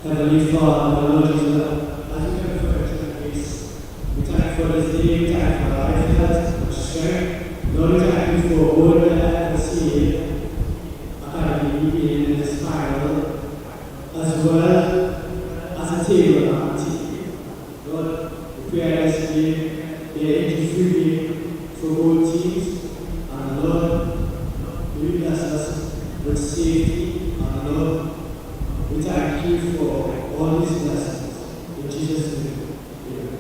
Heavenly Father, Lord Jesus, as we come before your grace, we thank you for this day, we thank you for life, health, strength. Lord, we thank you for all that we see academy in this final, as well as a table and tea. Lord, we pray this day, be injury-free for both teams, and Lord, we bless us with safety, and Lord, we thank you for all these blessings. In Jesus' name, amen.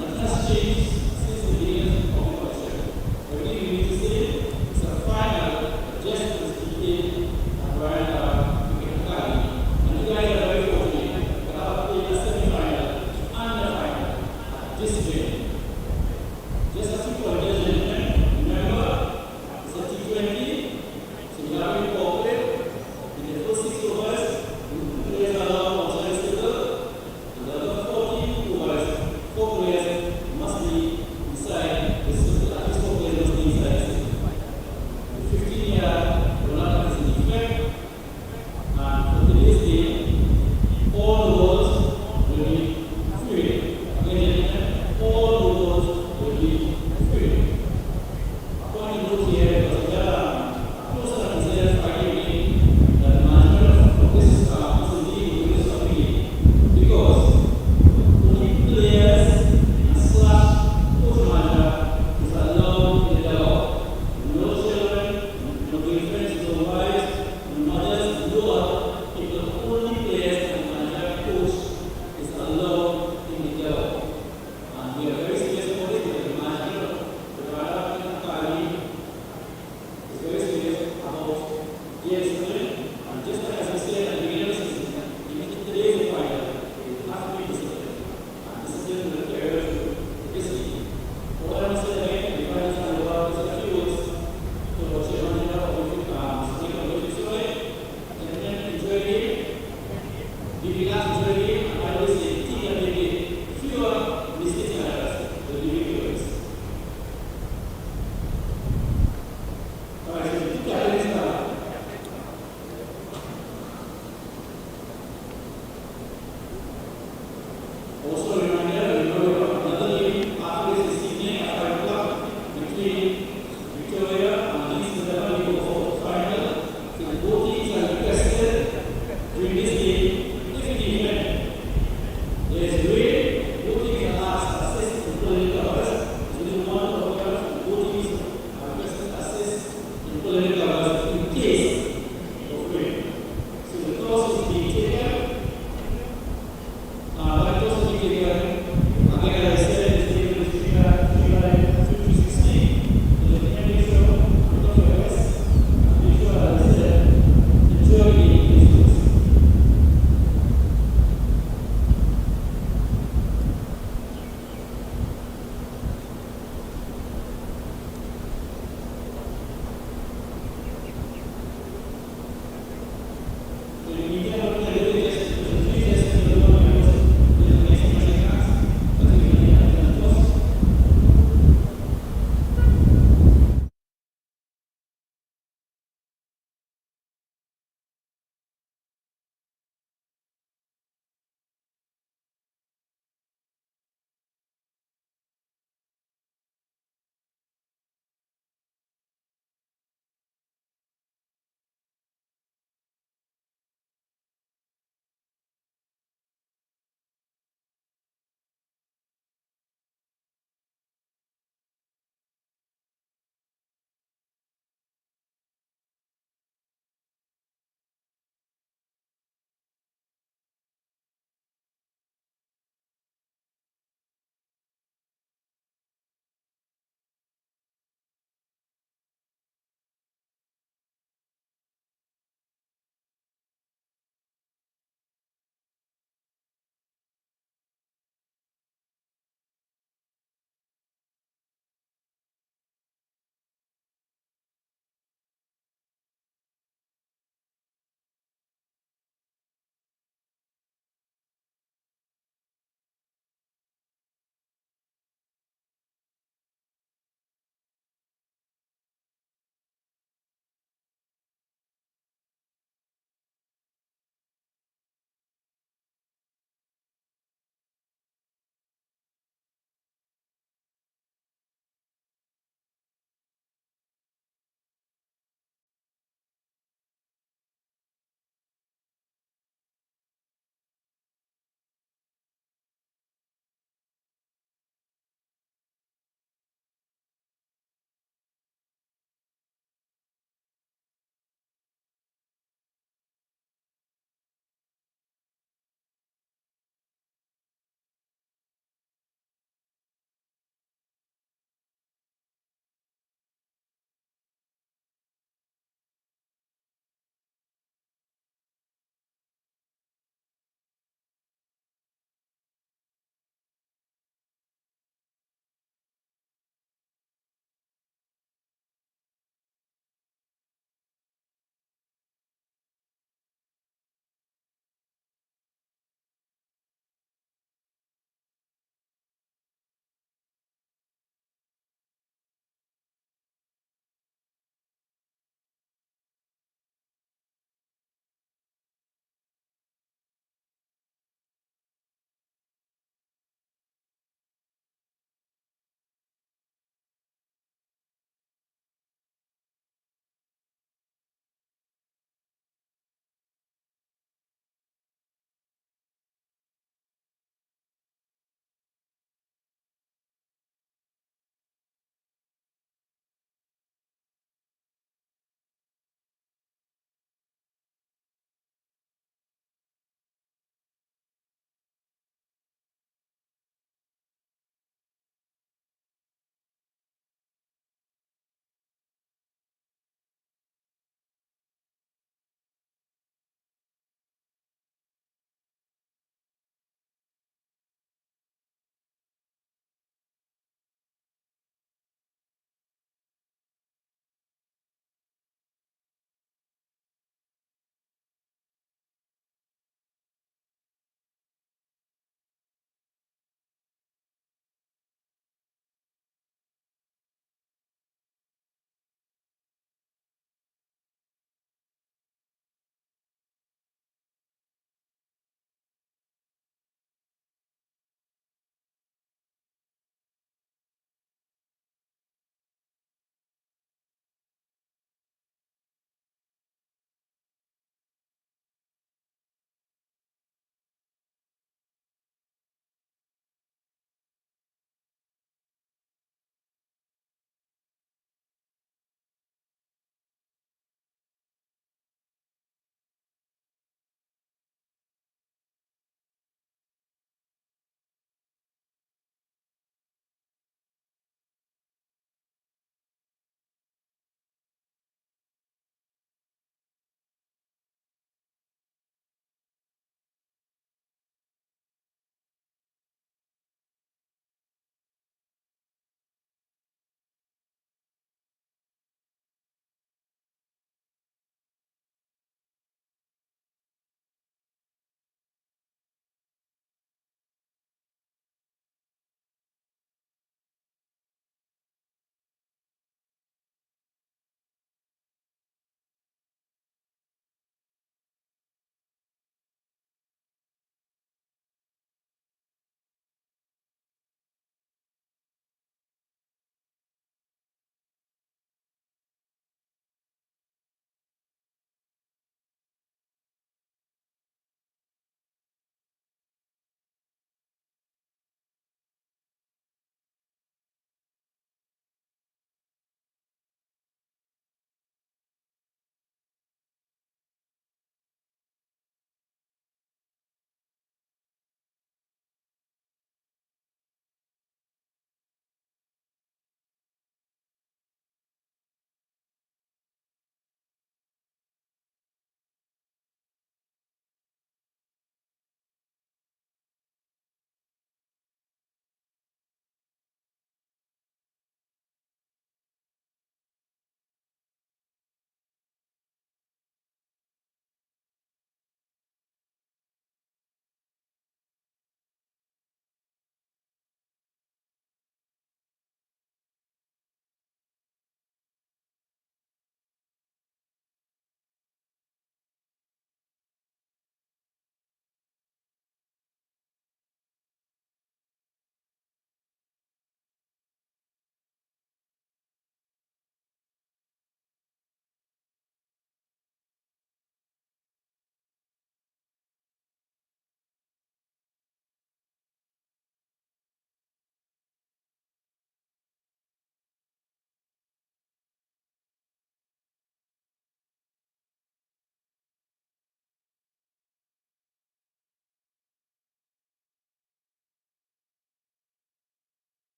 Nothing has changed since the beginning of the competition. Everything we need to say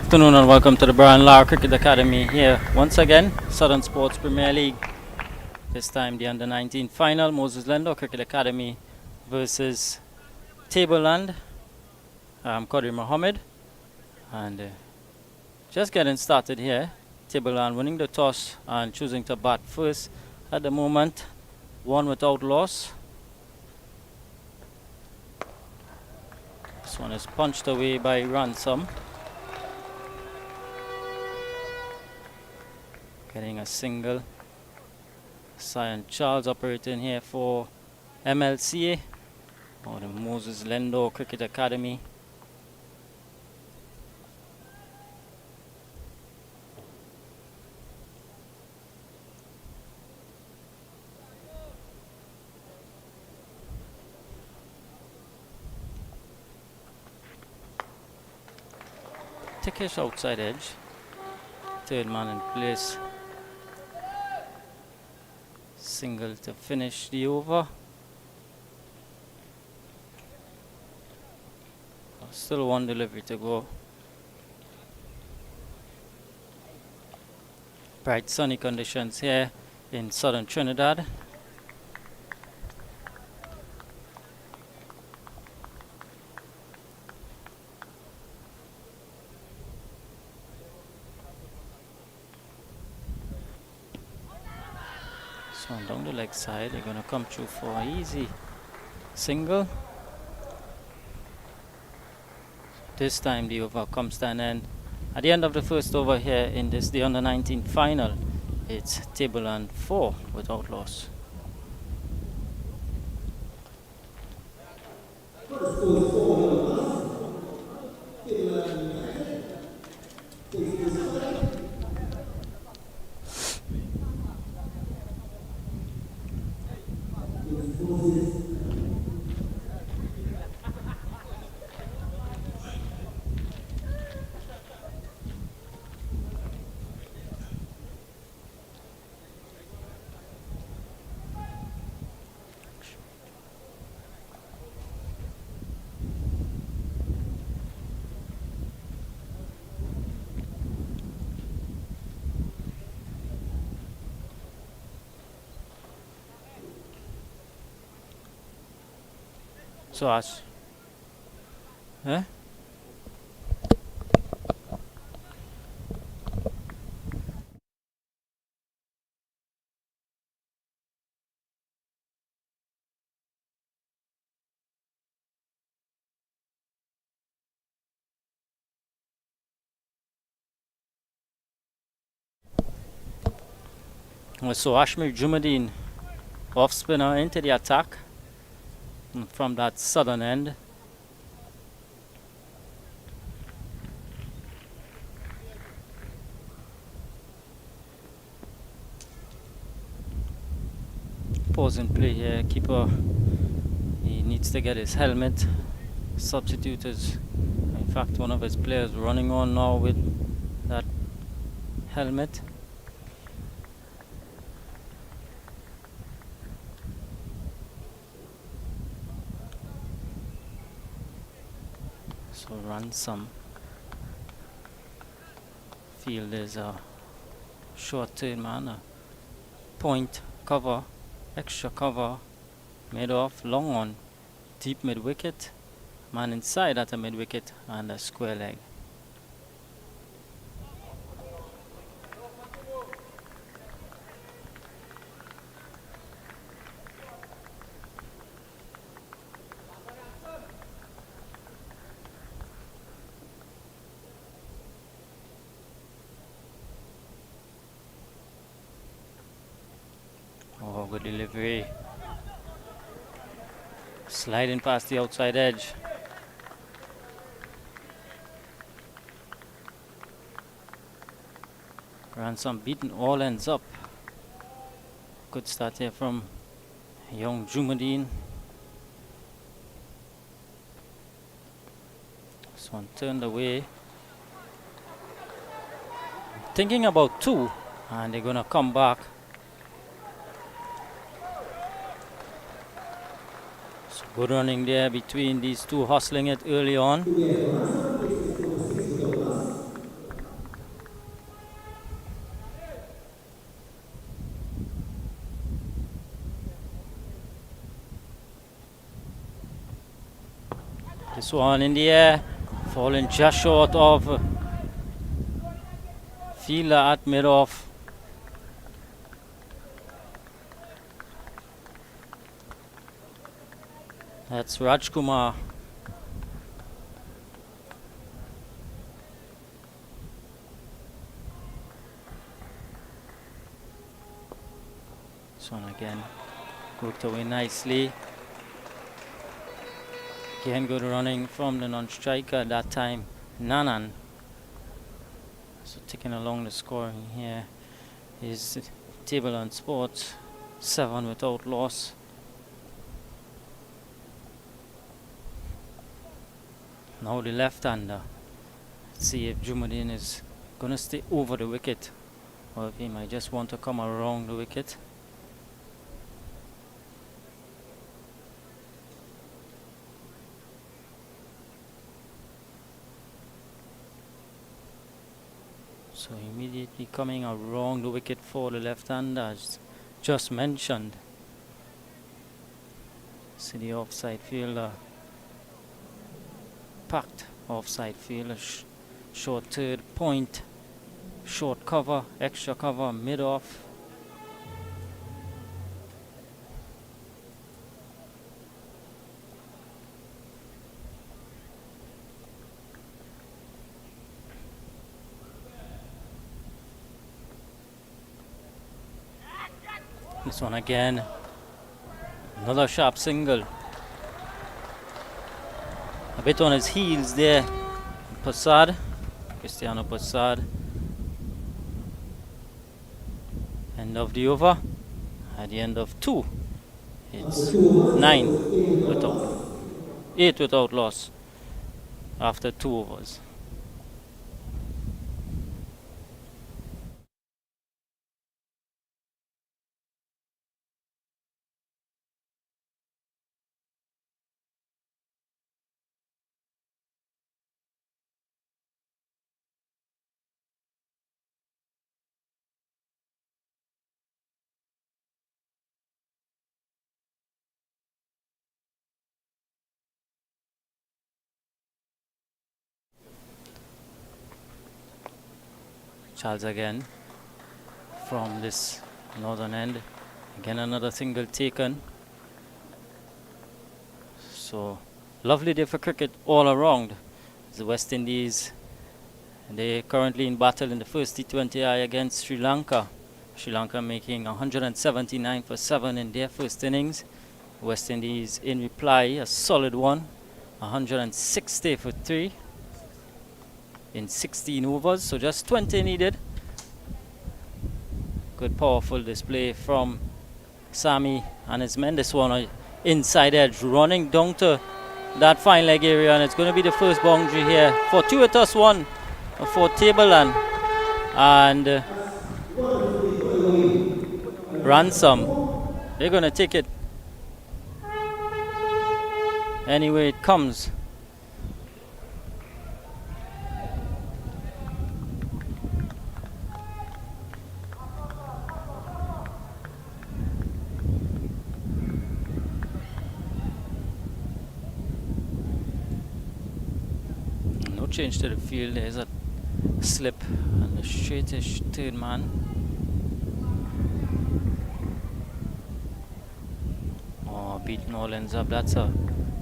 Afternoon and welcome to the Brian Lara Cricket Academy here once again, Southern Sports Premier League. This time the Under-19 Final, Moses Lendo Cricket Academy versus Tableland, Qadri Mohammed. And just getting started here, Tableland winning the toss and choosing to bat first at the moment, one without loss. This one is punched away by Ransom. Getting a single. Sion Charles operating here for MLCA or the Moses Lendo Cricket Academy. Tickish outside edge. Third man in place. Single to finish the over. Still one delivery to go. Bright sunny conditions here in southern Trinidad. This one down the leg side, they're gonna come through for an easy single. This time the over comes to an end. At the end of the first over here in this the Under-19 Final, it's Tableland 4 without loss. So Ash, So Ashmir Jumadeen off spinner into the attack from that southern end. Pause in play here. Keeper, he needs to get his helmet. Substitute is, in fact, one of his players running on now with that helmet. So Ransom. Field is a short tail man, a point cover, extra cover, made off, long on, deep mid wicket, man inside at a mid wicket, and a square leg. Oh, good delivery. Sliding past the outside edge. Ransom beaten all ends up. Good start here from young Jumadeen. This one turned away. Thinking about two, and they're gonna come back. So good running there between these two, hustling it early on. This one in the air, falling just short of fielder at mid-off. That's Rajkumar. This one again worked away nicely. Again, good running from the non-striker that time, Nanan. So ticking along the scoring here is Table on Sports, 7 without loss. Now the left-hander. Let's see if Jumuddin is going to stay over the wicket or if he might just want to come around the wicket. So immediately coming around the wicket for the left-hander, as just mentioned. See the offside fielder, packed offside fielder, short third point, short cover, extra cover, mid-off. This one again, another sharp single. A bit on his heels there, Prasad, Cristiano Prasad. End of the over. At the end of 2, it's 9 without, 8 without loss after 2 overs. Charles again from this northern end. Again another single taken. So lovely day for cricket all around. The West Indies, they're currently in battle in the first T20I against Sri Lanka. Sri Lanka making 179 for 7 in their first innings. West Indies in reply, a solid one, 160 for 3. In 16 overs, so just 20 needed. Good powerful display from Sami and his men. This one inside edge, running down to that fine leg area, and it's going to be the first boundary here. Fortuitous one for Tableland and Ransom. They're going to take it anyway it comes. Change to the field. There's a slip and the straightish third man. Oh, beating all ends up. That's a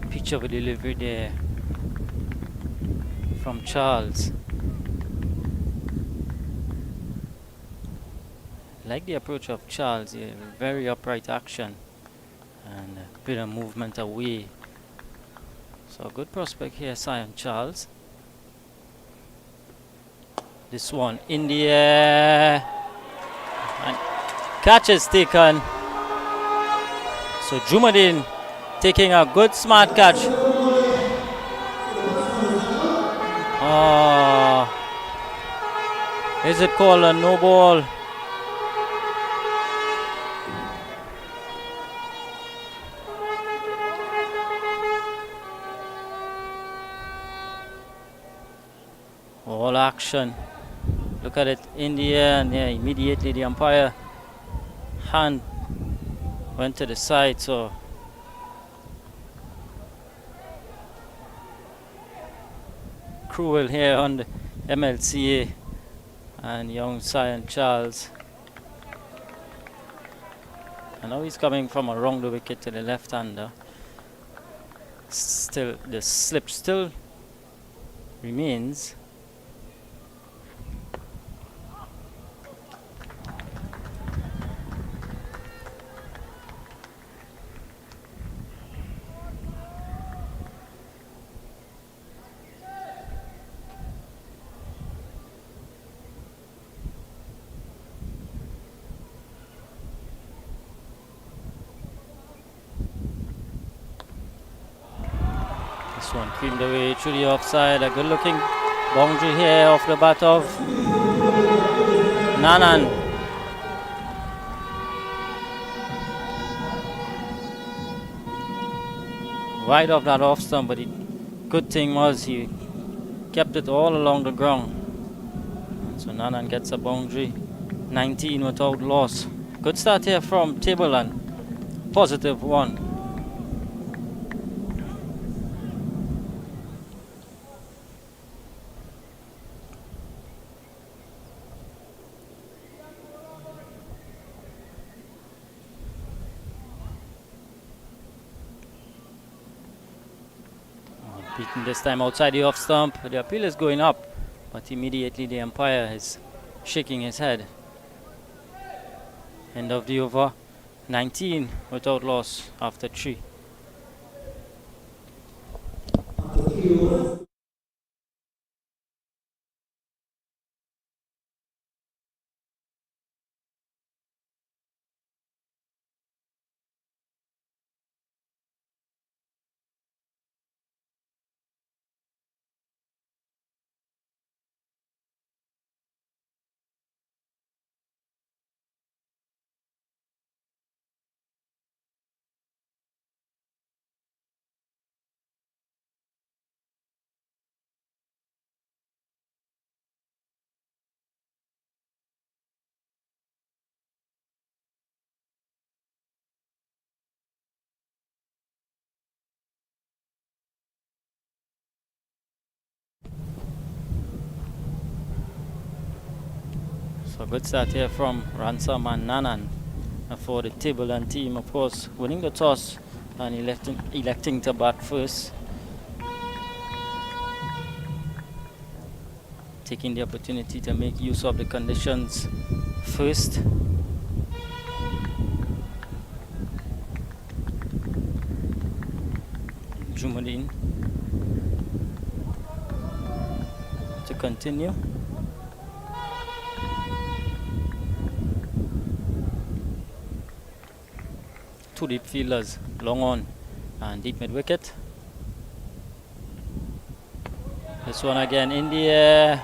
pitch of a delivery there from Charles. Like the approach of Charles, yeah, very upright action and a bit of movement away. So a good prospect here, Sion Charles. This one in the air, and catch is taken. So Jumuddin taking a good smart catch. Is it called a no ball? All action. Look at it in the air, and yeah, immediately the umpire hand went to the side. So cruel here on the MLCA and young Sion Charles. And now he's coming from around the wicket to the left-hander. Still, the slip still remains. This one creamed away through the offside. A good looking boundary here off the bat of Nanan. Wide off that off stump, but the good thing was he kept it all along the ground. And so Nanan gets a boundary. 19 without loss. Good start here from Tableland. Positive one. Beaten this time outside the off stump. The appeal is going up, but immediately the umpire is shaking his head. End of the over. 19 without loss after 3. So good start here from Ransom and Nanan for the Tableland team, of course, winning the toss and electing to bat first. Taking the opportunity to make use of the conditions first. Jumadin to continue. Two deep fielders, long on and deep mid wicket. This one again in the air.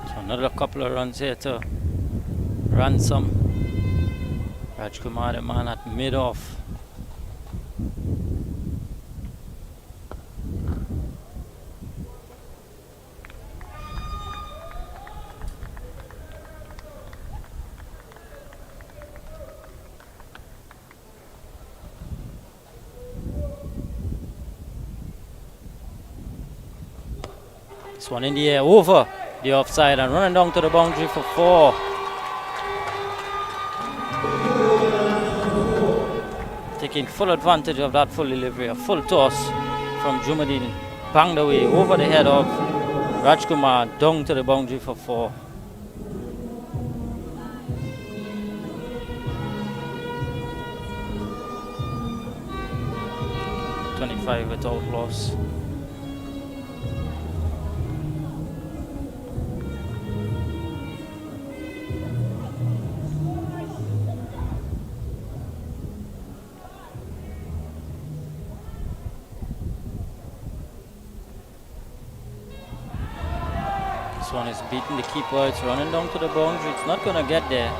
So another couple of runs here to Ransom. Rajkumar, the man at mid-off. This one in the air, over the offside and running down to the boundary for 4. Taking full advantage of that full delivery, a full toss from Jumadin, banged away over the head of Rajkumar, down to the boundary for 4. Without loss. This one is beating the keeper. It's running down to the boundary. It's not going to get there.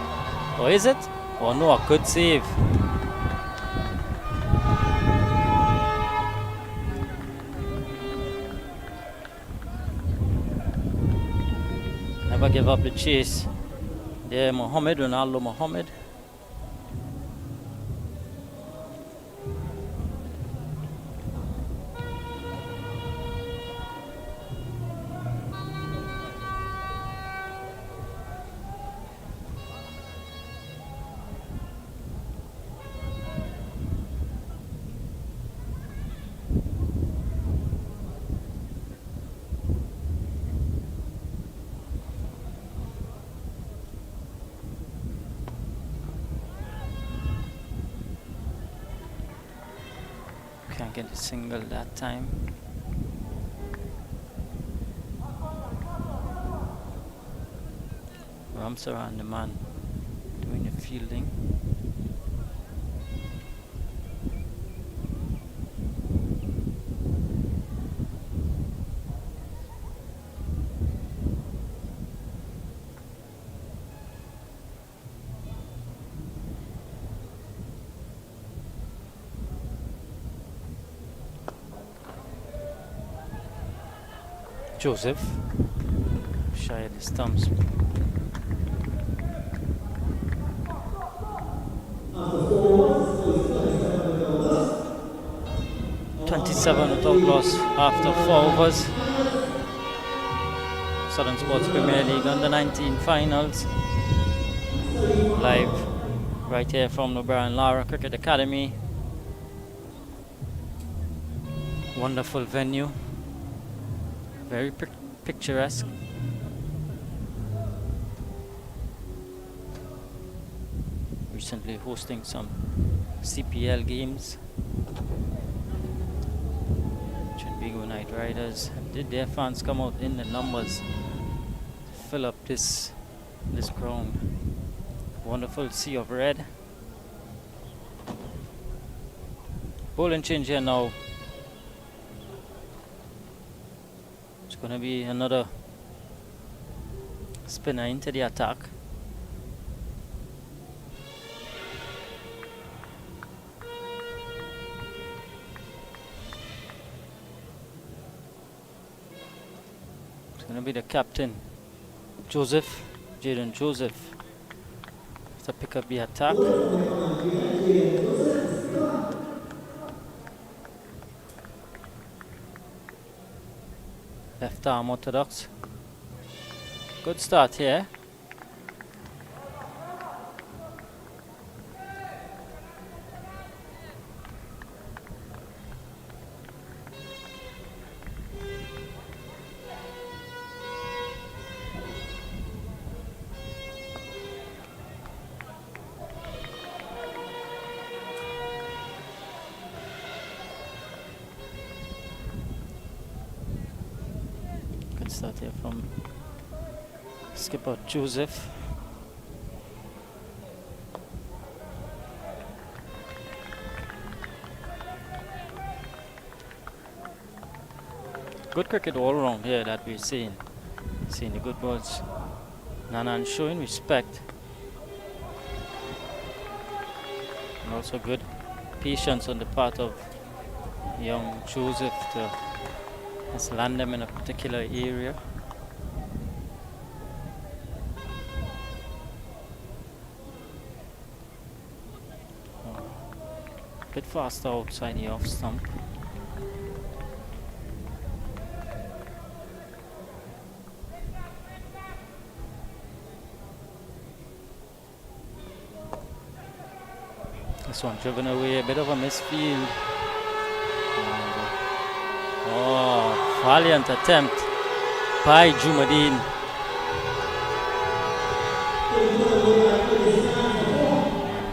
Or is it? Oh no, a good save. Never give up the chase. There, Ronaldo Mohammed. Can't get a single that time. Rumps around the man doing the fielding. Joseph shy of the stumps. After 27 without loss after 4 overs. Southern Sports Premier League Under-19 Finals. Live right here from the Brian Lara Cricket Academy. Wonderful venue. Very picturesque. Recently hosting some CPL games. Trinbago Knight Riders. Did their fans come out in the numbers to fill up this ground? Wonderful sea of red. Bowling change here now. It's going to be another spinner into the attack. It's going to be the captain, Joseph, Jaden Joseph, to pick up the attack. Left arm orthodox. Good start here. Start here from skipper Joseph. Good cricket all around here that we're seeing. Seeing the good balls. Nanan showing respect. And also good patience on the part of young Joseph to just land them in a particular area. A bit faster outside the off stump. This one driven away, a bit of a misfield. Oh, valiant attempt by Jumadeen.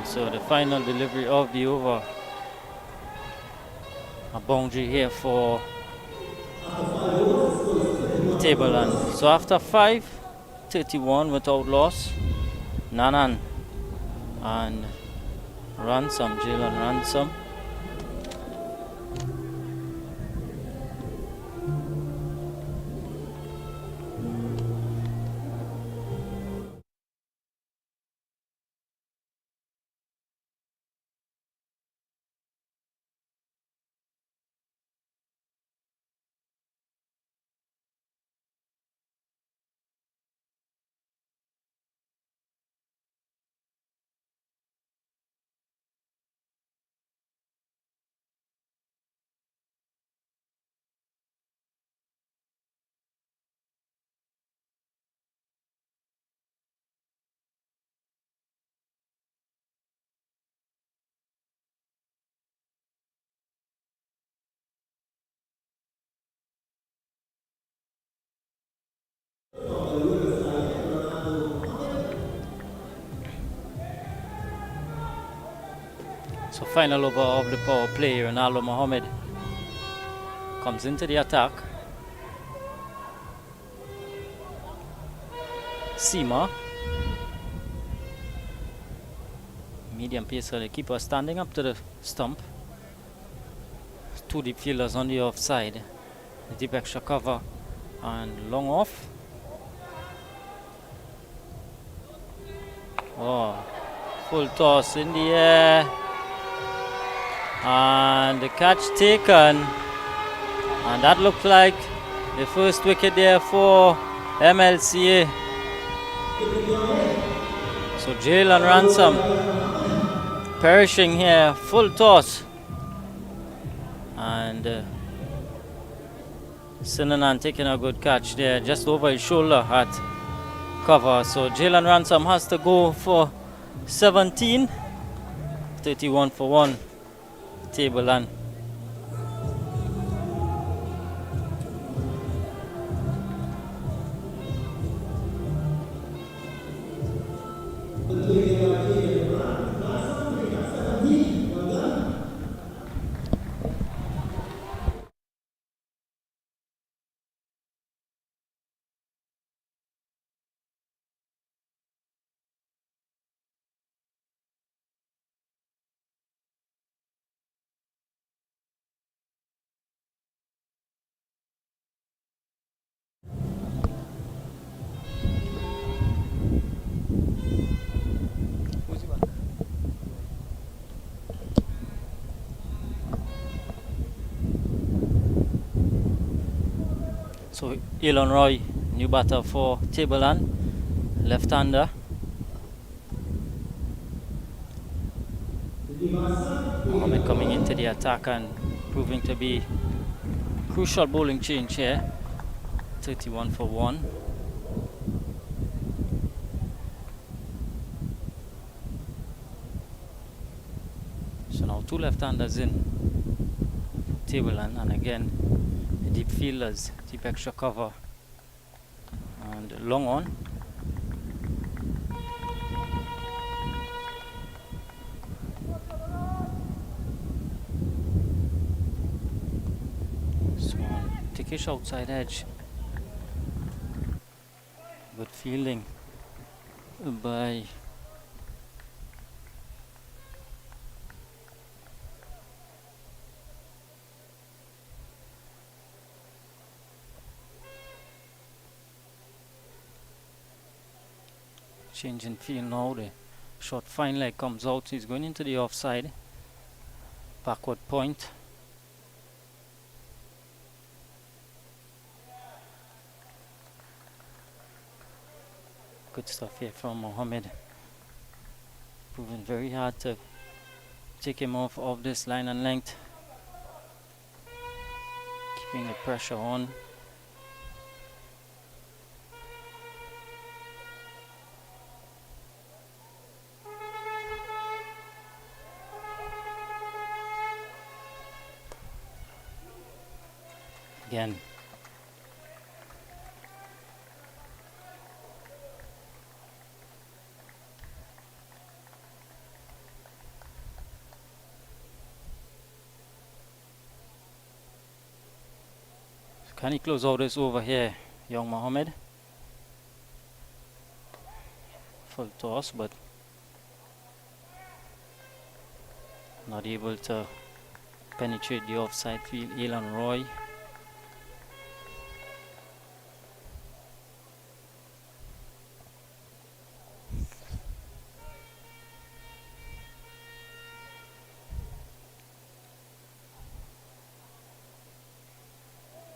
So the final delivery of the over. A boundary here for Tableland. So after 5:31 without loss, Nanan and Ransom, Jalen Ransom, So final over of the power play, Ronaldo Mohammed comes into the attack. Seema. Medium pace, so the keeper standing up to the stump. Two deep fielders on the offside. The deep extra cover and long off. Oh, full toss in the air. And the catch taken. And that looked like the first wicket there for MLCA. So Jalen Ransom perishing here, full toss. And Sinanan taking a good catch there, just over his shoulder at cover. So Jalen Ransom has to go for 17. 31 for 1. Table and so Elon Roy, new batter for Tableland, left-hander. Mohammed coming into the attack and proving to be crucial bowling change here. 31 for 1. So now two left-handers in Tableland, and again the deep fielders, deep extra cover and long on. So Tikish outside edge. Good fielding by change in field now. The short fine leg comes out. He's going into the offside. Backward point. Good stuff here from Mohammed. Proving very hard to take him off of this line and length. Keeping the pressure on. Again. Can he close out this over here, young Mohammed? Full toss, but not able to penetrate the offside field. Elon Roy.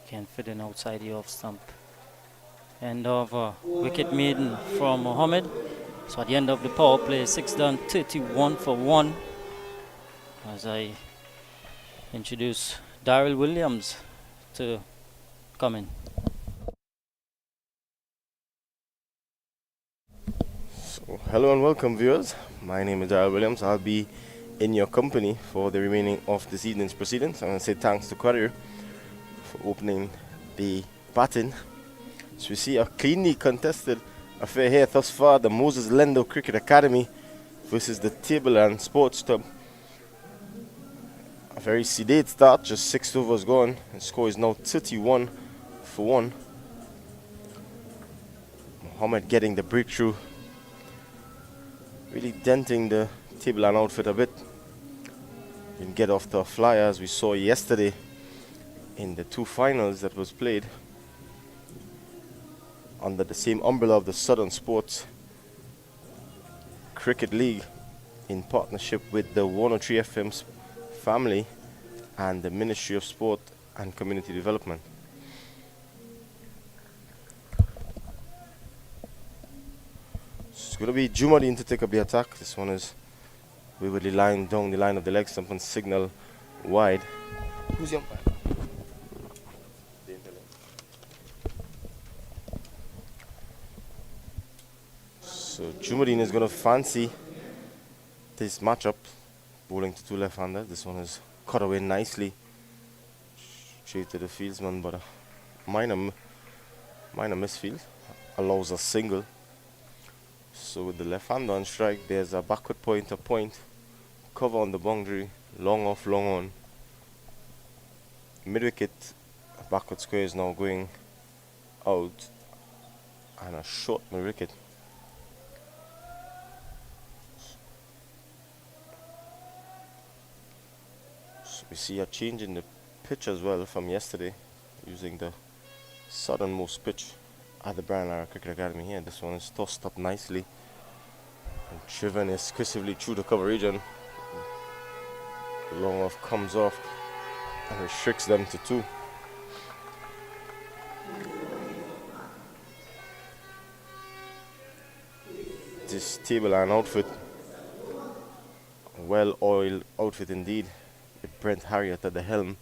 Can fit in outside the off stump. End of wicket maiden from Mohammed. So at the end of the power play, 6 done, 31 for 1. As I introduce Daryl Williams to come in. So, hello and welcome viewers. My name is Daryl Williams. I'll be in your company for the remaining of this evening's proceedings. I want to say thanks to Quadir for opening the batting. So we see a cleanly contested affair here thus far. The Moses Lendo Cricket Academy versus the Tableland Sports Club. very sedate start, just 6 overs gone, and score is now 31 for 1. Mohammed getting the breakthrough, really denting the table and outfit a bit. Didn't get off the flyer as we saw yesterday in the 2 finals that was played under the same umbrella of the Southern Sports Cricket League in partnership with the 103 FM's family and the Ministry of Sport and Community Development. It's going to be Jumadin to take up the attack. This one is vividly lined down the line of the leg stump and signal wide. Who's the umpire? So Jumadin is going to fancy this matchup, bowling to 2 left-handers. This one is cut away nicely straight to the fieldsman, but a minor misfield allows a single. So with the left-hander on strike, there's a backward point, a point, cover on the boundary, long off, long on. Mid-wicket, a backward square is now going out, and a short mid-wicket. So we see a change in the pitch as well from yesterday, using the southernmost pitch at the Brian Lara Cricket Academy here. This one is tossed up nicely and driven exclusively through the cover region. The long off comes off and restricts them to 2. This table and outfit, well-oiled outfit indeed, with Brent Harriott at the helm.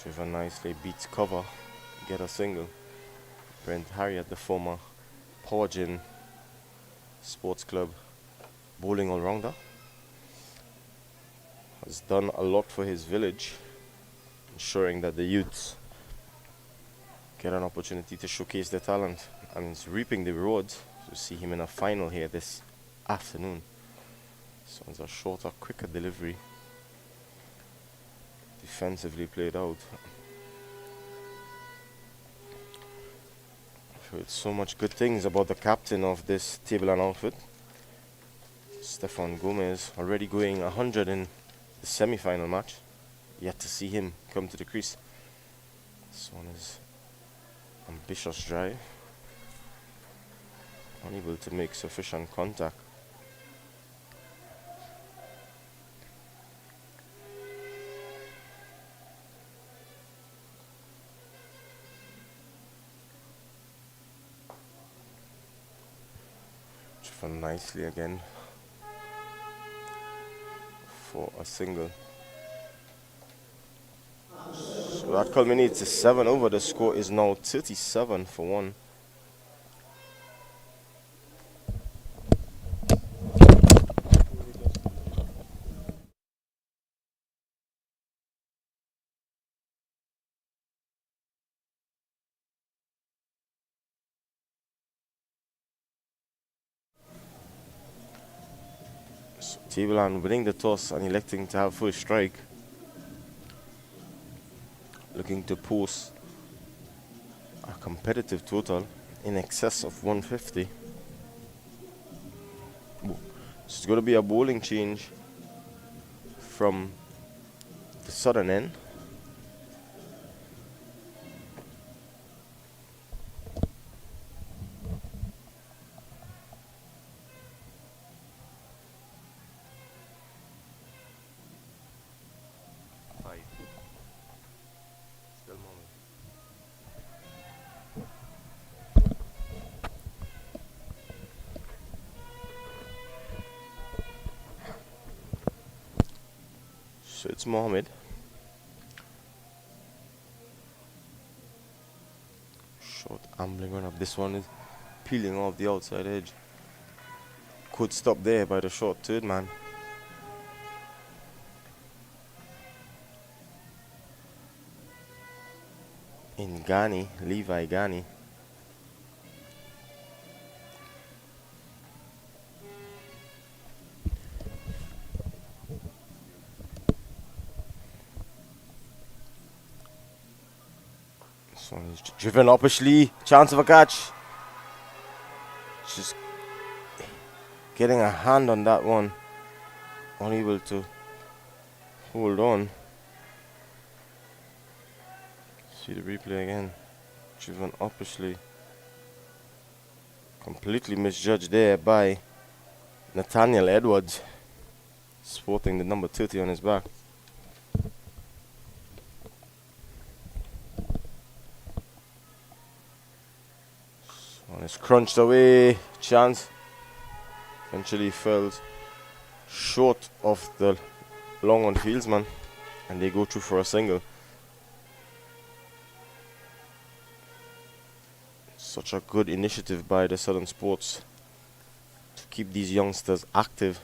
Driven nicely, beats cover, get a single. Brent Harriott, the former Powergen Sports Club bowling all-rounder, has done a lot for his village, ensuring that the youths get an opportunity to showcase their talent, and is reaping the rewards. So see him in a final here this afternoon. This one's a shorter, quicker delivery, defensively played out. I've heard so much good things about the captain of this table and outfit, Stefan Gomez, already going 100 in the semi-final match. Yet to see him come to the crease. This one is ambitious drive, unable to make sufficient contact. Driven nicely again for a single. So that culminates to 7 over. The score is now 37 for 1. So Tableland winning the toss and electing to have first strike, looking to post a competitive total in excess of 150. So it's going to be a bowling change from the southern end. So it's Mohammed. Short ambling run up. This one is peeling off the outside edge. Could stop there by the short third man. In Ghani, Levi Ghani. So he's driven uppishly. Chance of a catch. Just getting a hand on that one. Unable to hold on. See the replay again. Driven uppishly. Completely misjudged there by Nathaniel Edwards, sporting the number 30 on his back. And it's crunched away. Chance eventually fell short of the long on fieldsman, and they go through for a single. Such a good initiative by the Southern Sports to keep these youngsters active.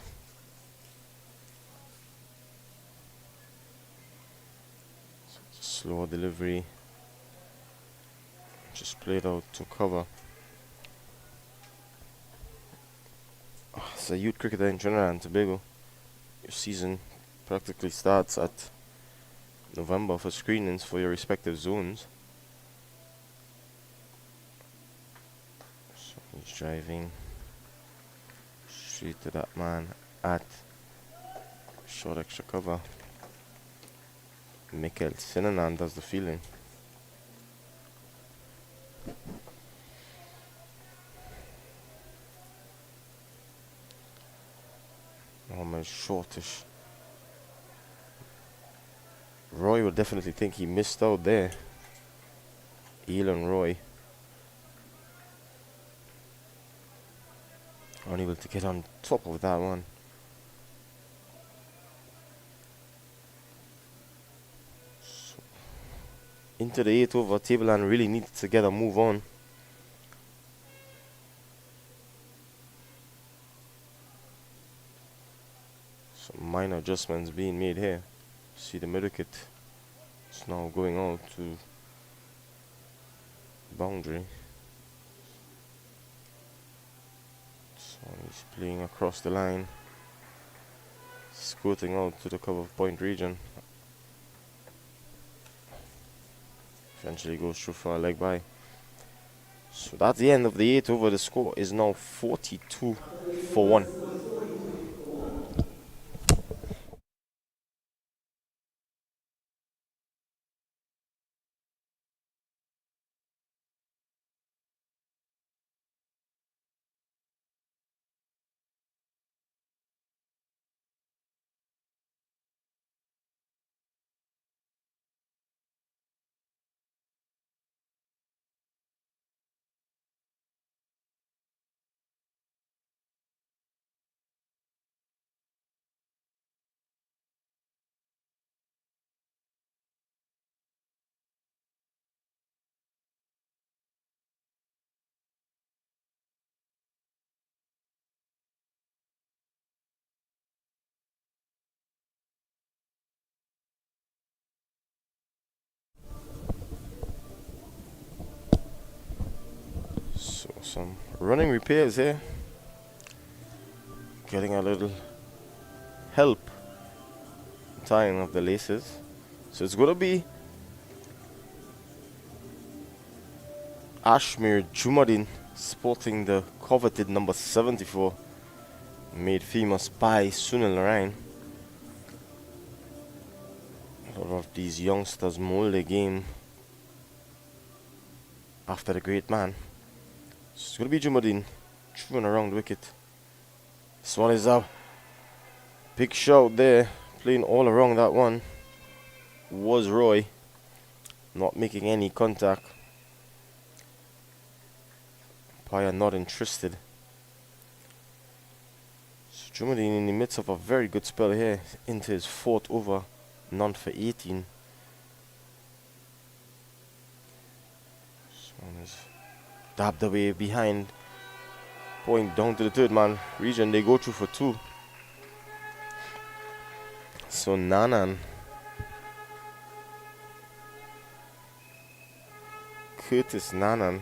Slow delivery. Just played out to cover. As a youth cricketer in Trinidad and Tobago, your season practically starts at November for screenings for your respective zones. So he's driving straight to that man at short extra cover. Mikhail Sinanan does the fielding. Almost shortish. Roy will definitely think he missed out there. Elon Roy. Unable to get on top of that one. So into the 8th over, Tableland really needed to get a move on. Some minor adjustments being made here. See the mid-wicket. It's now going out to boundary. So he's playing across the line, squirting out to the cover point region. Eventually goes through for a leg by. So that's the end of the 8th over. The score is now 42-1. So some running repairs here. Getting a little help tying of the laces. So it's going to be Ashmir Jumadin sporting the coveted number 74, made famous by Sunil Narayan. A lot of these youngsters mold their game after the great man. So it's going to be Jumadin throwing around the wicket. This one is up. Big shout there, playing all around that one. Was Roy, not making any contact. Umpire not interested. So Jumadin in the midst of a very good spell here, into his 4th over, none for 18. This one is dabbed away behind. Point down to the 3rd man region, they go through for 2. So Nanan, Curtis Nanan,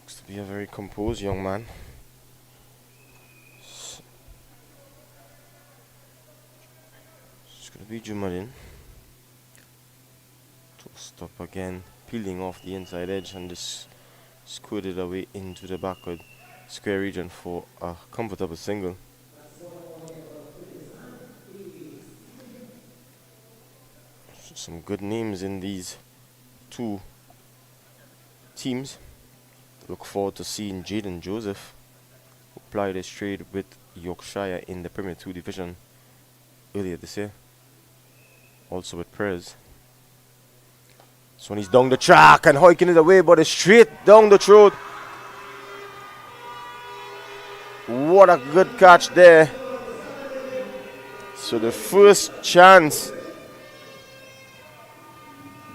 looks to be a very composed young man. It's going to be Jumadin. Tossed up again, peeling off the inside edge and just squirted away into the backward square region for a comfortable single. Some good names in these two teams. Look forward to seeing Jaden Joseph, who plied his trade with Yorkshire in the Premier 2 division earlier this year. Also with Perez. So when he's down the track and hoiking it away, but it's straight down the throat. What a good catch there. So the first chance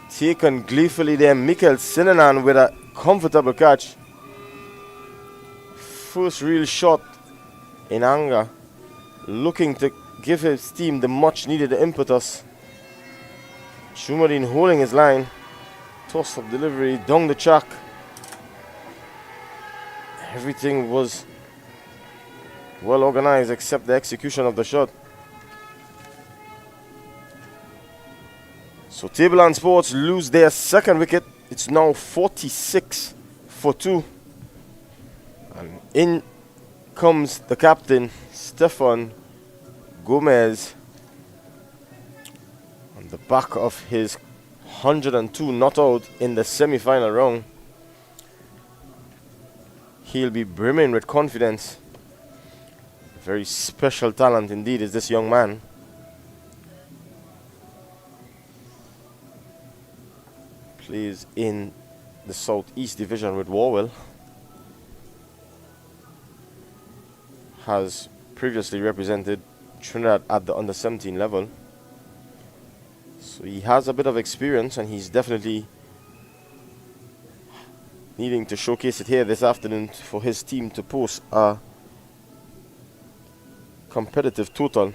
taken gleefully there. Mikkel Sinanan with a comfortable catch. First real shot in anger. Looking to give his team the much needed impetus. Jumadin holding his line. Toss up delivery down the track. Everything was well organized except the execution of the shot. So Tableland Sports lose their second wicket. It's now 46-2. And in comes the captain, Stefan Gomez, on the back of his 102 not out in the semi-final round. He'll be brimming with confidence. Very special talent indeed is this young man. Plays in the Southeast Division with Warwell. Has previously represented Trinidad at the under-17 level. So he has a bit of experience and he's definitely needing to showcase it here this afternoon for his team to post a competitive total.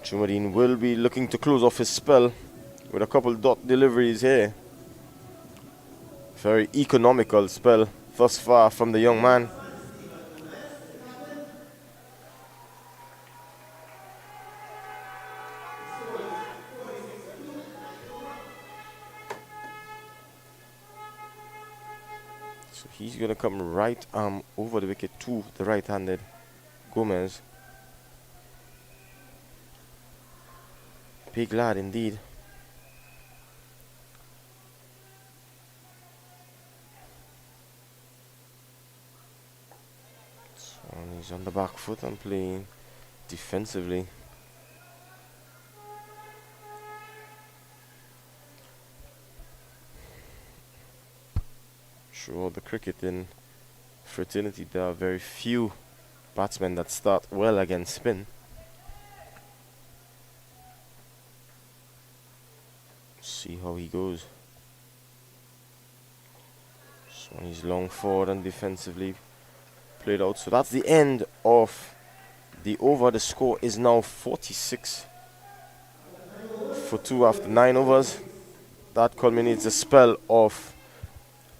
Jumadin will be looking to close off his spell with a couple dot deliveries here. Very economical spell thus far from the young man. So he's going to come right arm over the wicket to the right-handed Gomez. Big lad indeed. So he's on the back foot and playing defensively. Sure, the cricketing fraternity, there are very few batsmen that start well against spin. See how he goes. So he's long forward and defensively played out. So that's the end of the over. The score is now 46-2 after 9 overs. That culminates a spell of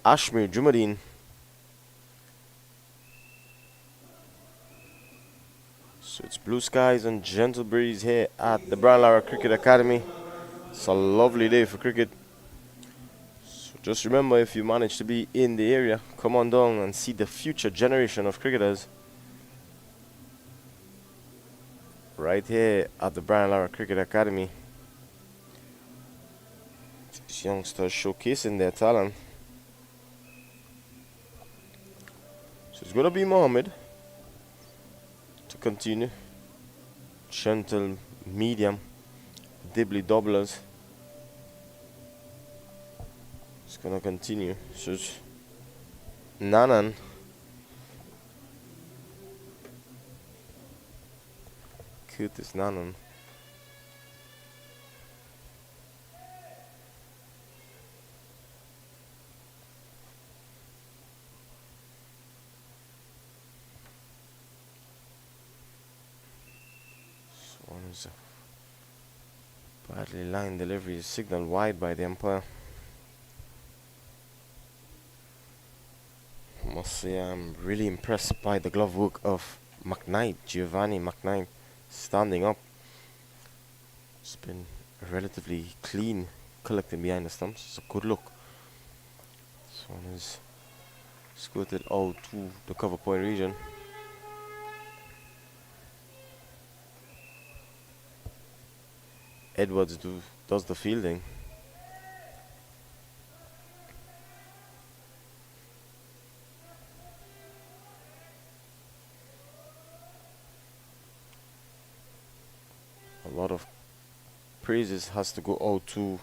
Ashmir Jumadin. So it's blue skies and gentle breeze here at the Brian Lara Cricket Academy. It's a lovely day for cricket. So just remember, if you manage to be in the area, come on down and see the future generation of cricketers right here at the Brian Lara Cricket Academy. These youngsters showcasing their talent. So it's going to be Mohammed to continue. Gentle, medium, dibbly doublers. It's going to continue. So it's Nanan. Curtis Nanan. So one is a badly lined delivery is signaled wide by the umpire. Must say I'm really impressed by the glove work of McKnight, Giovanni McKnight, standing up. It's been relatively clean collecting behind the stumps. It's a good look. This one is skirted out to the cover point region. Edwards does the fielding. A lot of praises has to go out to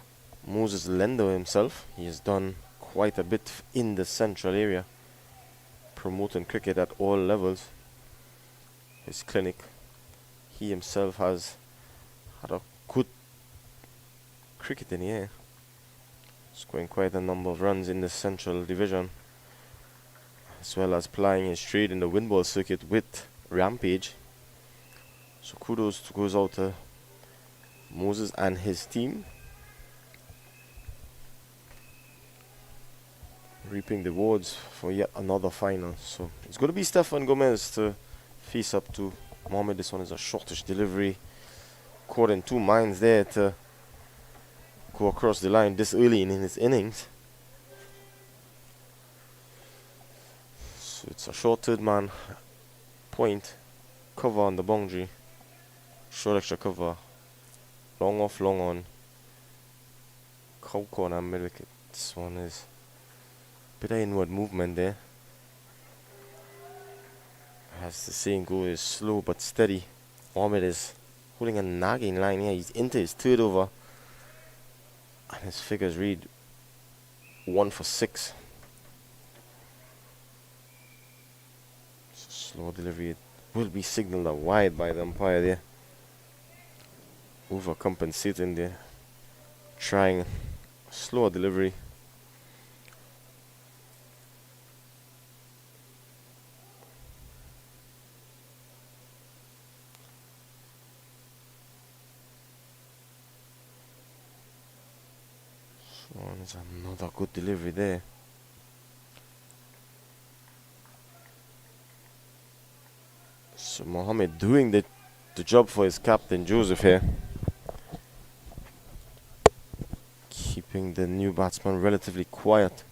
Moses Lendo himself. He has done quite a bit in the central area, promoting cricket at all levels. His clinic, he himself has had a good cricket in the air, scoring quite a number of runs in the central division, as well as plying his trade in the wind ball circuit with Rampage. So kudos goes out to Moses and his team, reaping the rewards for yet another final. So it's going to be Stefan Gomez to face up to Mohammed. This one is a shortish delivery, caught in two minds there to go across the line this early in his innings. So it's a short third man point, cover on the boundary, short extra cover, long off, long on, cow corner, mid wicket. This one is a bit of inward movement there. As the saying goes, slow but steady. Mohammed is holding a nagging line here. He's into his third over, and his figures read 1 for 6. Slow delivery. It will be signaled a wide by the umpire there. Overcompensating there. Trying a slower delivery. So there's another good delivery there. So Mohammed doing the job for his captain Joseph here, keeping the new batsman relatively quiet.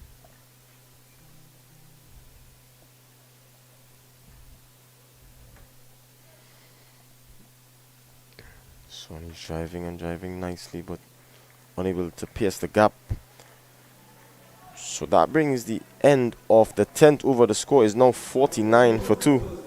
So he's driving and driving nicely, but unable to pierce the gap. So that brings the end of the 10th over. The score is now 49 for 2.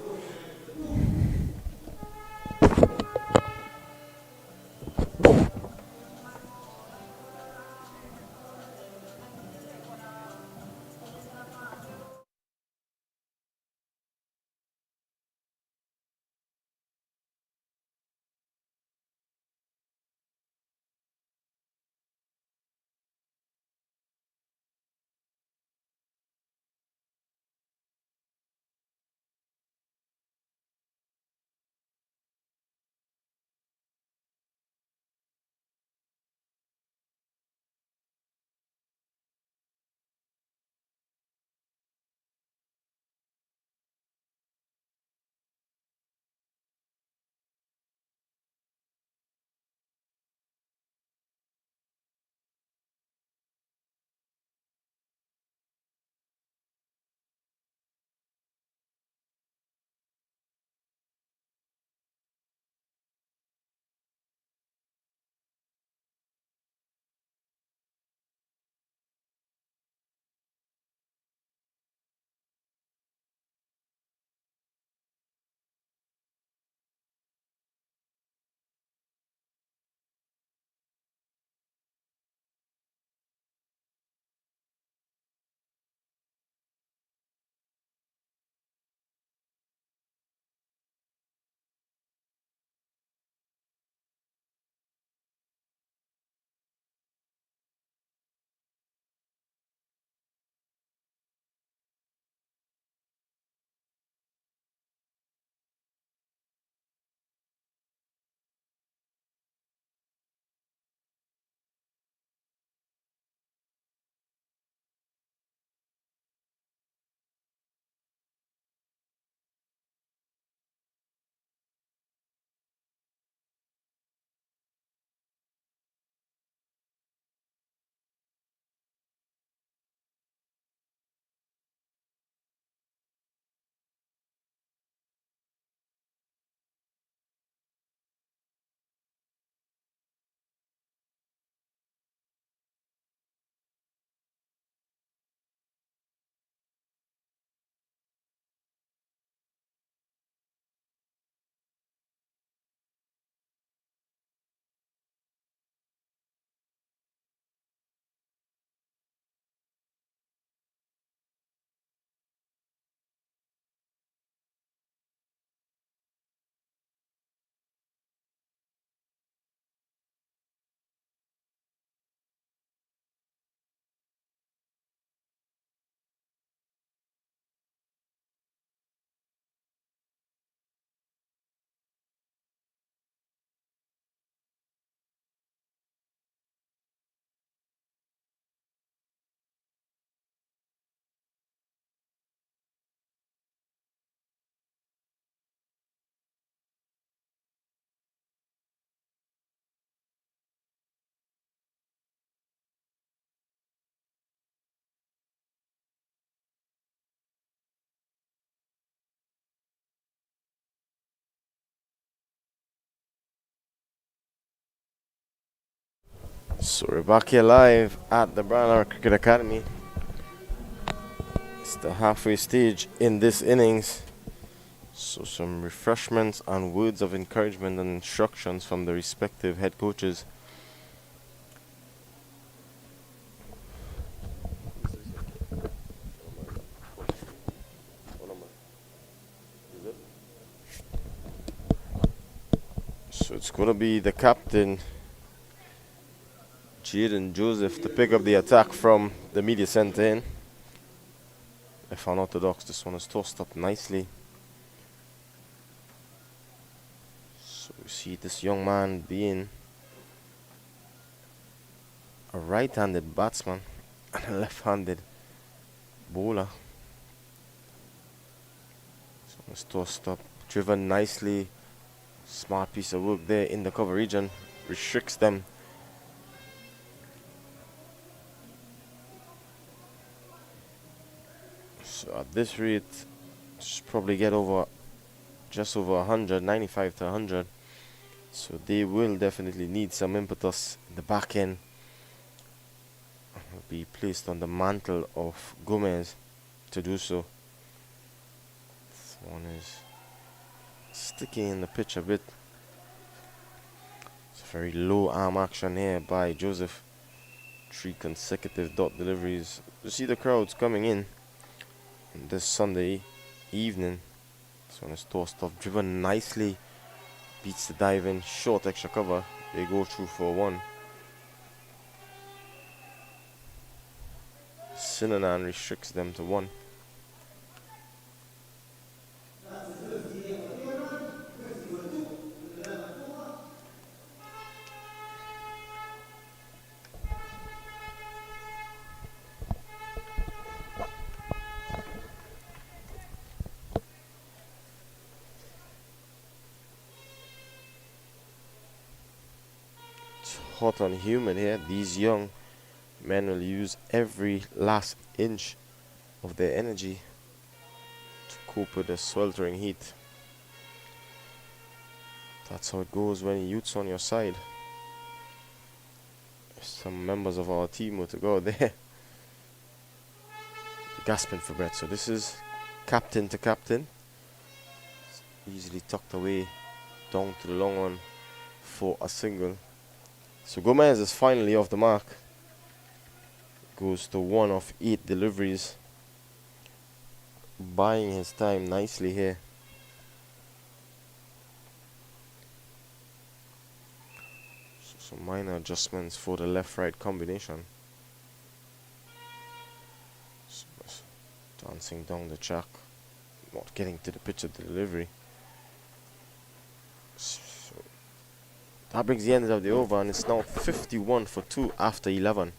So we're back here live at the Brown Cricket Academy. It's the halfway stage in this innings. So some refreshments and words of encouragement and instructions from the respective head coaches. So it's going to be the captain, Jaden Joseph, to pick up the attack from the media centre in. If unorthodox, this one is tossed up nicely. So we see this young man being a right-handed batsman and a left-handed bowler. This one is tossed up, driven nicely. Smart piece of work there in the cover region, restricts them. So at this rate, should probably get over just over 100, 95 to 100. So they will definitely need some impetus in the back end. Will be placed on the mantle of Gomez to do so. This one is sticking in the pitch a bit. It's a very low arm action here by Joseph. 3 consecutive dot deliveries. You see the crowds coming in this Sunday evening. This one is tossed off, driven nicely, beats the dive in, short extra cover. They go through for 1. Sinanan restricts them to 1. Hot and humid here. These young men will use every last inch of their energy to cope with the sweltering heat. That's how it goes when youth's on your side. Some members of our team were to go there, gasping for breath. So this is captain to captain. Easily tucked away down to the long one for a single. So Gomez is finally off the mark. Goes to 1 of 8 deliveries. Buying his time nicely here. So some minor adjustments for the left-right combination. So dancing down the track. Not getting to the pitch of the delivery. That brings the end of the over, and it's now 51 for 2 after 11.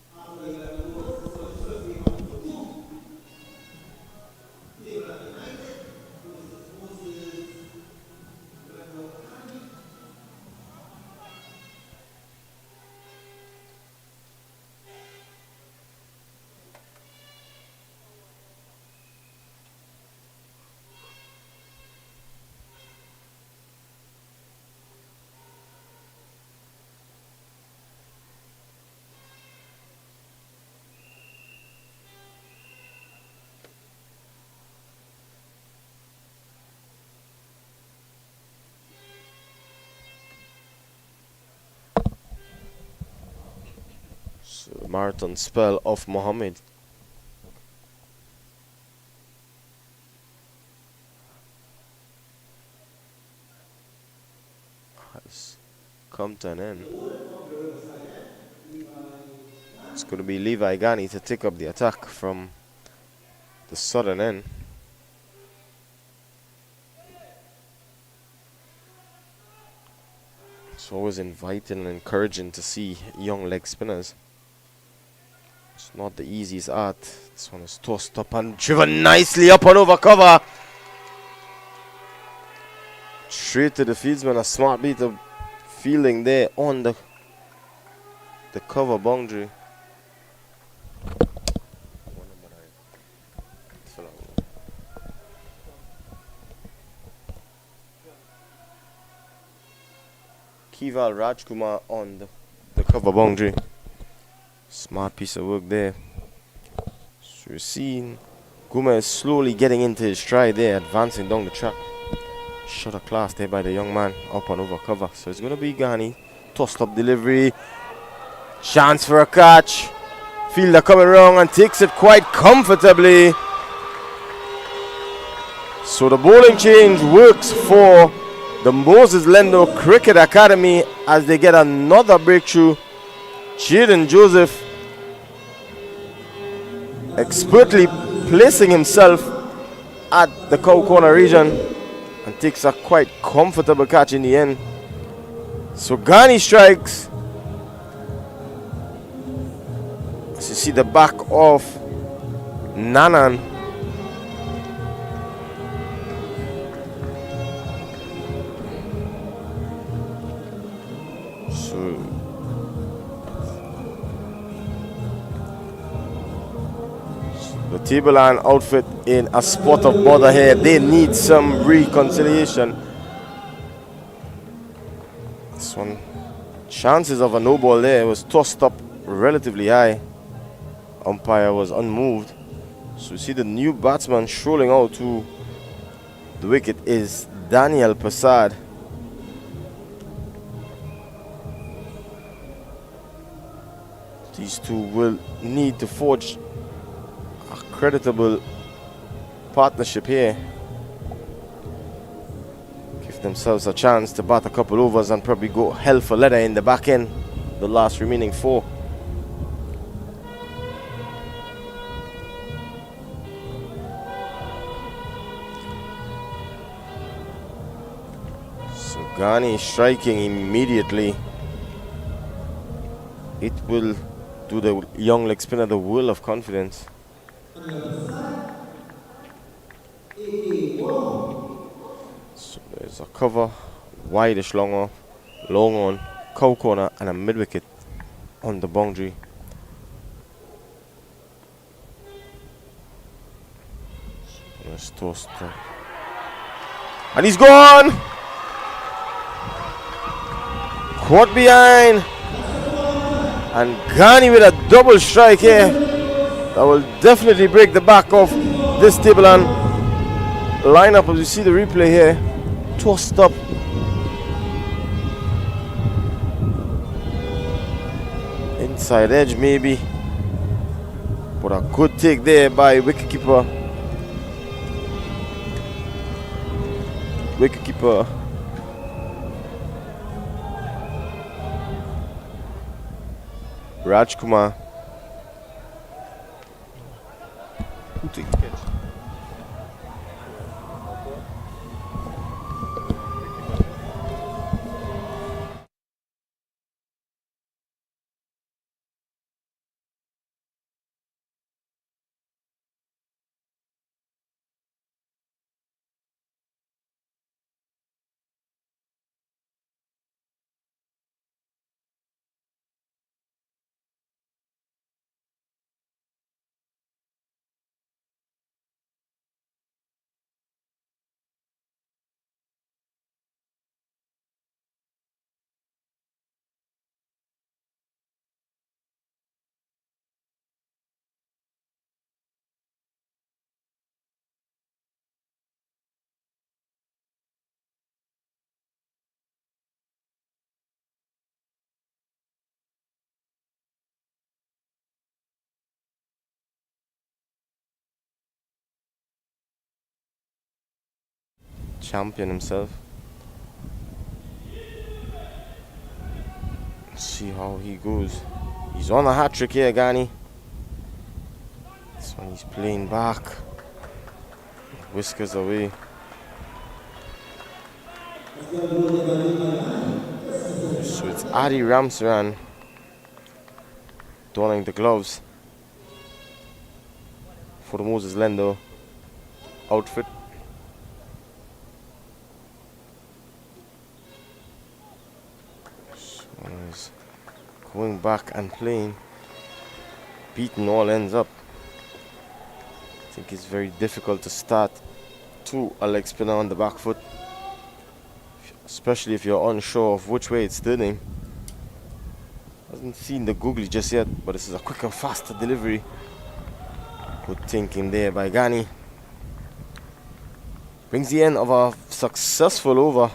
So the marathon spell of Mohammed. Has come to an end. It's going to be Levi Ghani to take up the attack from the southern end. It's always inviting and encouraging to see young leg spinners. It's not the easiest art. This one is tossed up and driven nicely up and over cover. Straight to the fieldsman. A smart bit of fielding there on the cover boundary. Kival Rajkumar on the cover boundary. Smart piece of work there. So you're seeing Gomez slowly getting into his stride there, advancing down the track. Shot a class there by the young man, up and over cover. So it's going to be Ghani. Tossed up delivery. Chance for a catch. Fielder coming wrong and takes it quite comfortably. So the bowling change works for the Moses Lendo Cricket Academy as they get another breakthrough. Jaden Joseph expertly placing himself at the cow corner region and takes a quite comfortable catch in the end. So Ghani strikes. As you see the back of Nanan. So the table line outfit in a spot of bother here. They need some reconciliation. This one, chances of a no ball there, was tossed up relatively high. Umpire was unmoved. So you see the new batsman strolling out to the wicket is Daniel Prasad. These two will need to forge a creditable partnership here. Give themselves a chance to bat a couple overs and probably go hell for leather in the back end, the last remaining 4. So Ghani striking immediately. It will do the young leg spinner the world of confidence. So there's a cover, wideish long on, cow corner and a mid wicket on the boundary. Let's toast. And he's gone! Caught behind. And Ghani with a double strike here. That will definitely break the back of this table and lineup as you see the replay here. Tossed up. Inside edge maybe. But a good take there by wicketkeeper. Rajkumar. Who takes the catch? Champion himself. Let's see how he goes. He's on a hat trick here, Ghani. This one he's playing back. Whiskers away. So it's Adi Ramsaran donning the gloves for the Moses Lendo outfit. He's going back and playing, beating all ends up. I think it's very difficult to start to a leg spinner on the back foot, especially if you're unsure of which way it's turning. Hasn't seen the googly just yet, but this is a quicker, faster delivery. Good thinking there by Ghani. Brings the end of a successful over.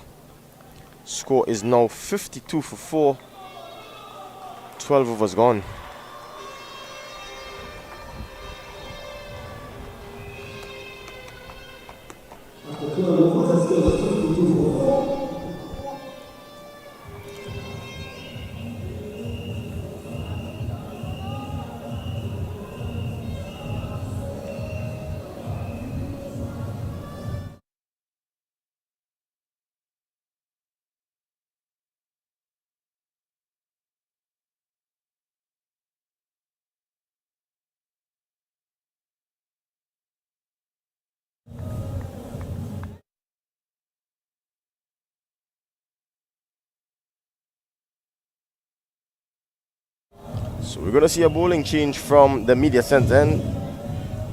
Score is now 52 for 4. 12 overs gone. So we're going to see a bowling change from the media center end.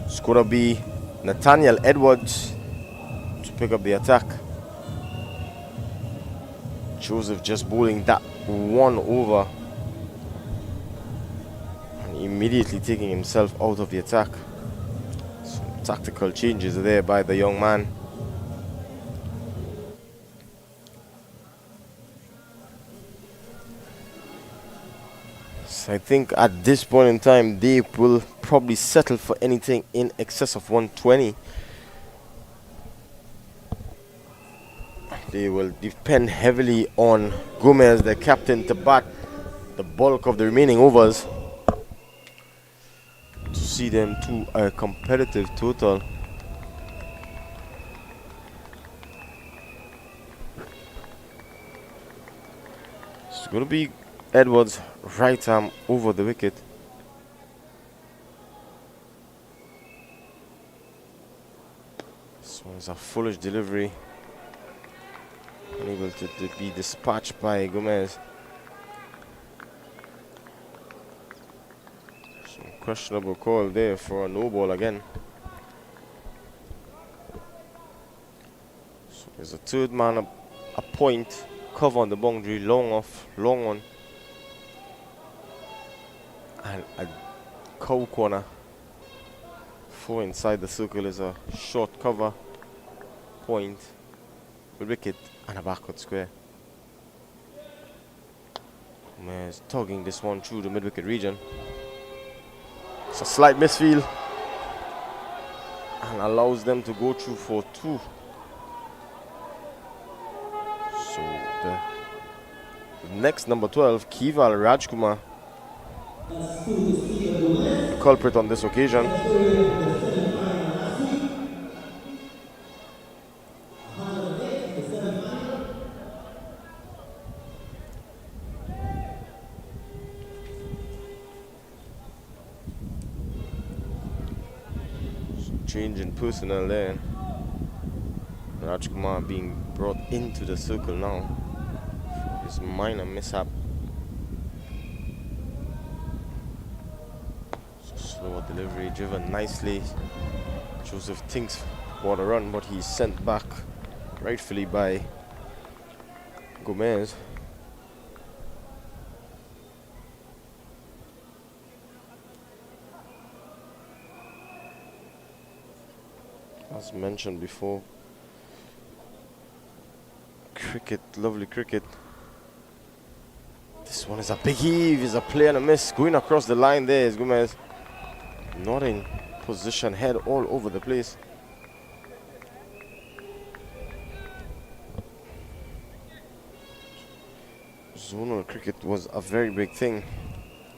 It's going to be Nathaniel Edwards to pick up the attack. Joseph just bowling that one over and immediately taking himself out of the attack. Some tactical changes there by the young man. So I think at this point in time they will probably settle for anything in excess of 120. They will depend heavily on Gomez, the captain, to bat the bulk of the remaining overs to see them to a competitive total. It's going to be Edwards' right arm over the wicket. This one's a foolish delivery. Unable to be dispatched by Gomez. Some questionable call there for a no ball again. So there's a third man, a point, cover on the boundary, long off, long on. And a cow corner. 4 inside the circle is a short cover, point, a wicket, and a backward square. Gomez tugging this one through the mid-wicket region. It's a slight misfield and allows them to go through for 2. So the next number 12, Keval Rajkumar, the culprit on this occasion. Change in personnel there. Rajkumar being brought into the circle now for his minor mishap. So slower delivery, driven nicely. Joseph thinks for a run, but he's sent back rightfully by Gomez. As mentioned before, cricket, lovely cricket. This one is a big heave, is a play and a miss. Going across the line there is Gomez. Not in position, head all over the place. Zonal cricket was a very big thing.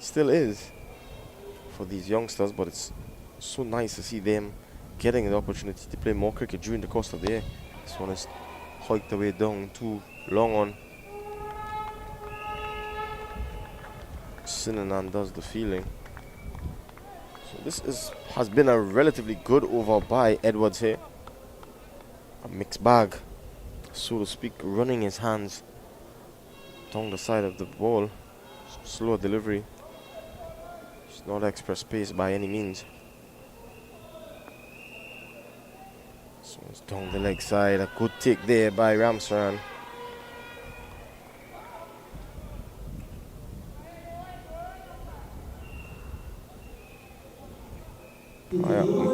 Still is for these youngsters, but it's so nice to see them getting the opportunity to play more cricket during the course of the year. This one is hiked away down too long on. Sinanan does the fielding. So this has been a relatively good over by Edwards here. A mixed bag, so to speak, running his hands down the side of the ball. Slow delivery. It's not express pace by any means. So it's down the leg side. A good take there by Ramsaran.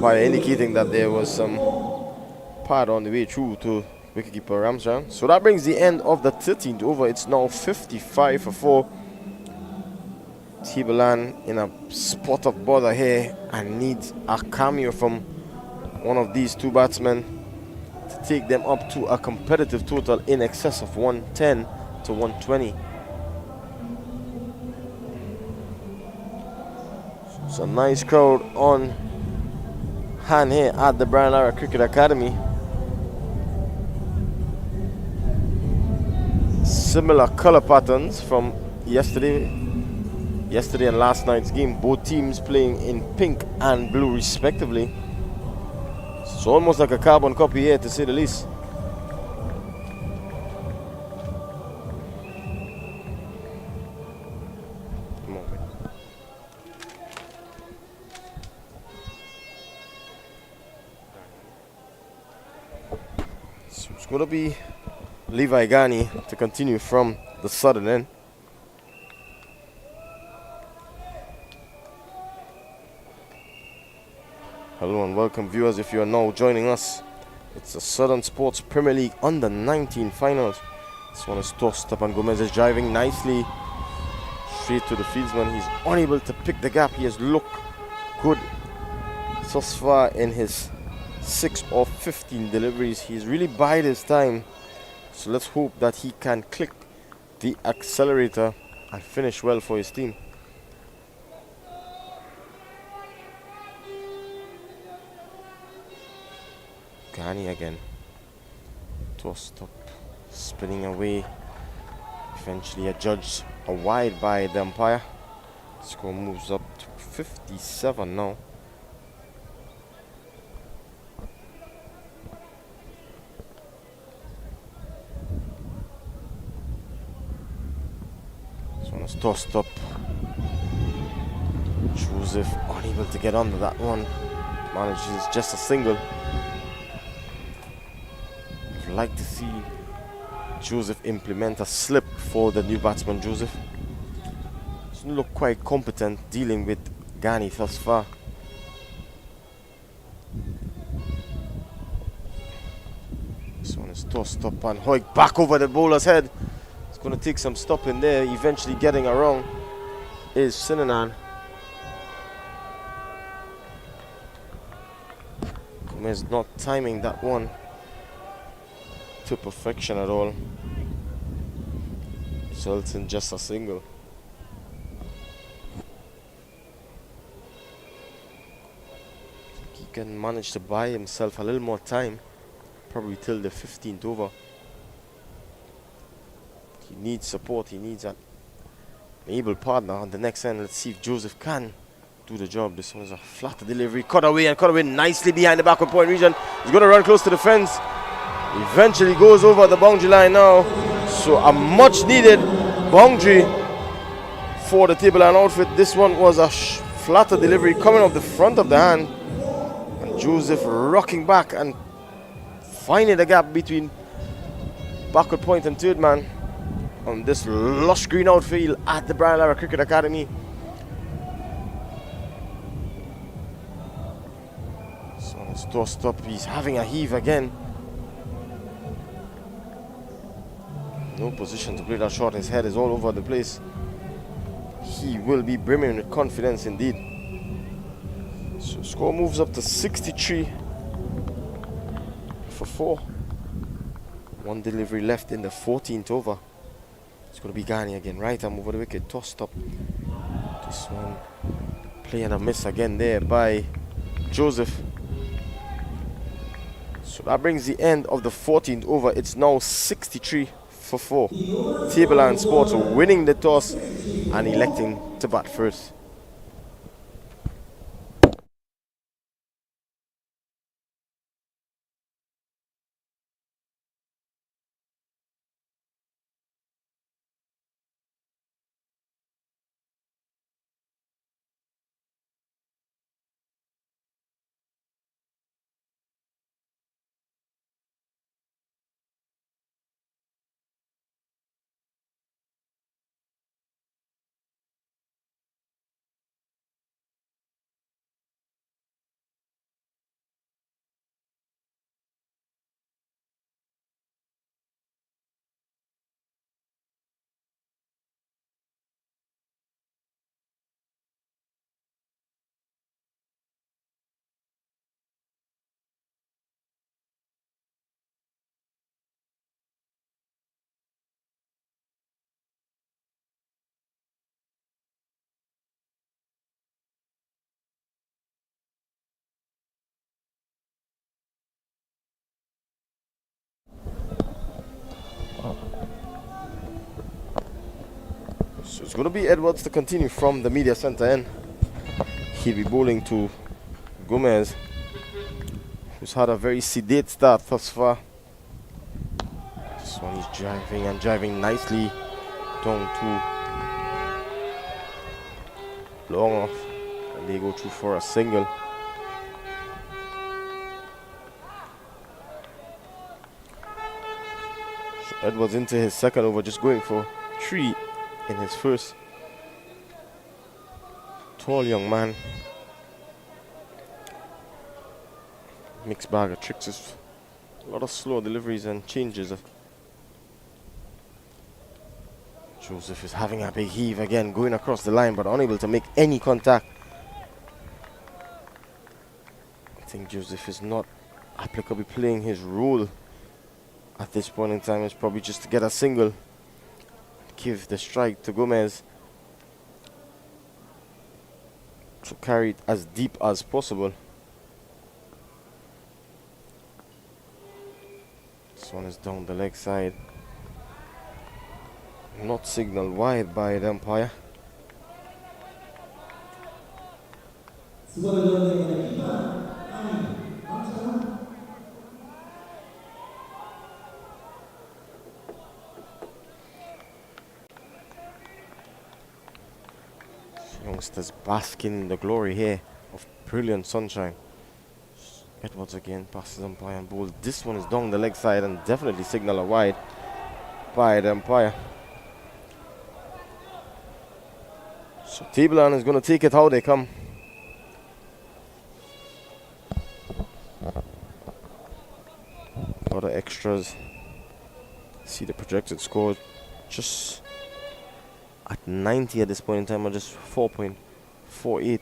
umpire indicating that there was some pad on the way through to wicketkeeper Ramsran. So that brings the end of the 13th over. It's now 55 for 4. Timberland in a spot of bother here and needs a cameo from one of these two batsmen to take them up to a competitive total in excess of 110 to 120. It's a nice crowd on hand here at the Brian Lara Cricket Academy. Similar color patterns from yesterday and last night's game. Both teams playing in pink and blue respectively. It's almost like a carbon copy here, to say the least. So it's going to be Levi Ghani to continue from the southern end. Hello and welcome viewers if you are now joining us. It's the Southern Sports Premier League Under-19 Finals. This one is tossed up and Gomez is driving nicely straight to the fieldsman. He's unable to pick the gap. He has looked good thus far in his 6 of 15 deliveries. He's really bided his time. So let's hope that he can click the accelerator and finish well for his team. Ghani again. Tossed up, spinning away. Eventually adjudged a wide by the umpire. Score moves up to 57 now. This one is tossed up. Joseph unable to get under that one. Manages just a single. I'd like to see Joseph implement a slip for the new batsman Joseph. Doesn't look quite competent dealing with Ghani thus far. This one is tossed up and Hoik back over the bowler's head. It's going to take some stopping there. Eventually getting around is Sinanan. Gomez not timing that one to perfection at all. Results in just a single. He can manage to buy himself a little more time, probably till the 15th over. He needs support. He needs an able partner on the next end. Let's see if Joseph can do the job. This was a flat delivery, cut away nicely behind the backward point region. He's going to run close to the fence. Eventually goes over the boundary line now. So a much needed boundary for the table and outfit. This one was a flatter delivery coming off the front of the hand. And Joseph rocking back and finding the gap between backward point and third man on this lush green outfield at the Brian Lara Cricket Academy. This one is tossed up. He's having a heave again. No position to play that shot. His head is all over the place. He will be brimming with confidence indeed. So score moves up to 63 for 4. One delivery left in the 14th over. It's going to be Ghani again. Right arm over the wicket. Tossed up. This one playing a miss again there by Joseph. So that brings the end of the 14th over. It's now 63 for 4. Tableland Sports winning the toss and electing to bat first. It's going to be Edwards to continue from the media center end. He'll be bowling to Gomez, who's had a very sedate start thus far. This one he's driving and driving nicely down to long off, and they go through for a single. So Edwards into his second over, just going for 3 in his first. Tall young man. Mixed bag of tricks. A lot of slow deliveries and changes. Joseph is having a big heave again, going across the line but unable to make any contact. I think Joseph is not applicably playing his role at this point in time. It's probably just to get a single, give the strike to Gomez to carry it as deep as possible. This one is down the leg side. Not signaled wide by the umpire. Youngsters basking in the glory here of brilliant sunshine. Edwards again passes umpire and bowls. This one is down the leg side and definitely signal a wide by the umpire. So Tableland is going to take it how they come. A lot of extras. See the projected score just at 90 at this point in time, or just 4.48.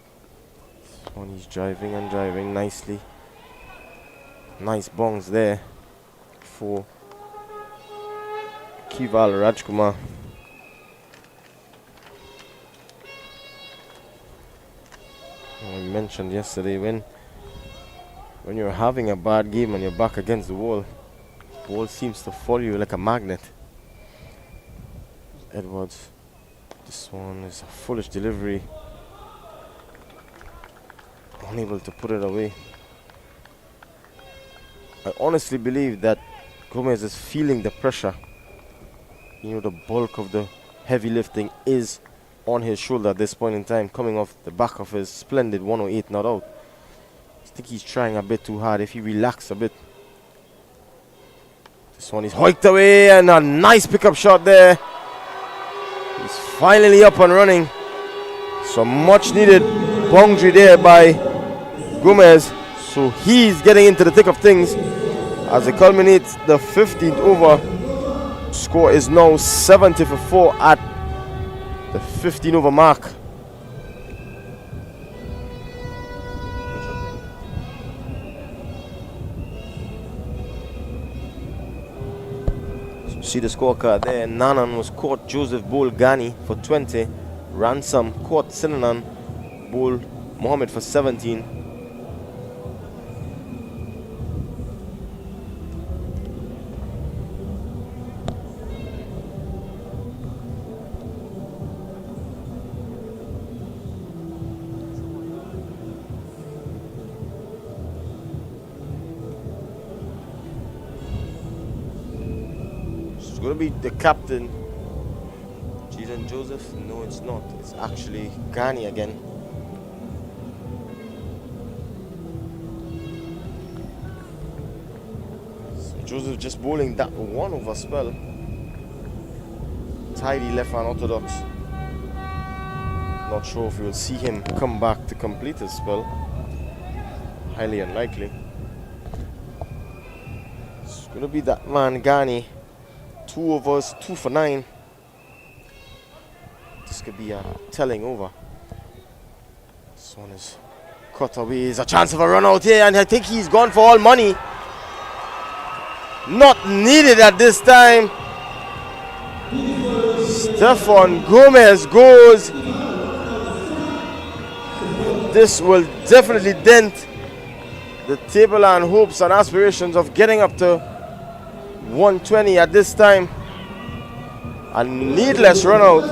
One he's driving and driving nicely. Nice bongs there for Kival Rajkumar. I mentioned yesterday, when you're having a bad game and you're back against the ball seems to follow you like a magnet. Edwards, this one is a foolish delivery, unable to put it away. I honestly believe that Gomez is feeling the pressure. You know, the bulk of the heavy lifting is on his shoulder at this point in time, coming off the back of his splendid 108 not out. I think he's trying a bit too hard. If he relaxes a bit. This one is hiked away, and a nice pickup shot there. He's finally up and running. Some much needed boundary there by Gomez. So he's getting into the thick of things as it culminates the 15th over. Score is now 70 for 4 at the 15 over mark. So see the scorecard there. Nanan was caught. Joseph Bull Ghani for 20. Ransom caught Sinanan Bull Mohammed for 17. It's going to be the captain, Jalen Joseph. No, it's not. It's actually Ghani again. So Joseph just bowling that 1 over spell. Tidy left hand orthodox. Not sure if we will see him come back to complete his spell. Highly unlikely. It's going to be that man Ghani. 2 overs, 2 for 9. This could be a telling over. This one is cut away. There's a chance of a run out here, and I think he's gone for all money. Not needed at this time. Stefan Gomez goes. This will definitely dent the table and hopes and aspirations of getting up to 120 at this time. A needless run out.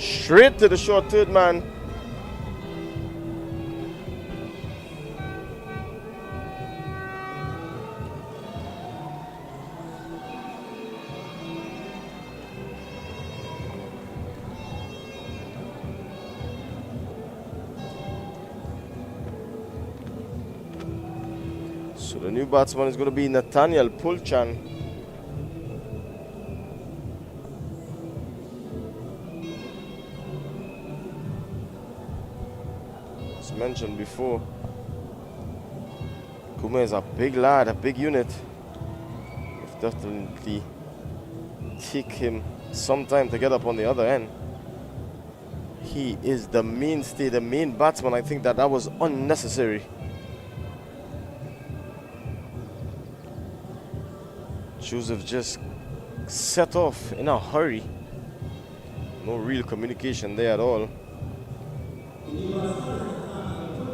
Straight to the short third man. So the new batsman is going to be Nathaniel Pulchan. As mentioned before, Kuma is a big lad, a big unit. It definitely take him some time to get up on the other end. He is the mainstay, the main batsman. I think that was unnecessary. Joseph just set off in a hurry. No real communication there at all.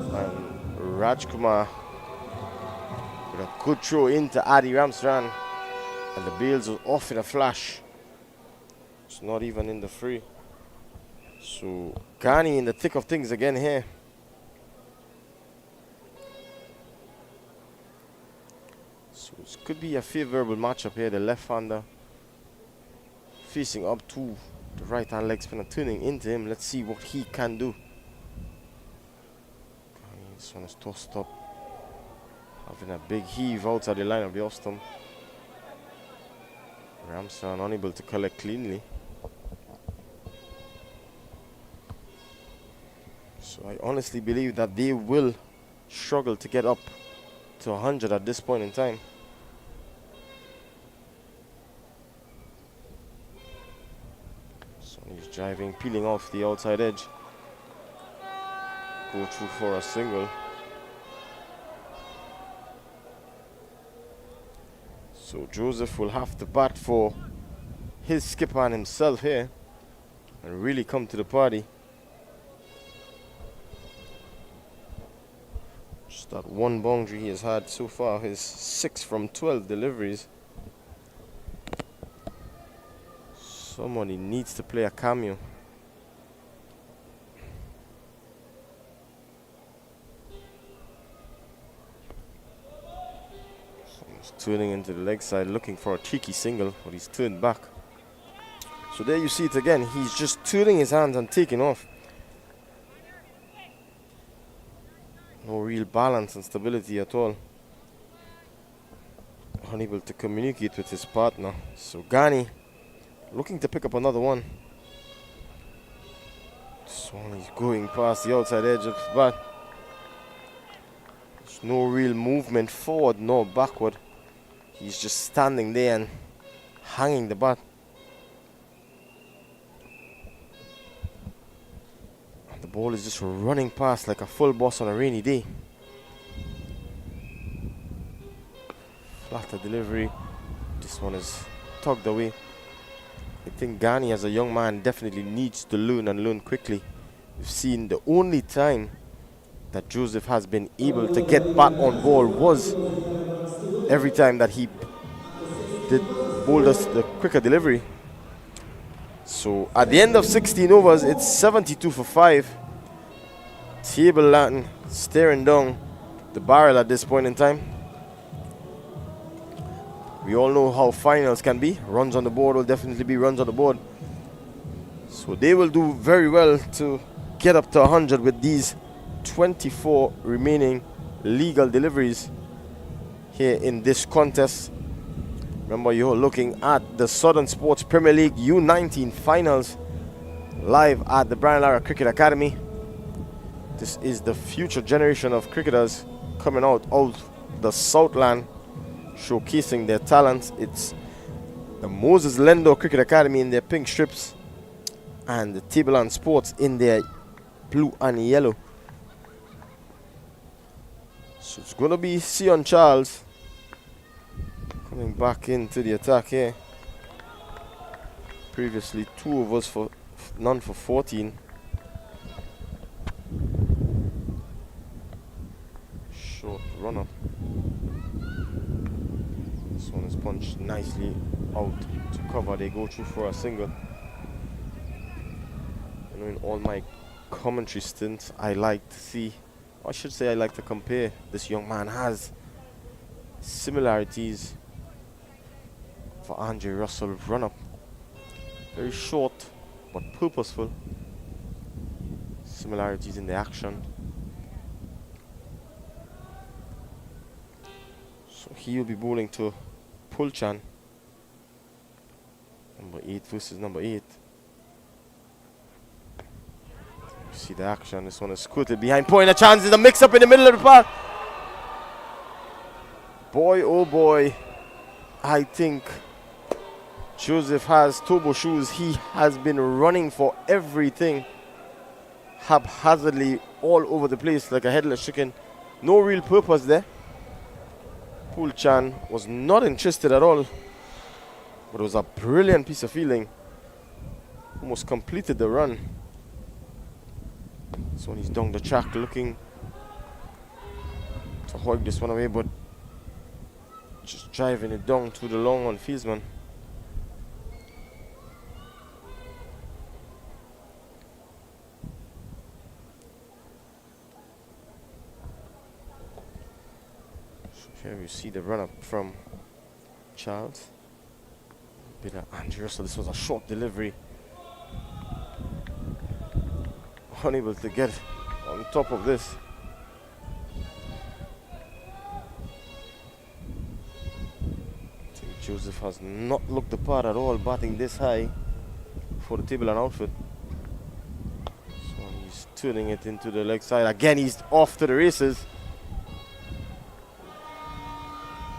And Rajkumar with a good throw into Adi Ramsran. And the bails was off in a flash. It's not even in the fray. So Ghani in the thick of things again here. So it could be a favorable matchup here. The left-hander facing up to the right-hand leg spinner, turning into him. Let's see what he can do. This one is tossed up, having a big heave outside the line of the off-stump. Ramsar unable to collect cleanly. So I honestly believe that they will struggle to get up to 100 at this point in time. So he's driving, peeling off the outside edge. Go through for a single. So Joseph will have to bat for his skipper and himself here and really come to the party. Just that one boundary he has had so far, his 6 from 12 deliveries. Somebody needs to play a cameo. Turning into the leg side, looking for a cheeky single, but he's turned back. So there you see it again. He's just turning his hands and taking off. No real balance and stability at all. Unable to communicate with his partner. So Ghani looking to pick up another one. This one is going past the outside edge of the bat. There's no real movement forward nor backward. He's just standing there and hanging the bat. And the ball is just running past like a full boss on a rainy day. Flatter delivery. This one is tugged away. I think Ghani as a young man definitely needs to learn and learn quickly. We've seen the only time that Joseph has been able to get back on ball was every time that he did bowled us the quicker delivery. So at the end of 16 overs, it's 72 for 5. Table Latin staring down the barrel at this point in time. We all know how finals can be. Runs on the board will definitely be runs on the board. So they will do very well to get up to 100 with these 24 remaining legal deliveries here in this contest. Remember, you're looking at the Southern Sports Premier League U19 Finals live at the Brian Lara Cricket Academy. This is the future generation of cricketers coming out the Southland, showcasing their talents. It's the Moses Lendo Cricket Academy in their pink strips and the Tableland Sports in their blue and yellow. So it's going to be Sion Charles coming back into the attack here. Previously 2 of us for none for 14. Short run up. This one is punched nicely out to cover. They go through for a single. in all my commentary stints, I like to see, or I should say I like to compare, this young man has similarities for Andre Russell run-up. Very short, but purposeful. Similarities in the action. So he will be bowling to Pulchan. Number 8 versus number 8. See the action. This one is scooted behind point. A chance is a mix-up in the middle of the park. Boy, oh boy. I think Joseph has turbo shoes. He has been running for everything, haphazardly all over the place like a headless chicken. No real purpose there. Pulchan was not interested at all, but it was a brilliant piece of fielding. Almost completed the run. So he's down the track looking to hug this one away, but just driving it down to the long on fieldsman. Here we see the run-up from Charles. Bit of Andrew Russell. This was a short delivery. Unable to get on top of this. I think Joseph has not looked the part at all, batting this high for the table and outfit. So he's turning it into the leg side. Again, he's off to the races.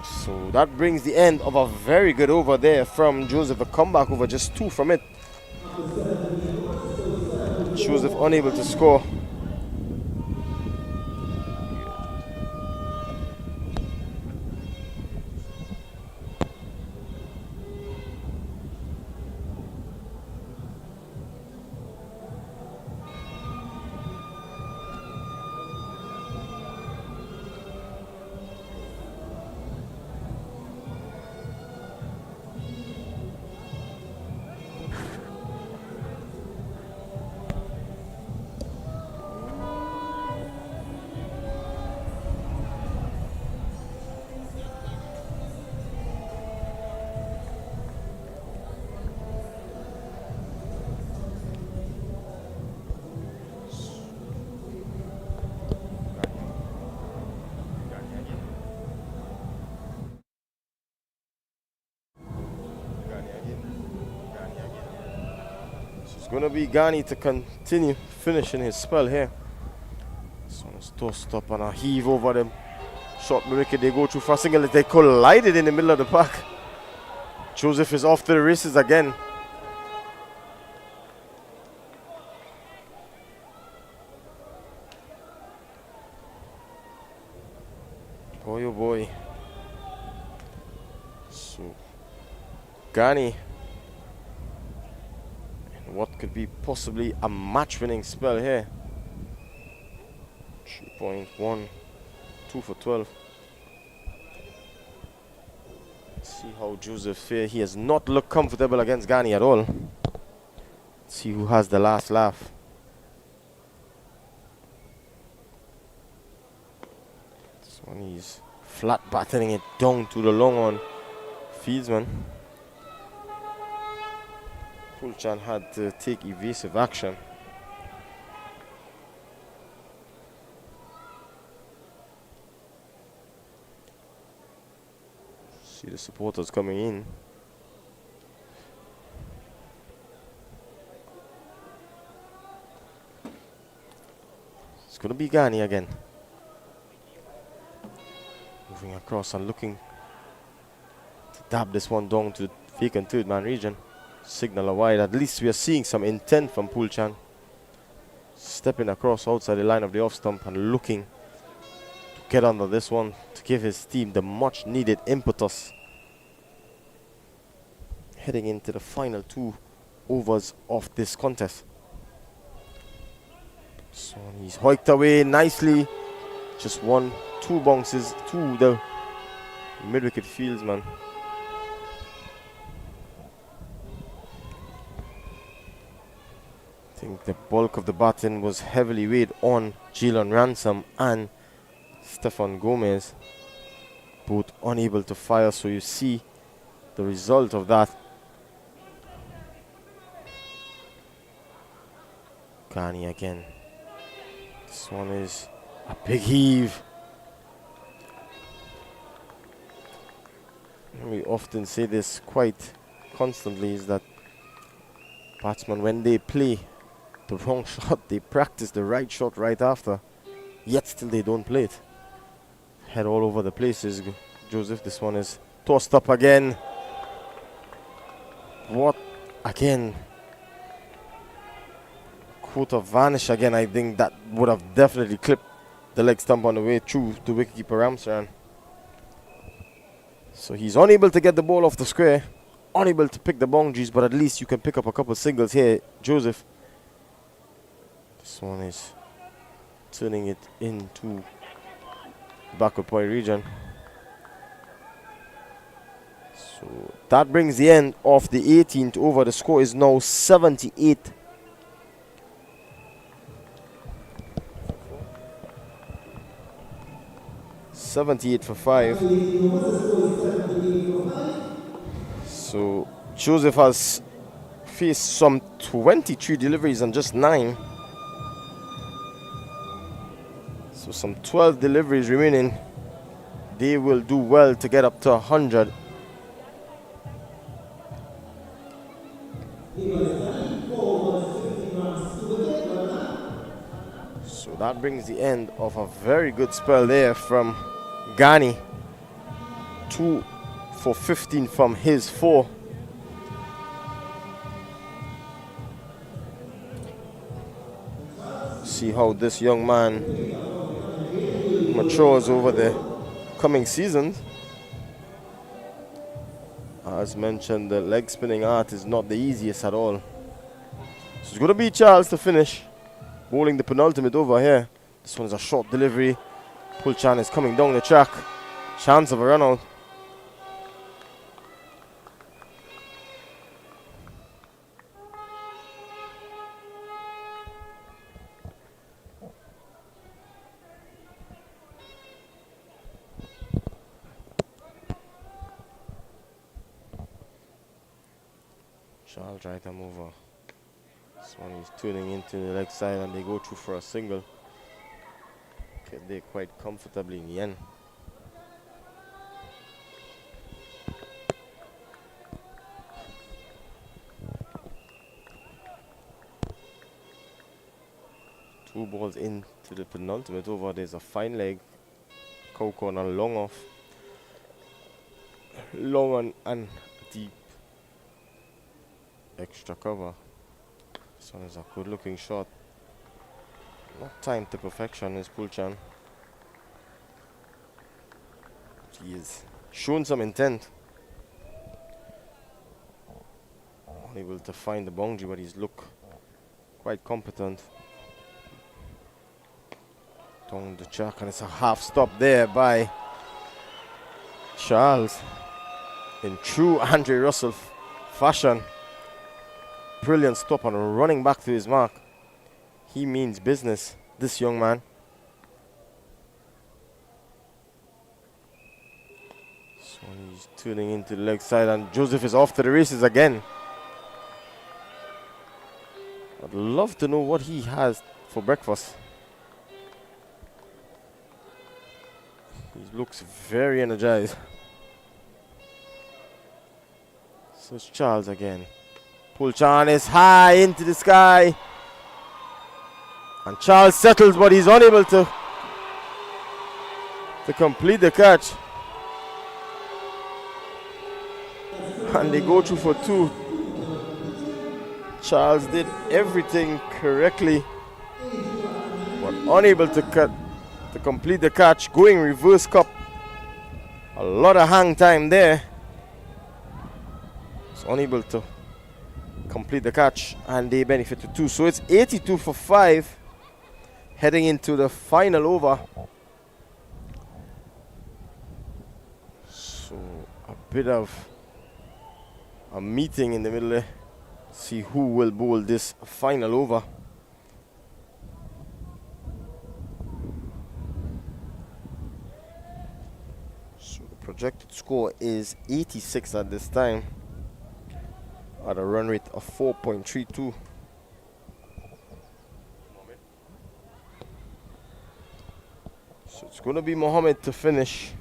So that brings the end of a very good over there from Joseph. A comeback over, just 2 from it. Joseph unable to score. Going to be Ghani to continue finishing his spell here. This one is tossed up and a heave over them. Short wicket, they go through for a single. They collided in the middle of the park. Joseph is off to the races again. Boy, oh boy. So, Ghani, what could be possibly a match-winning spell here. 3.1, 2 for 12. Let's see how Joseph fares. He has not looked comfortable against Ghani at all. Let's see who has the last laugh. This one he's flat battering it down to the long on fieldsman. Pulchan had to take evasive action. See the supporters coming in. It's going to be Ghani again. Moving across and looking to dab this one down to vacant third man region. Signal a wide. At least we are seeing some intent from Pulchan. Stepping across outside the line of the off stump and looking to get under this one to give his team the much needed impetus heading into the final 2 overs of this contest. So he's hiked away nicely. Just 1, 2 bounces to the mid-wicket fieldsman. I think the bulk of the batting was heavily weighed on Jalen Ransom and Stefan Gomez, both unable to fire, so you see the result of that. Ghani again. This one is a big heave. We often say this quite constantly, is that batsmen, when they play the wrong shot, they practice the right shot right after, yet still they don't play it. Head all over the place is Joseph. This one is tossed up again. What again? Quota vanish again. I think that would have definitely clipped the leg stump on the way through to wicketkeeper Ramsran. So he's unable to get the ball off the square, unable to pick the boundaries, but at least you can pick up a couple singles here, Joseph. This one is turning it into backward point region. So that brings the end of the 18th over. The score is now 78. For 5. So Joseph has faced some 23 deliveries and just 9. So some 12 deliveries remaining. They will do well to get up to 100. So that brings the end of a very good spell there from Ghani. 2 for 15 from his 4. See how this young man matures over the coming seasons. As mentioned, the leg spinning art is not the easiest at all. So it's going to be Charles to finish, bowling the penultimate over here. This one is a short delivery. Pulchan is coming down the track. Chance of a run out. Charles right arm over. This one is tuning into the leg side and they go through for a single. Get there quite comfortably in the end. Two balls into the penultimate over. There's a fine leg. Coco on a long off. Long on and deep. Extra cover. This one is a good looking shot. Not timed to perfection is Pulchan. He is shown some intent. Unable to find the boundary, but he's look quite competent. Down the track, and it's a half stop there by Charles. In true Andre Russell fashion. Brilliant stop and running back to his mark. He means business, this young man. So he's tuning into the leg side and Joseph is off to the races again. I'd love to know what he has for breakfast. He looks very energized. So it's Charles again. Pulchan is high into the sky. And Charles settles, but he's unable to complete the catch. And they go through for 2. Charles did everything correctly, but unable to complete the catch. Going reverse cup. A lot of hang time there. He's unable to complete the catch, and they benefit to 2. So it's 82 for 5. Heading into the final over. So a bit of a meeting in the middle there. See who will bowl this final over. So the projected score is 86 at this time, at a run rate of 4.32. So it's going to be Mohammed to finish.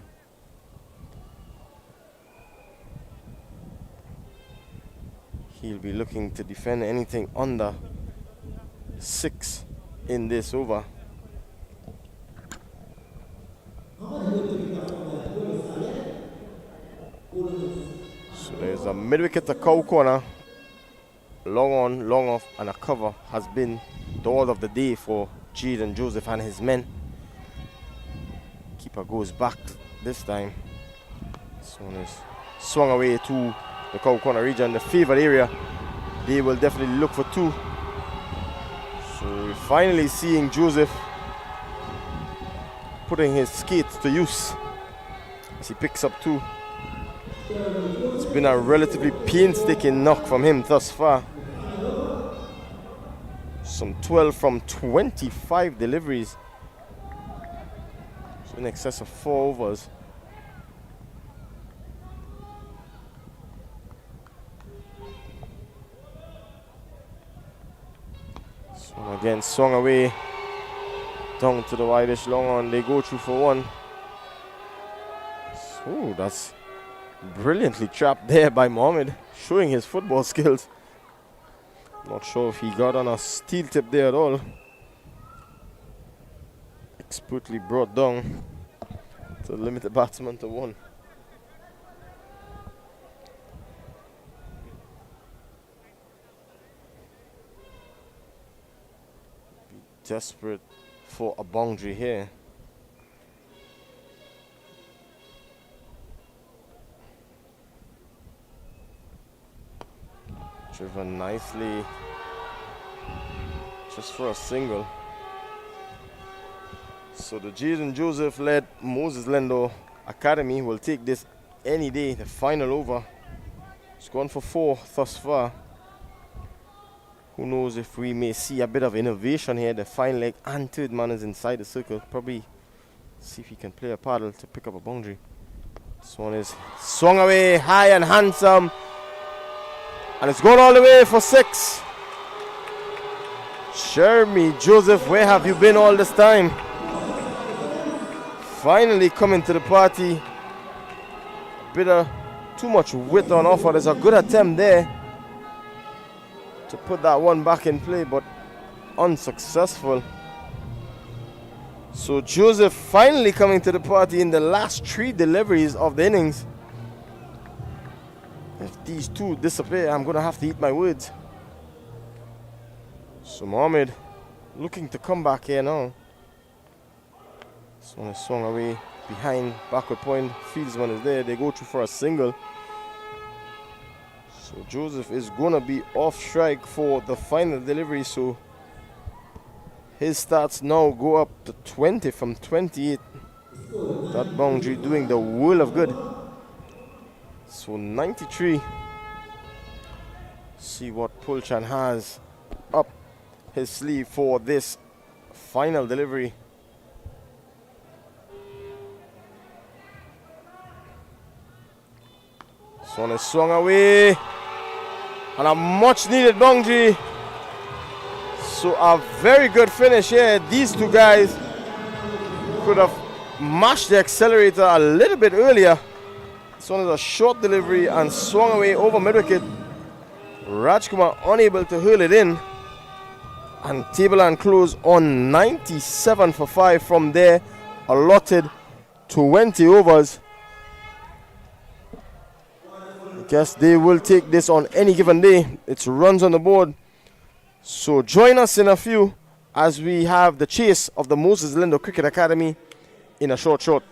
He'll be looking to defend anything under 6 in this over. So there's a mid-wicket to cow corner. Long on, long off, and a cover has been the order of the day for Jaden Joseph and his men. Keeper goes back this time. This one is swung away to the cow corner region, the favored area. They will definitely look for 2. So we're finally seeing Joseph putting his skates to use as he picks up 2. It's been a relatively painstaking knock from him thus far. Some 12 from 25 deliveries. So in excess of 4 overs. So again, swung away down to the wideish long on. They go through for 1. So that's brilliantly trapped there by Mohammed, showing his football skills. Not sure if he got on a steel tip there at all. Expertly brought down to limit the batsman to 1. Be desperate for a boundary here. Driven nicely, just for a single. So the Jaden Joseph led Moses Lendo Academy will take this any day, the final over. It's gone for 4 thus far. Who knows if we may see a bit of innovation here. The fine leg and third man is inside the circle. Probably see if he can play a paddle to pick up a boundary. This one is swung away high and handsome. And it's gone all the way for 6. Jeremy Joseph, where have you been all this time? Finally coming to the party. A bit of too much width on offer. There's a good attempt there to put that one back in play, but unsuccessful. So Joseph finally coming to the party in the last 3 deliveries of the innings. If these 2 disappear, I'm going to have to eat my words. So Mohammed looking to come back here now. This one is swung away behind backward point. Fieldsman is there. They go through for a single. So Joseph is going to be off strike for the final delivery. So his stats now go up to 20 from 28. That boundary doing the world of good. So 93. See what Pulchan has up his sleeve for this final delivery. This one is swung away. And a much needed boundary. So a very good finish here. These 2 guys could have mashed the accelerator a little bit earlier. This one is a short delivery and swung away over mid-wicket. Rajkumar unable to hurl it in. And table and close on 97 for 5 from there. Allotted 20 overs. I guess they will take this on any given day. It's runs on the board. So join us in a few as we have the chase of the Moses Lendo Cricket Academy in a short.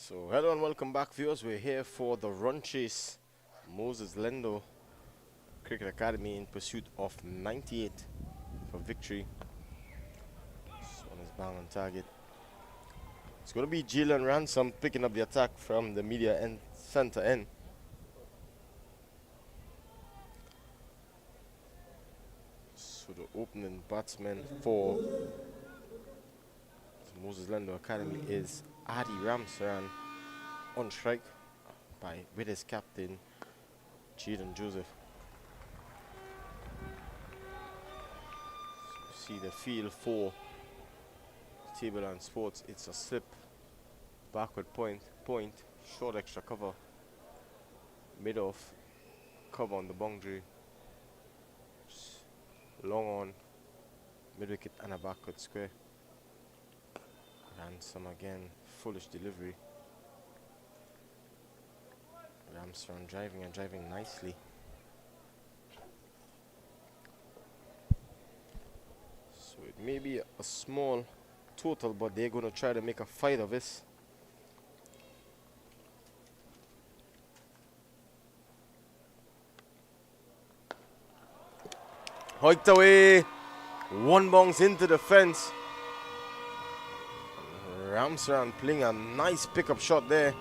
So hello and welcome back, viewers. We're here for the run chase. Moses Lendo Cricket Academy in pursuit of 98 for victory. This one is bang on target. It's going to be Jalen Ransom picking up the attack from the media end, center end. So the opening batsman for the Moses Lendo Academy is Adi Ramsaran, on strike with his captain Jaden Joseph. So see the field for Table and Sports. It's a slip, backward point, short extra cover, mid off, cover on the boundary, long on, mid wicket and a backward square. Ransom again, foolish delivery. Ramsron driving nicely. So it may be a small total, but they're going to try to make a fight of this. Hiked away, one bounce into the fence. Ramsran playing a nice pickup shot there.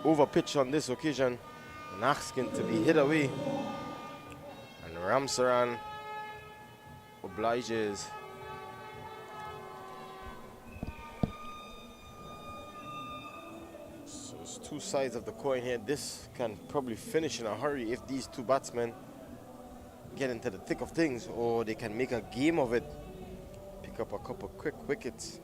Over pitch on this occasion, and asking to be hit away. And Ramsaran obliges. So it's two sides of the coin here. This can probably finish in a hurry if these two batsmen get into the thick of things, or they can make a game of it, pick up a couple quick wickets.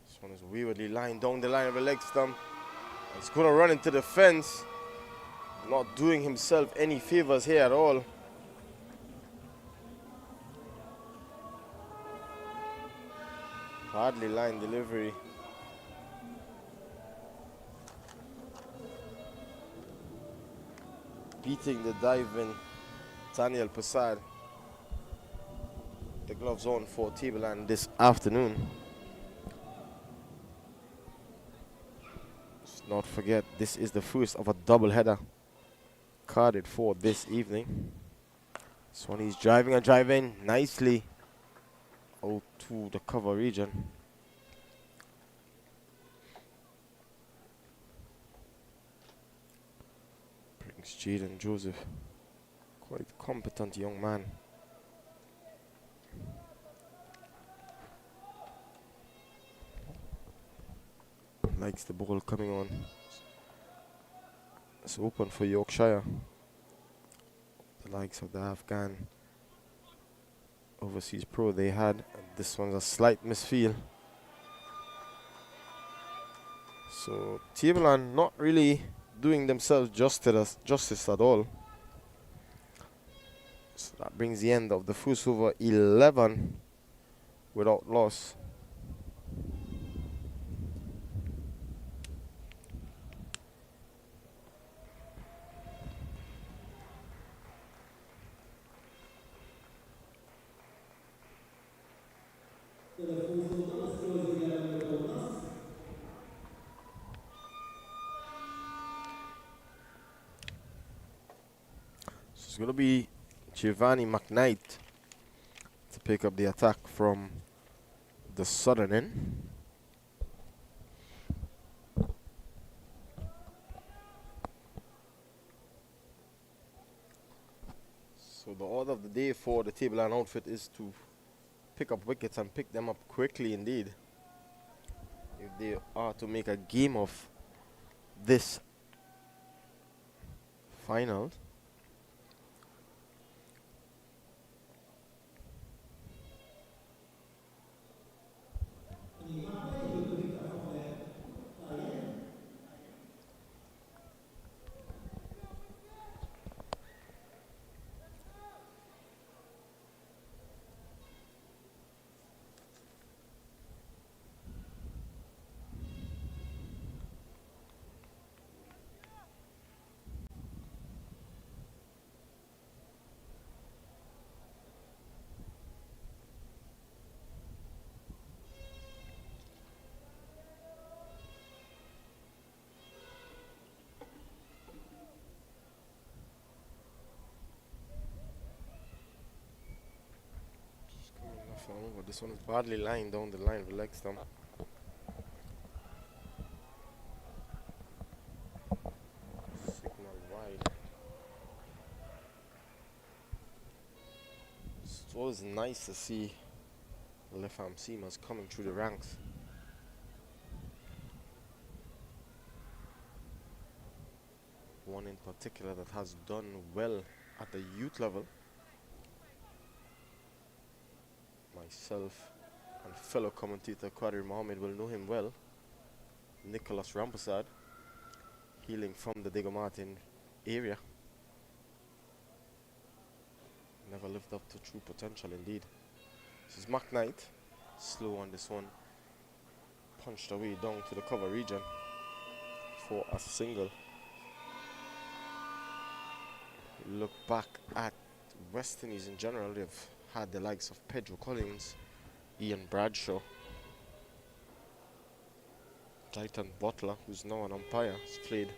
This one is waywardly lying down the line of the leg stump. It's going to run into the fence, not doing himself any favors here at all. Hardly line delivery. Beating the diving Daniel Passad. The gloves on for Tableland this afternoon. Let's not forget, this is the first of a double-header carded for this evening. This one he's driving nicely out to the cover region. Brings Jaden Joseph, quite competent young man. Likes the ball coming on. It's open for Yorkshire. The likes of the Afghan overseas pro they had. This one's a slight misfield. So Tableland not really doing themselves justice at all. So that brings the end of the first over 11 without loss. It's going to be Giovanni McKnight to pick up the attack from the southern end. So the order of the day for the Tableland outfit is to pick up wickets and pick them up quickly indeed, if they are to make a game of this final. This one is badly lying down the line of the leg stump. Signal wide. It's always nice to see left arm seamers coming through the ranks. One in particular that has done well at the youth level. Myself and fellow commentator Qadir Mohammed will know him well. Nicholas Rampasad, hailing from the Diego Martin area. Never lived up to true potential indeed. This is Mac Knight, slow on this one. Punched away down to the cover region for a single. Look back at West Indies in general, they've had the likes of Pedro Collins, Ian Bradshaw, Titan Butler, who's now an umpire, has played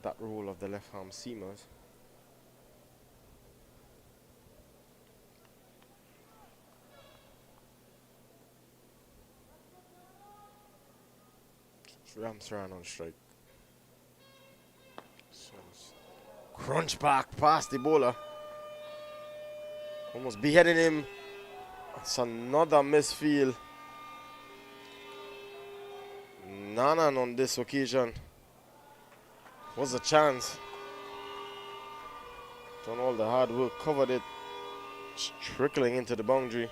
that role of the left arm seamers. Ramsaran on strike. Crunch back past the bowler. Almost beheading him. It's another misfield. Nanan on this occasion. Was a chance. Done all the hard work, covered it. It's trickling into the boundary.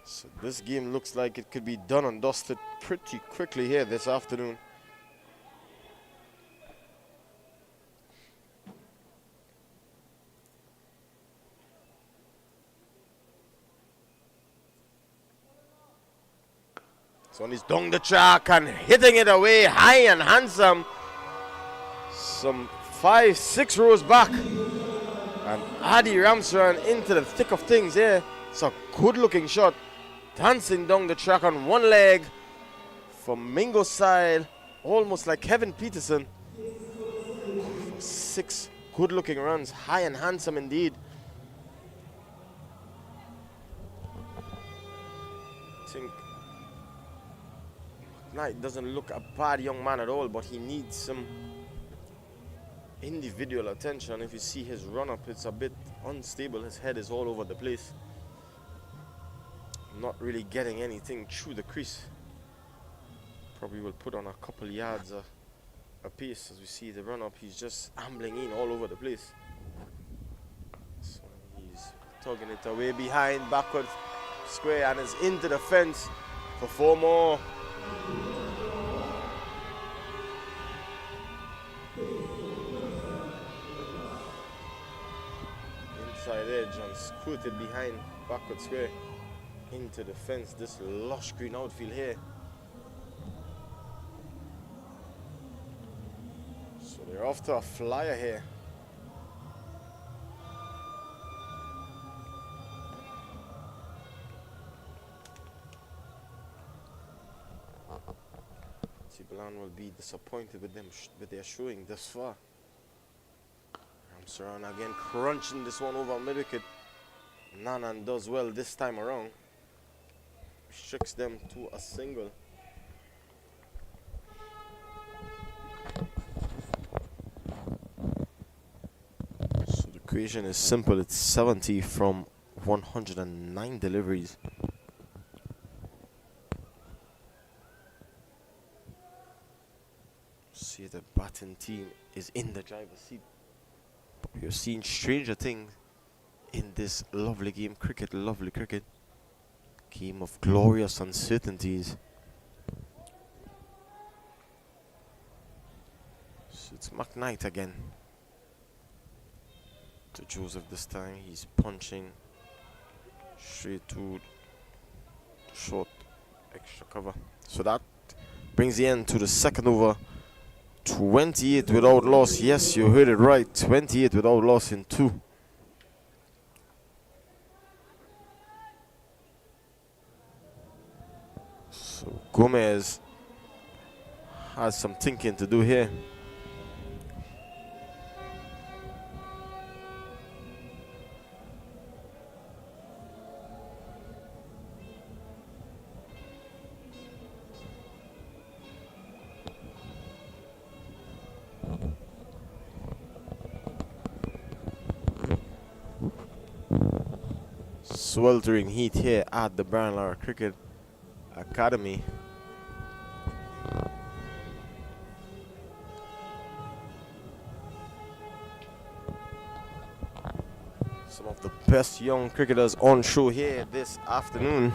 So this game looks like it could be done and dusted pretty quickly here this afternoon. This one is down the track and hitting it away high and handsome. Some 5-6 rows back. And Adi Ramsaran into the thick of things here. It's a good looking shot. Dancing down the track on one leg. From Mingo side. Almost like Kevin Peterson. For 6 good looking runs. High and handsome indeed. I think Knight doesn't look a bad young man at all, but he needs some individual attention. If you see his run-up, it's a bit unstable. His head is all over the place. Not really getting anything through the crease. Probably will put on a couple yards a piece. As we see the run-up, he's just ambling in all over the place. So he's tugging it away behind, backward square, and is into the fence for 4 more. Inside edge and scooted behind, backward square into the fence. This lush green outfield here. So they're off to a flyer here. Tibulan will be disappointed with them with their showing thus far. Ramsaran again crunching this one over mid-wicket. Nanan does well this time around. Restricts them to a single. So the equation is simple. It's 70 from 109 deliveries. See, the batting team is in the driver's seat. But we are seeing stranger things in this lovely game. Cricket, lovely cricket. Game of glorious uncertainties. So it's McKnight again. To Joseph this time. He's punching straight to short extra cover. So that brings the end to the second over. 28 without loss. Yes, you heard it right. 28 without loss in 2. So Gomez has some thinking to do here. sweltering heat here at the Brian Lara Cricket Academy. Some of the best young cricketers on show here this afternoon,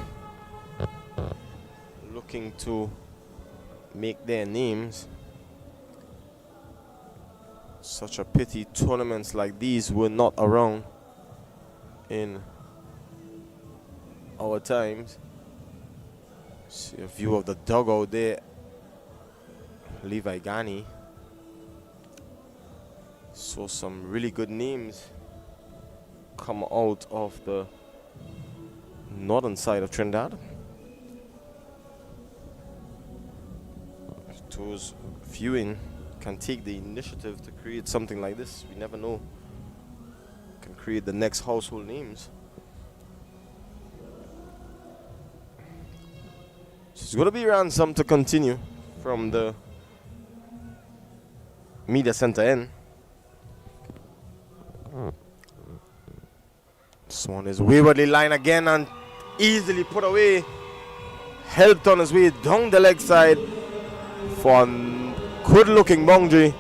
looking to make their names. Such a pity tournaments like these were not around in our times. See a view of the dugout there. Levi Ghani. Saw some really good names come out of the northern side of Trinidad. If those viewing can take the initiative to create something like this, we never know. Can create the next household names. So it's going to be ransom to continue from the media center end. This one is waywardly line again and easily put away. Helped on his way down the leg side for a good looking boundary.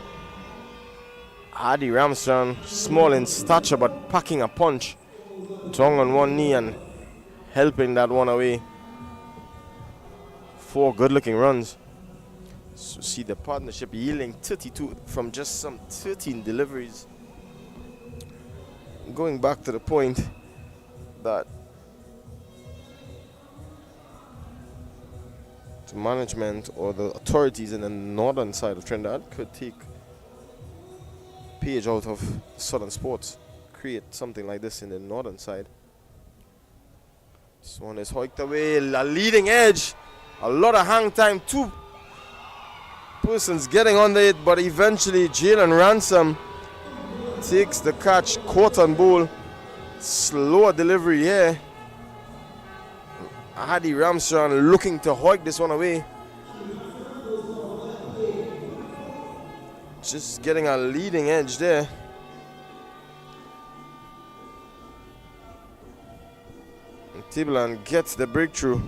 Adi Ramstrong, small in stature but packing a punch. Down on one knee and helping that one away. 4 good looking runs. So see the partnership yielding 32 from just some 13 deliveries. Going back to the point that the management or the authorities in the northern side of Trinidad could take page out of southern sports, create something like this in the northern side. This one is hiked away, a leading edge, a lot of hang time, 2 persons getting under it, but eventually Jalen Ransom takes the catch, caught on ball. Slower delivery here. Adi Ramstrong looking to hike this one away. Just getting a leading edge there. And Tibulan gets the breakthrough.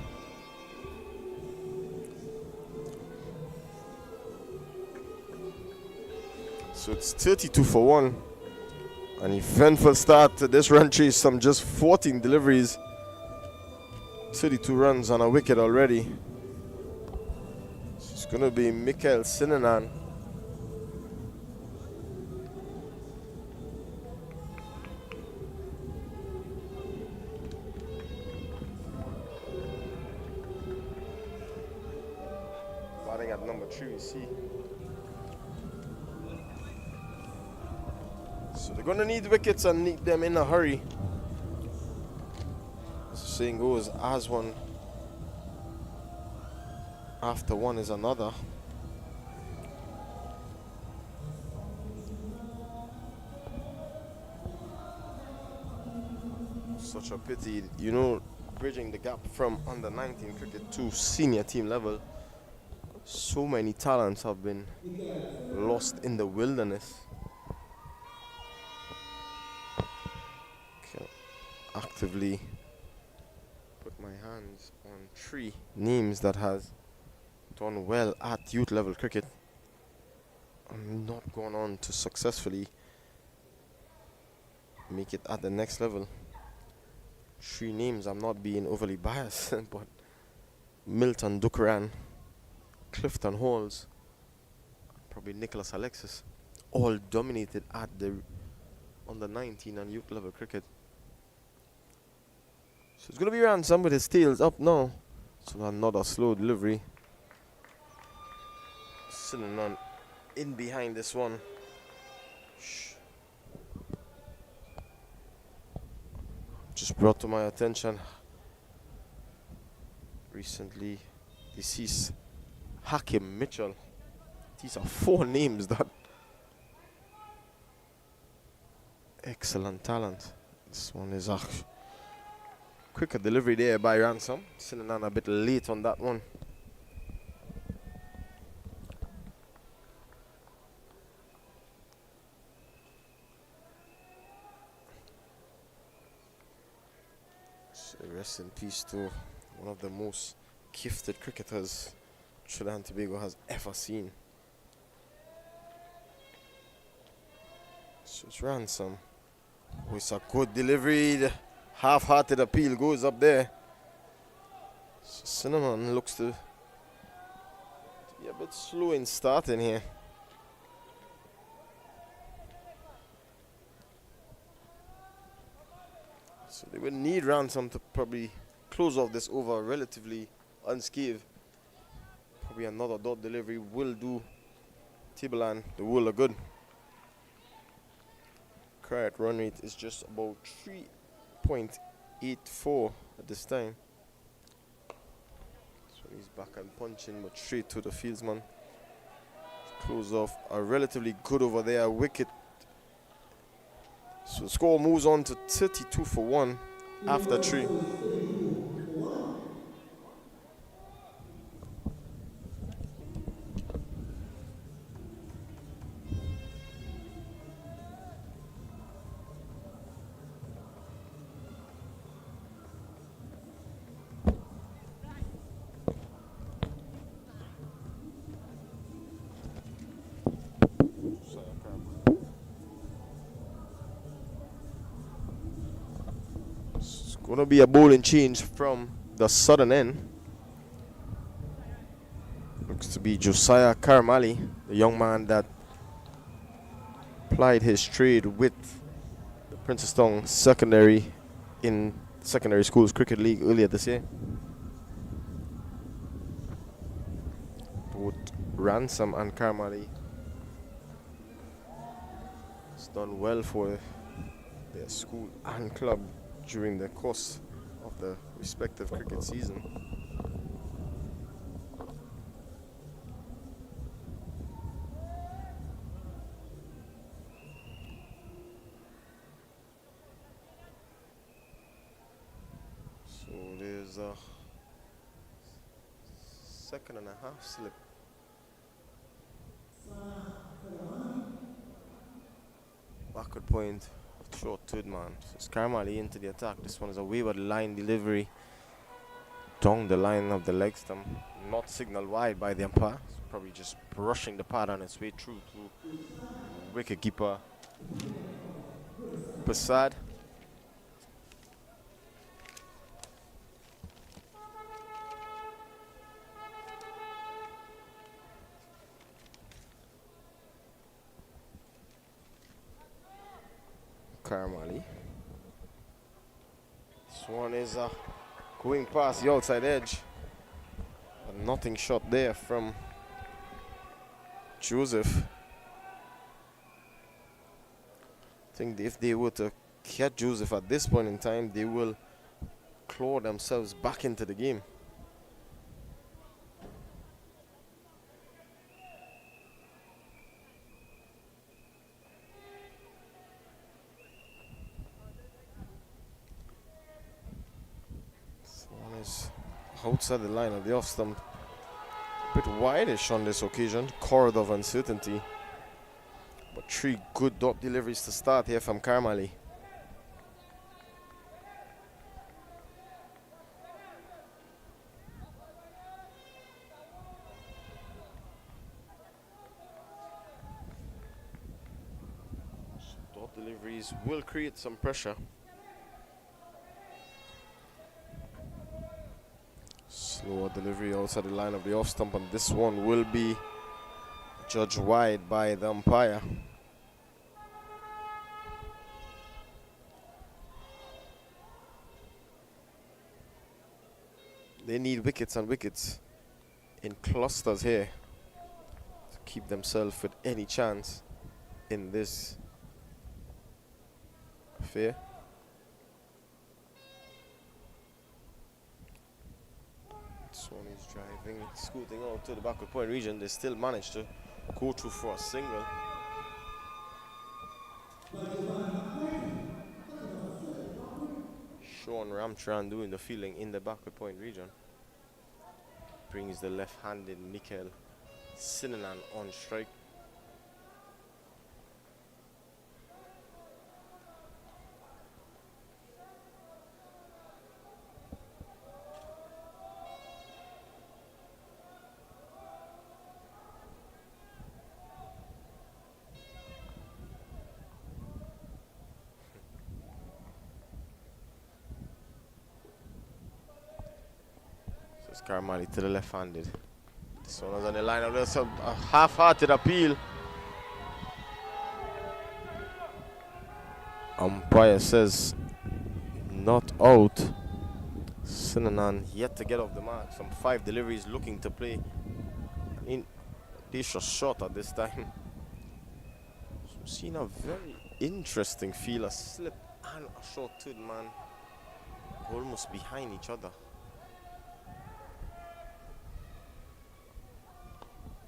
So it's 32 for 1. An eventful start to this run chase, some just 14 deliveries. 32 runs on a wicket already. It's going to be Mikael Sinanan. Batting at number 3, we see. So they're going to need wickets and need them in a hurry. As the saying goes, as one after one is another. Such a pity, you know, bridging the gap from under 19 cricket to senior team level. So many talents have been lost in the wilderness. Actively put my hands on 3 names that has done well at youth level cricket and not gone on to successfully make it at the next level. 3 names, I'm not being overly biased, but Milton Dukaran, Clifton Halls, probably Nicholas Alexis, all dominated at the under 19 and youth level cricket. So it's going to be Ransom with his tails up now. So another slow delivery. Sitting on in behind this one. Just brought to my attention recently deceased Hakim Mitchell. These are 4 names that excellent talent. This one is quicker delivery there by Ransom. Sitting on a bit late on that one. Rest in peace to one of the most gifted cricketers Trinidad and Tobago has ever seen. So it's Ransom. Oh, it's a good delivery. The half-hearted appeal goes up there. So Cinnamon looks to be a bit slow in starting here. So they would need Ransom to probably close off this over relatively unscathed. Probably another dot delivery will do Tibalan the world of good. Current run rate is just about 3.84 at this time. So he's back and punching, but straight to the fieldsman. Close off a relatively good over there, wicket. So the score moves on to 32 for 1 after 3. Going to be a bowling change from the southern end. Looks to be Josiah Karmali, the young man that plied his trade with the Princeton secondary in secondary schools cricket league earlier this year. Both Ransom and Karmali has done well for their school and club during the course of the respective cricket season. So there's a 2.5 slip. Backward point. Short third man. So it's Karmali into the attack. This one is a wayward line delivery down the line of the leg stump. Not signaled wide by the umpire. It's probably just brushing the pad on its way through to wicketkeeper Prasad. Karmali. This one is going past the outside edge. A nothing shot there from Joseph. I think if they were to catch Joseph at this point in time, they will claw themselves back into the game. Outside the line of the off stump. A bit wideish on this occasion. Corridor of uncertainty. But 3 good dot deliveries to start here from Karmali. Dot deliveries will create some pressure. Slower delivery outside the line of the off stump, and this one will be judged wide by the umpire. They need wickets and wickets in clusters here to keep themselves with any chance in this affair. This one is driving, scooting out to the backward point region. They still managed to go through for a single. Sean Ramcharan doing the fielding in the backward point region. Brings the left-handed Nikhil Sinanan on strike. Scarmali to the left-handed. This one was on the line of a half-hearted appeal. Umpire says not out. Sinanan yet to get off the mark. Some 5 deliveries looking to play. I mean, these are short at this time. So we've seen a very interesting feel. A slip and a short turn, man. Almost behind each other.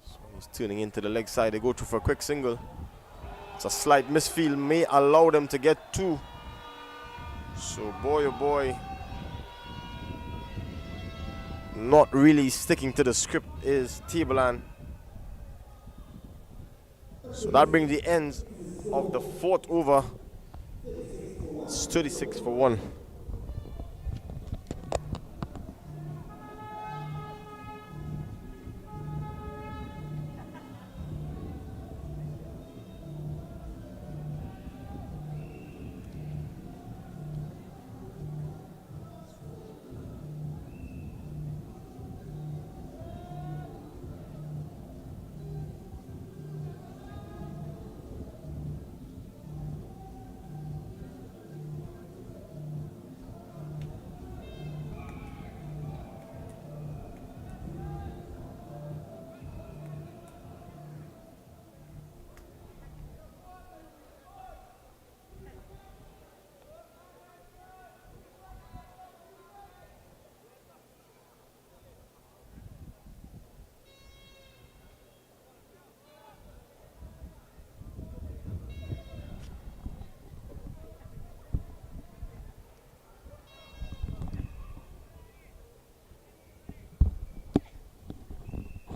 So he's tuning into the leg side. They go through for a quick single. It's a slight misfield, may allow them to get 2. So boy oh boy, not really sticking to the script is Tableland. So that brings the end of the 4th over. It's 36 for 1.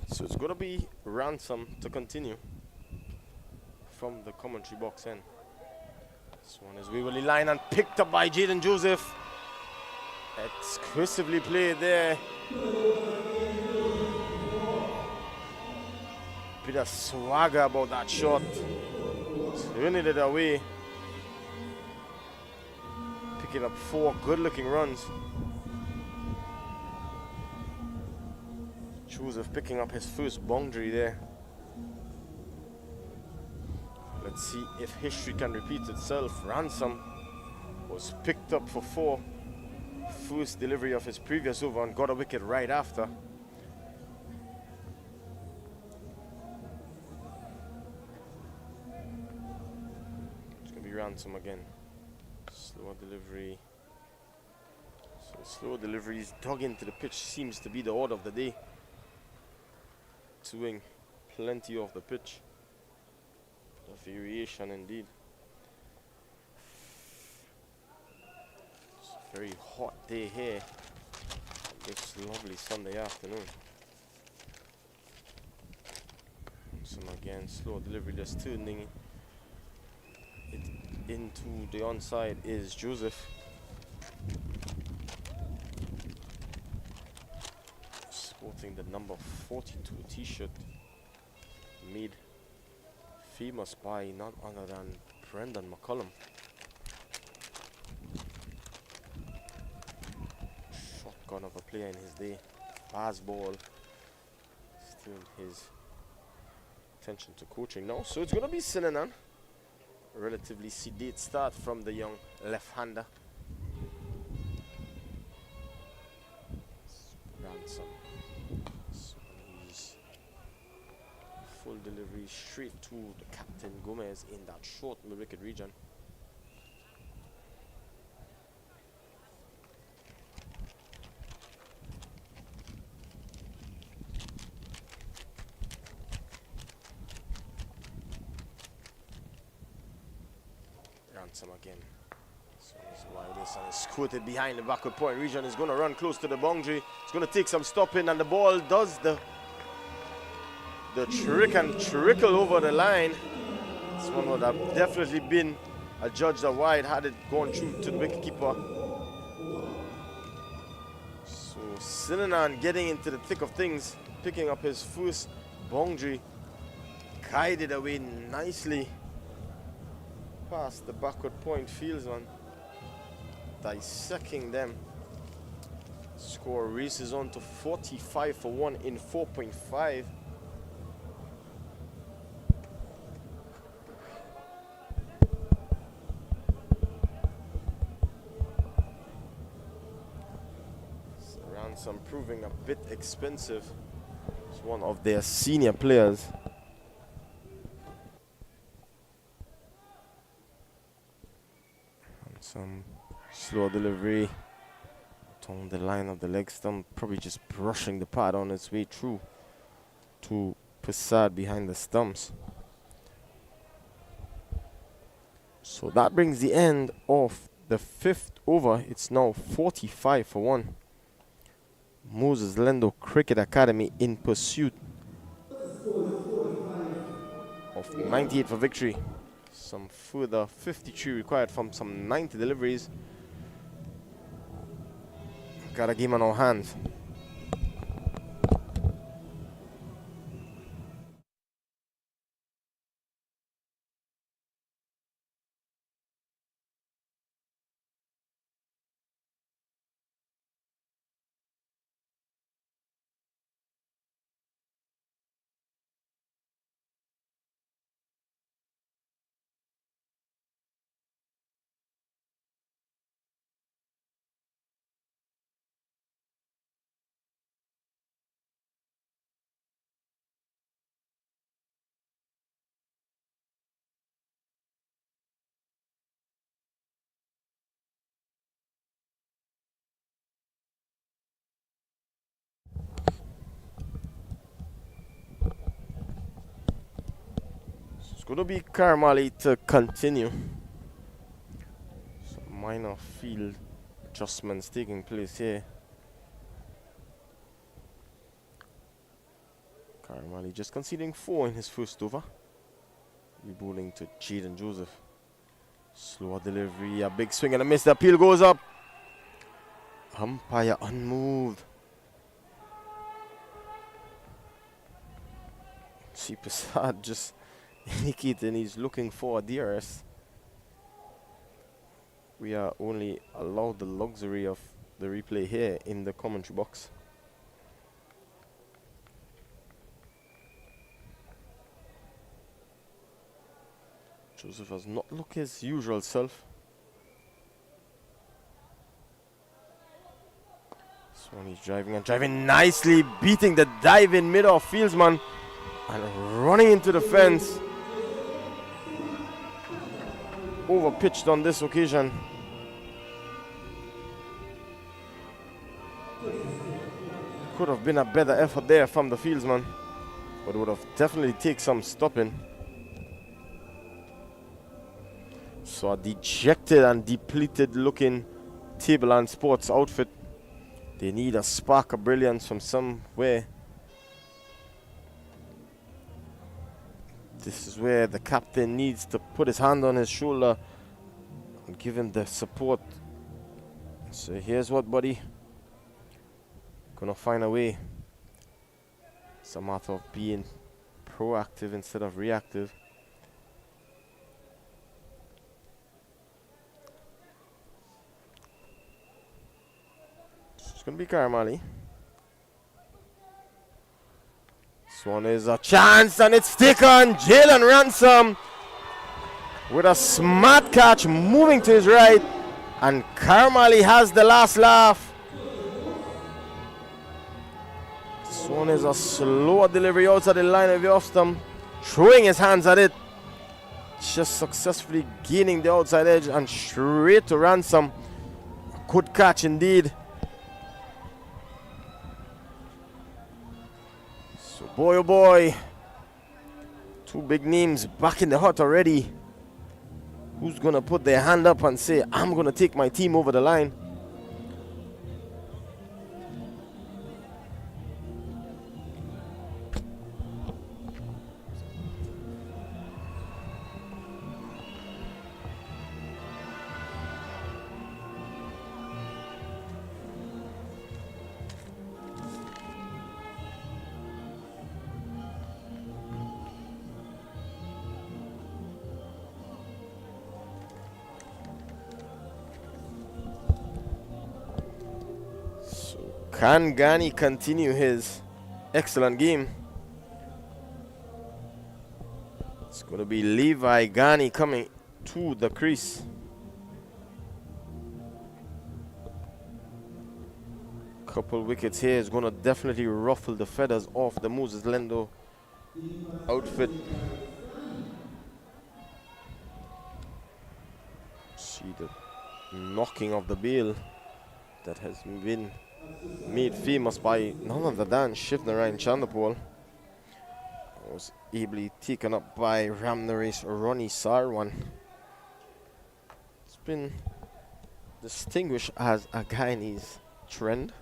So it's going to be Ransom to continue from the commentary box end. This one is Waverly line and picked up by Jaden Joseph. Exclusively played there. Bit of swagger about that shot. Winning it away. Picking up 4 good looking runs. Joseph picking up his first boundary there. Let's see if history can repeat itself. Ransom was picked up for 4. First delivery of his previous over and got a wicket right after. It's going to be Ransom again. Slower delivery. So slow deliveries dug into the pitch seems to be the order of the day. Swing plenty of the pitch. A variation indeed. It's a very hot day here on this lovely Sunday afternoon. So again, slow delivery, just turning it into the onside is Joseph. Sporting the number 42 t-shirt, made famous by none other than Brendan McCullum. Shotgun of a player in his day. Fastball. Still his attention to coaching now. So it's going to be Sinanan. A relatively sedate start from the young left-hander. Ransom. Full delivery straight to the Captain Gomez in that short mid-wicket region. Ransom again. So he's wide this and is quoted behind the backward point region. He's going to run close to the boundary. He's going to take some stopping and the ball does the trick and trickle over the line. This one would have definitely been adjudged a wide had it gone through to the wicketkeeper. So Sinanan getting into the thick of things, picking up his first boundary, guided away nicely past the backward point fieldsman, dissecting them. Score races on to 45 for 1 in 4.5. So Ransom proving a bit expensive. It's one of their senior players. And some slow delivery. On the line of the leg stump, probably just brushing the pad on its way through to Passad behind the stumps. So that brings the end of the 5th over. It's now 45 for 1. Moses Lendo Cricket Academy in pursuit of 98 for victory. Some further 53 required from some 90 deliveries. Got a game on our hands. It's going to be Karmali to continue. Some minor field adjustments taking place here. Karmali just conceding 4 in his first over. Rebowling to Jaden Joseph. Slower delivery, a big swing and a miss. The appeal goes up. Umpire unmoved. See Passad just indicating he's looking for a DRS. We are only allowed the luxury of the replay here in the commentary box. Joseph has not looked his usual self. This one he's driving nicely, beating the dive in mid-off fieldsman and running into the fence. Over-pitched on this occasion. Could have been a better effort there from the fieldsman, but would have definitely taken some stopping. So a dejected and depleted looking Table and Sports outfit. They need a spark of brilliance from somewhere. This is where the captain needs to put his hand on his shoulder and give him the support. So here's what, buddy. Gonna find a way. It's a matter of being proactive instead of reactive. It's gonna be Karmali. This one is a chance and it's taken. Jalen Ransom with a smart catch moving to his right, and Karmali has the last laugh. This one is a slower delivery outside the line of the off stump, throwing his hands at it, just successfully gaining the outside edge and straight to Ransom. Good catch indeed. So boy oh boy, two big names back in the hut already. Who's gonna put their hand up and say, I'm gonna take my team over the line? Can Ghani continue his excellent game? It's going to be Levi Ghani coming to the crease. Couple wickets here is going to definitely ruffle the feathers off the Moses Lendo outfit. See the knocking of the bail that has been made famous by none other than Shivnarayan Chandapal. Was ably taken up by Ramnaresh Ronnie Sarwan. It's been distinguished as a Guyanese trend.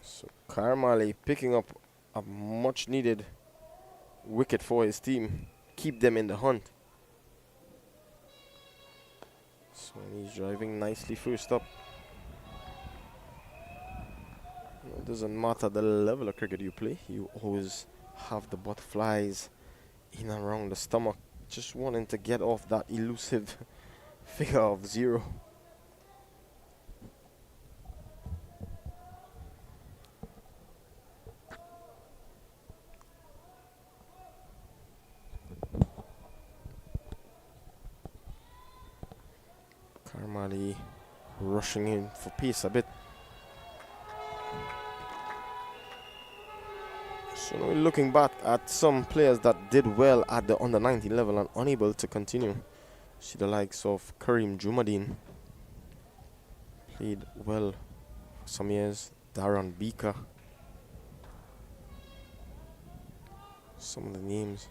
So Karmali picking up a much needed wicket for his team. Keep them in the hunt. So he's driving nicely first up. It doesn't matter the level of cricket you play, you always have the butterflies in and around the stomach, just wanting to get off that elusive figure of 0. Karmali rushing in for pace a bit. So now we're looking back at some players that did well at the under 19 level and unable to continue. See the likes of Kareem Jumadeen, played well for some years. Darren Beaker. Some of the names.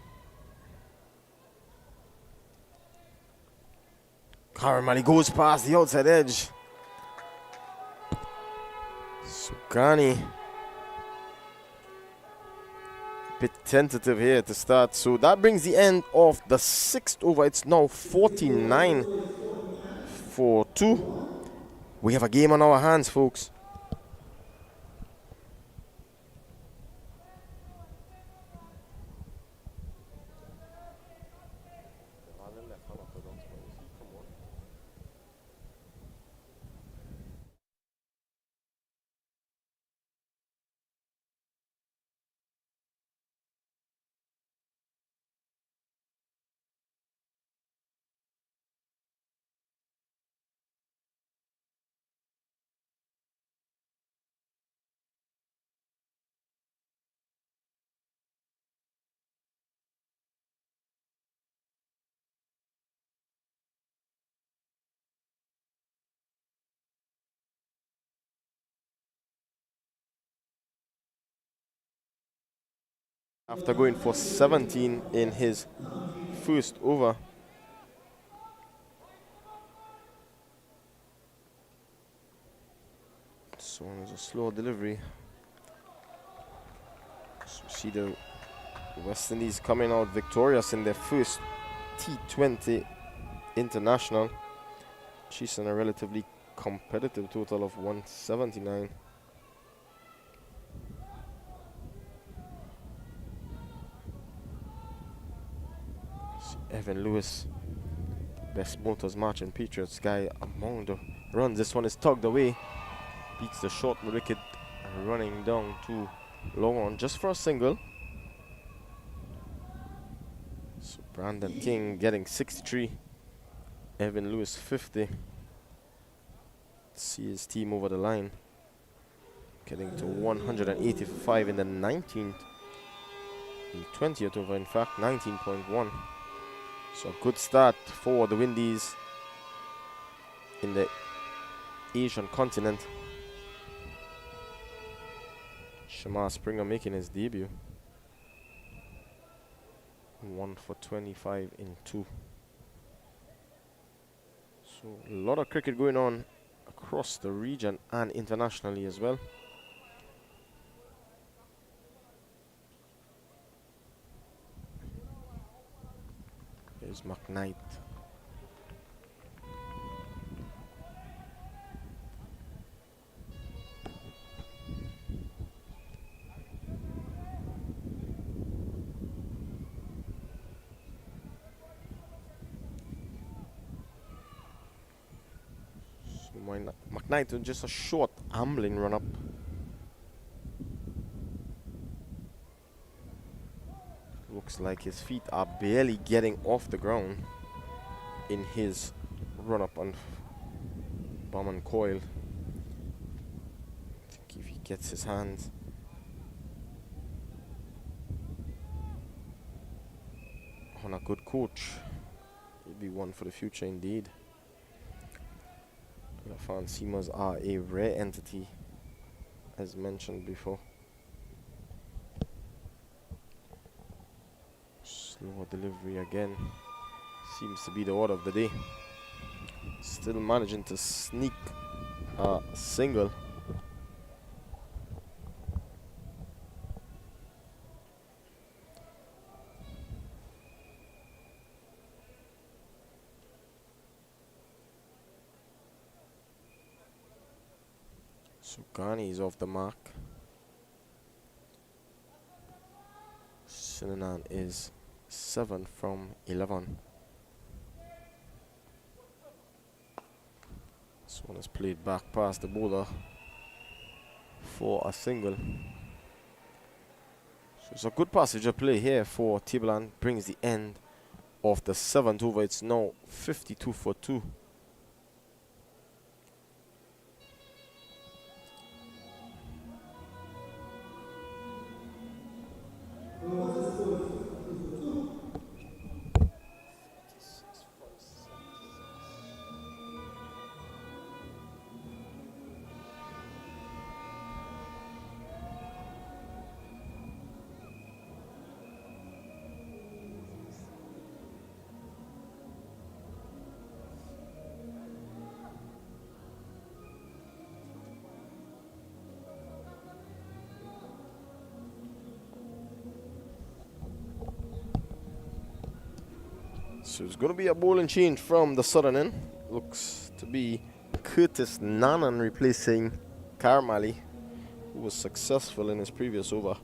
Karmali goes past the outside edge. Sugani. Bit tentative here to start. So that brings the end of the 6th over. It's now 49 for 2. We have a game on our hands, folks. After going for 17 in his first over. So it's a slow delivery. So see the West Indies coming out victorious in their first T20 international. She's on a relatively competitive total of 179. Evan Lewis, best Motors Marching Patriots guy among the runs. This one is tugged away, beats the short wicket, running down to long on just for a single. So Brandon King getting 63, Evan Lewis 50. See his team over the line, getting to 185 in the 19th, the 20th over, in fact 19.1. So a good start for the Windies in the Asian continent. Shamar Springer making his debut. 1 for 25 in 2. So a lot of cricket going on across the region and internationally as well. Here's McKnight. that night with just a short ambling run up. Looks like his feet are barely getting off the ground in his run up on bomb and coil. I think if he gets his hands on a good coach, he'd be one for the future indeed. Lafan seamers are a rare entity, as mentioned before. Slower delivery again seems to be the order of the day. Still managing to sneak a single. So Ghani is off the mark. Sinanan is 7 from 11. This one is played back past the bowler for a single. So it's a good passage of play here for Tibulan. Brings the end of the 7th over. It's now 52 for 2. So it's going to be a bowling change from the southern end. Looks to be Curtis Nanan replacing Karmali, who was successful in his previous over.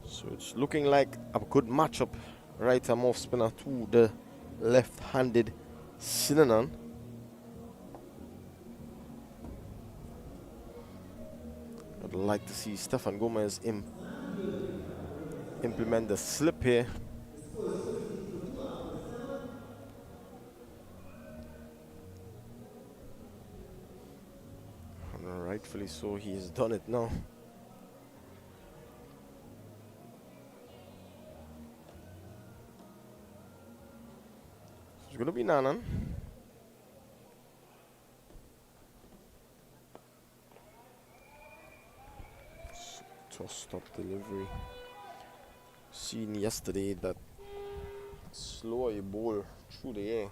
So it's looking like a good matchup. Right arm off spinner to the left-handed Sinanan. I'd like to see Stefan Gomez implement the slip here. And rightfully so, he has done it now. It's going to be Nanan. Tossed up delivery. Seen yesterday that slower you bowl through the air,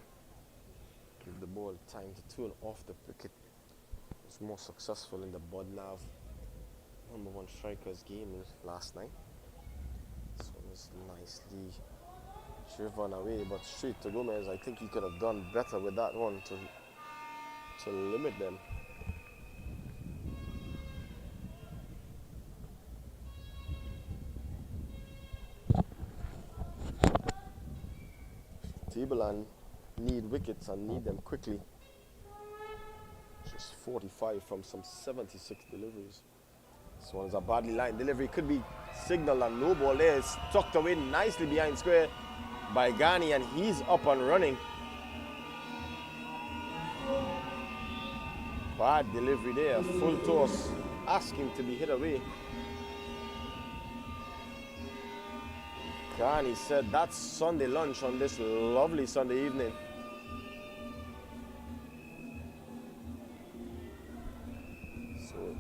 give the ball time to turn off the wicket. Was more successful in the Bodnav #1 strikers game last night. This one was nicely driven away, but straight to Gomez. I think he could have done better with that one to limit them. Tibulan need wickets and need them quickly. Just 45 from some 76 deliveries. This one is a badly lined delivery. Could be signal and no ball there. It's tucked away nicely behind square by Ghani, and he's up and running. Bad delivery there. Full toss, asking to be hit away. Ghani said that's Sunday lunch on this lovely Sunday evening. So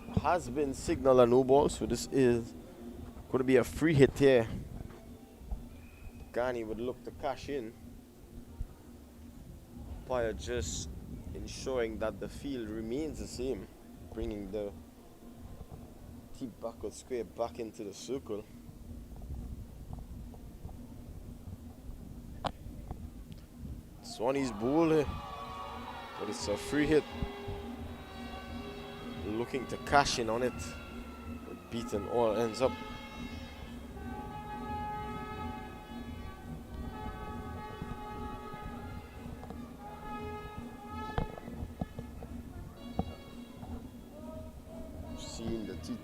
it has been signal and no ball, so this is going to be a free hit here. Ghani would look to cash in. Umpire just ensuring that the field remains the same, bringing the tee backward square back into the circle. Swanee's bowling, but it's a free hit. Looking to cash in on it. Beaten all ends up.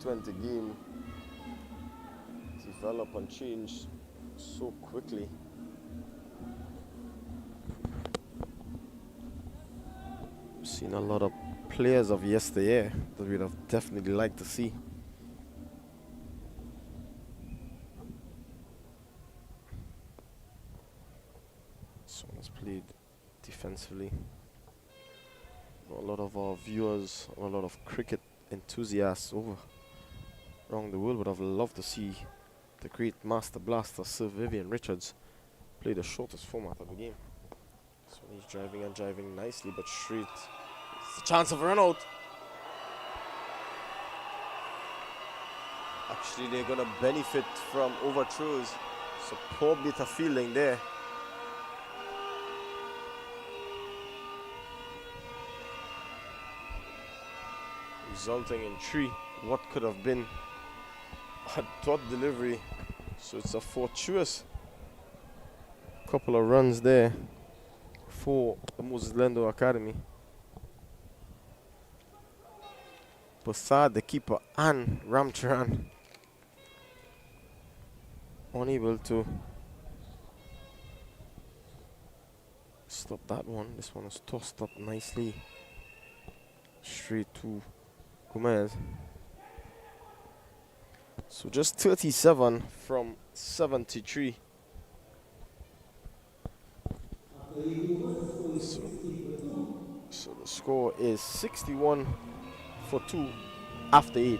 U20 game develop and change so quickly. We've seen a lot of players of yesteryear that we'd have definitely liked to see. This one has played defensively. A lot of our viewers, a lot of cricket enthusiasts around the world would have loved to see the great master blaster Sir Vivian Richards play the shortest format of the game. So he's driving and driving nicely, but straight. It's a chance of a run out. Actually, they're going to benefit from overthrows. So poor bit of fielding there. Resulting in 3. What could have been a dot delivery. So it's a fortuitous couple of runs there for the Moses Lendo Academy. Basad, the keeper, and Ramcharan unable to stop that one. This one was tossed up nicely straight to Gomez. So just 37 from 73. So the score is 61 for 2 after 8.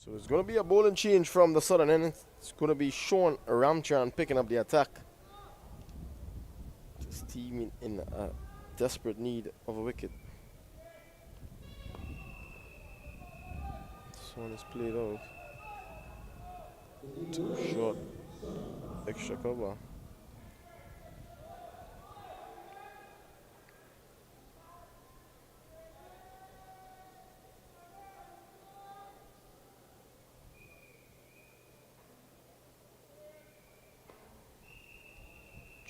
So it's going to be a bowling change from the southern end. It's going to be Sean Ramchan picking up the attack. This team in a desperate need of a wicket. This one is played out. Too short. Extra cover.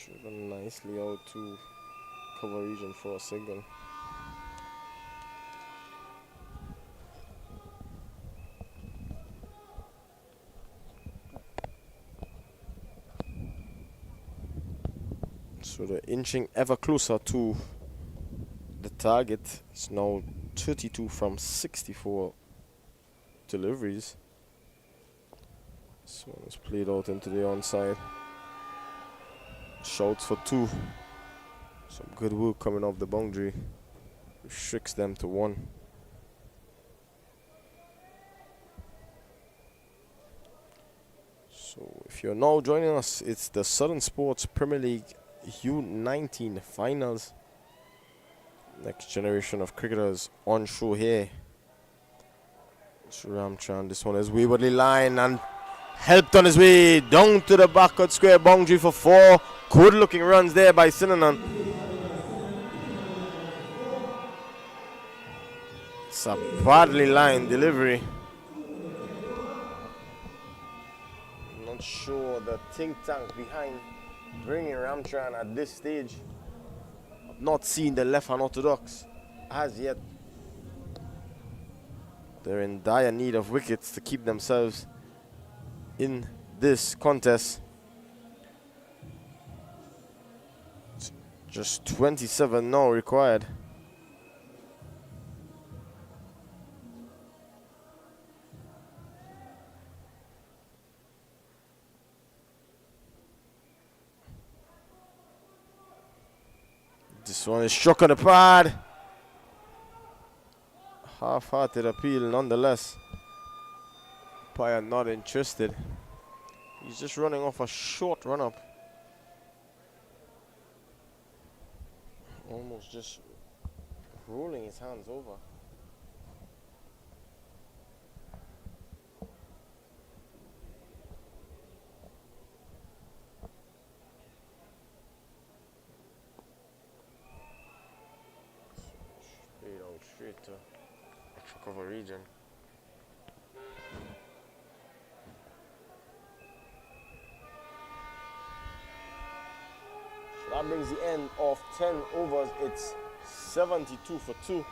Driven nicely out to cover region for a single. So they're inching ever closer to the target. It's now 32 from 64 deliveries. This one is played out into the onside. Shouts for 2. Some good work coming off the boundary. Restricts them to 1. So if you're now joining us, it's the Southern Sports Premier League U19 Finals. Next generation of cricketers on show here. Ramchan, this one is waywardly lined and helped on his way down to the backward square boundary for 4. Good looking runs there by Sinanan. It's a badly lined delivery. Not sure the think tank behind bringing Ramchan at this stage. I've not seen the left unorthodox as yet. They're in dire need of wickets to keep themselves in this contest. It's just 27 now required. This one is struck on the pad. Half-hearted appeal nonetheless. Umpire not interested. He's just running off a short run-up. Almost just rolling his hands over. Straight to extra cover region. So that brings the end of 10 overs. It's 72 for 2.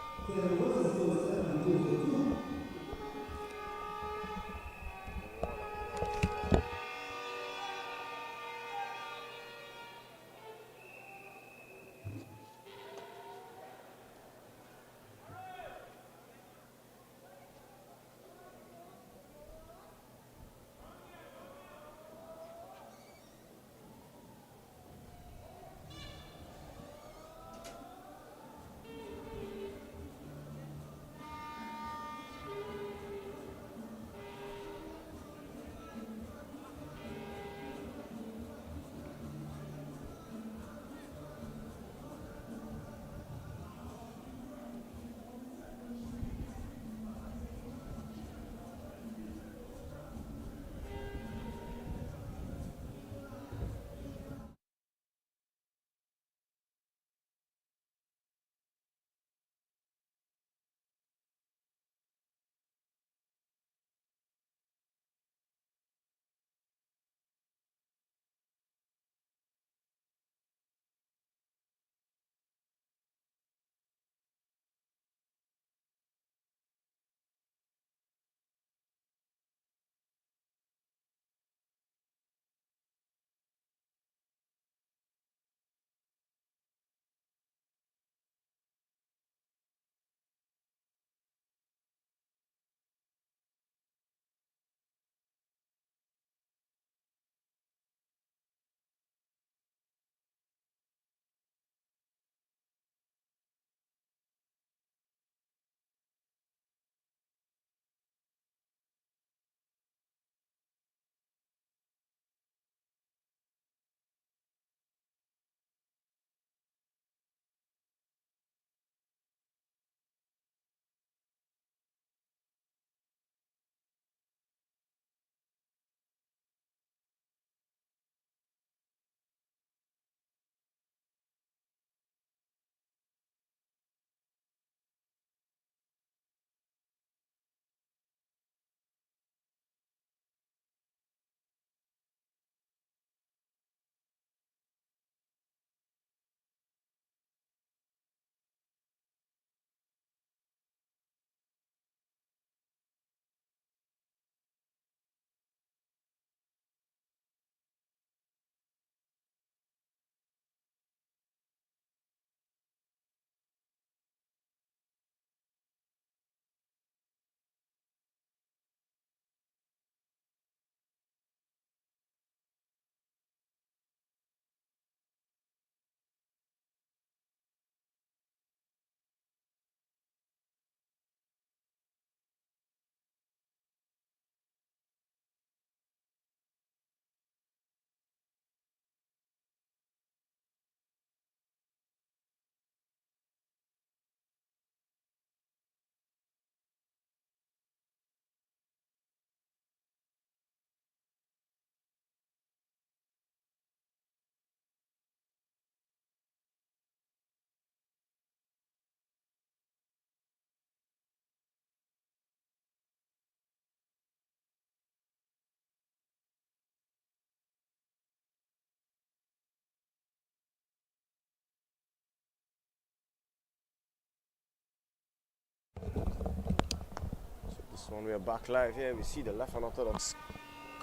This one we are back live here. We see the left unorthodox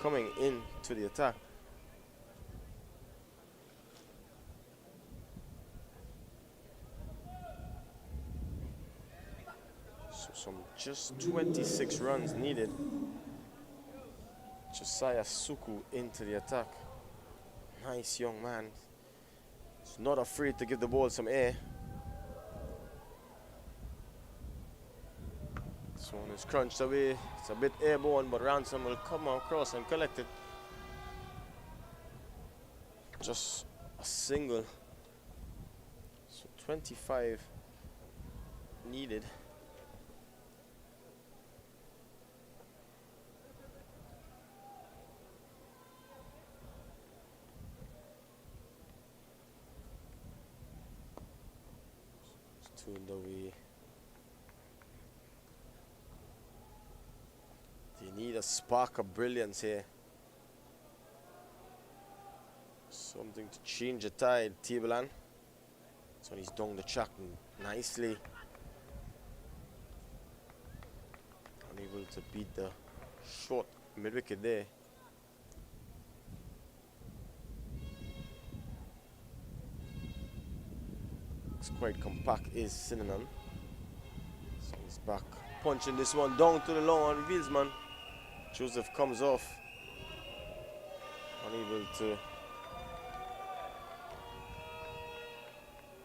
coming in to the attack. So some just 26 runs needed. Josiah Suku into the attack. Nice young man. He's not afraid to give the ball some air. This one is crunched away. It's a bit airborne, but Ransom will come across and collect it. Just a single. So 25 needed. It's tuned away. They need a spark of brilliance here. Something to change the tide, Tableland. So he's down the track nicely. Unable to beat the short mid-wicket there. Looks quite compact is Synonym. So he's back. Punching this one down to the long on Wielsman. Joseph comes off. Unable to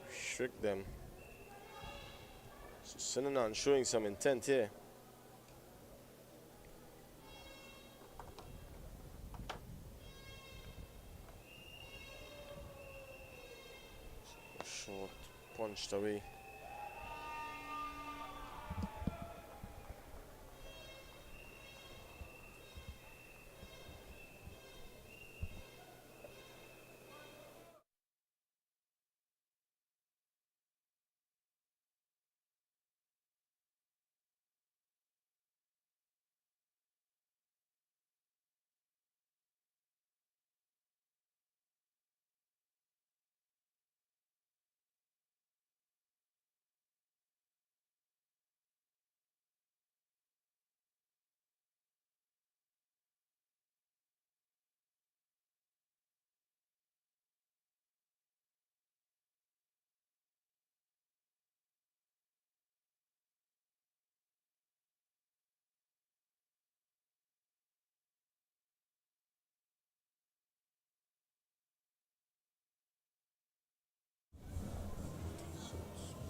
restrict them. So Synonym showing some intent here. Short punched away.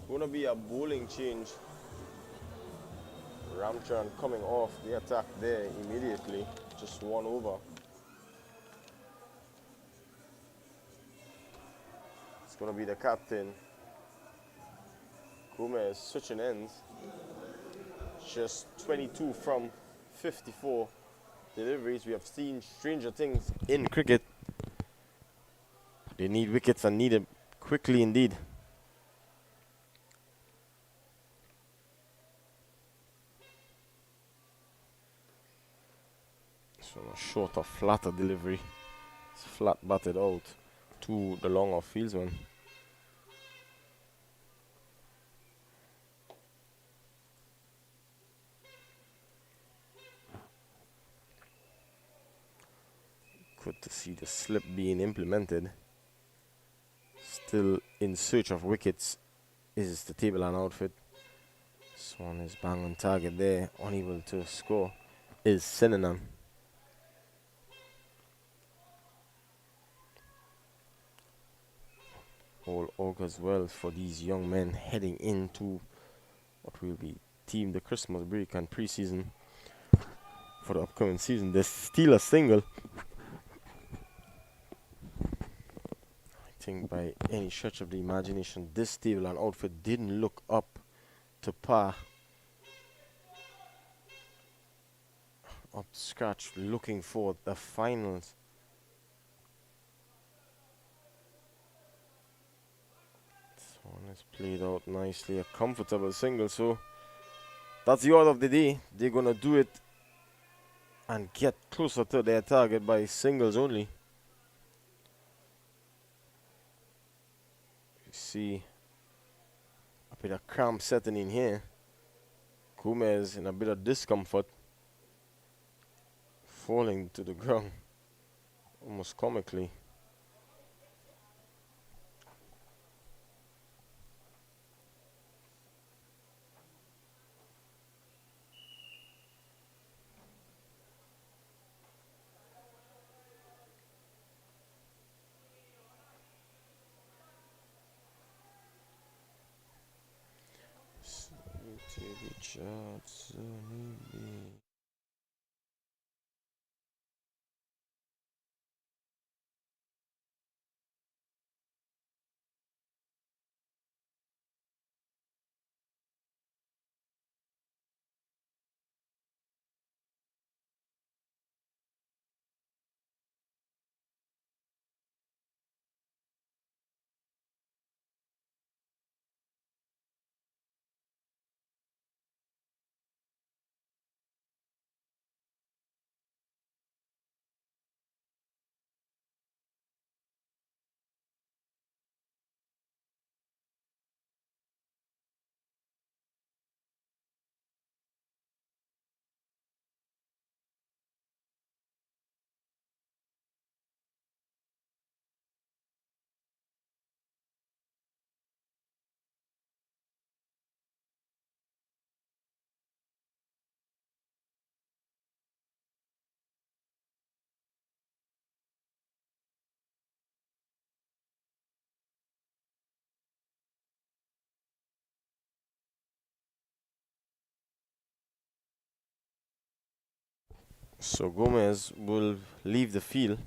Gonna be a bowling change. Ramcharan coming off the attack there immediately. Just one over. It's gonna be the captain. Gomez switching ends. Just 22 from 54 deliveries. We have seen stranger things in cricket. They need wickets and need it quickly indeed. So a shorter, flatter delivery. It's flat batted out to the long off fieldsman. Good to see the slip being implemented. Still in search of wickets is the Tableland outfit. Swan is bang on target there, unable to score is Synonym. All augurs well for these young men heading into what will be team the Christmas break and preseason for the upcoming season. They steal a single. I think by any stretch of the imagination, this Tableland outfit didn't look up to par. Up to scratch, looking for the finals. One is played out nicely, a comfortable single. So that's the order of the day. They're gonna do it and get closer to their target by singles only. You see a bit of cramp setting in here. Gomez in a bit of discomfort, falling to the ground almost comically. So Gomez will leave the field.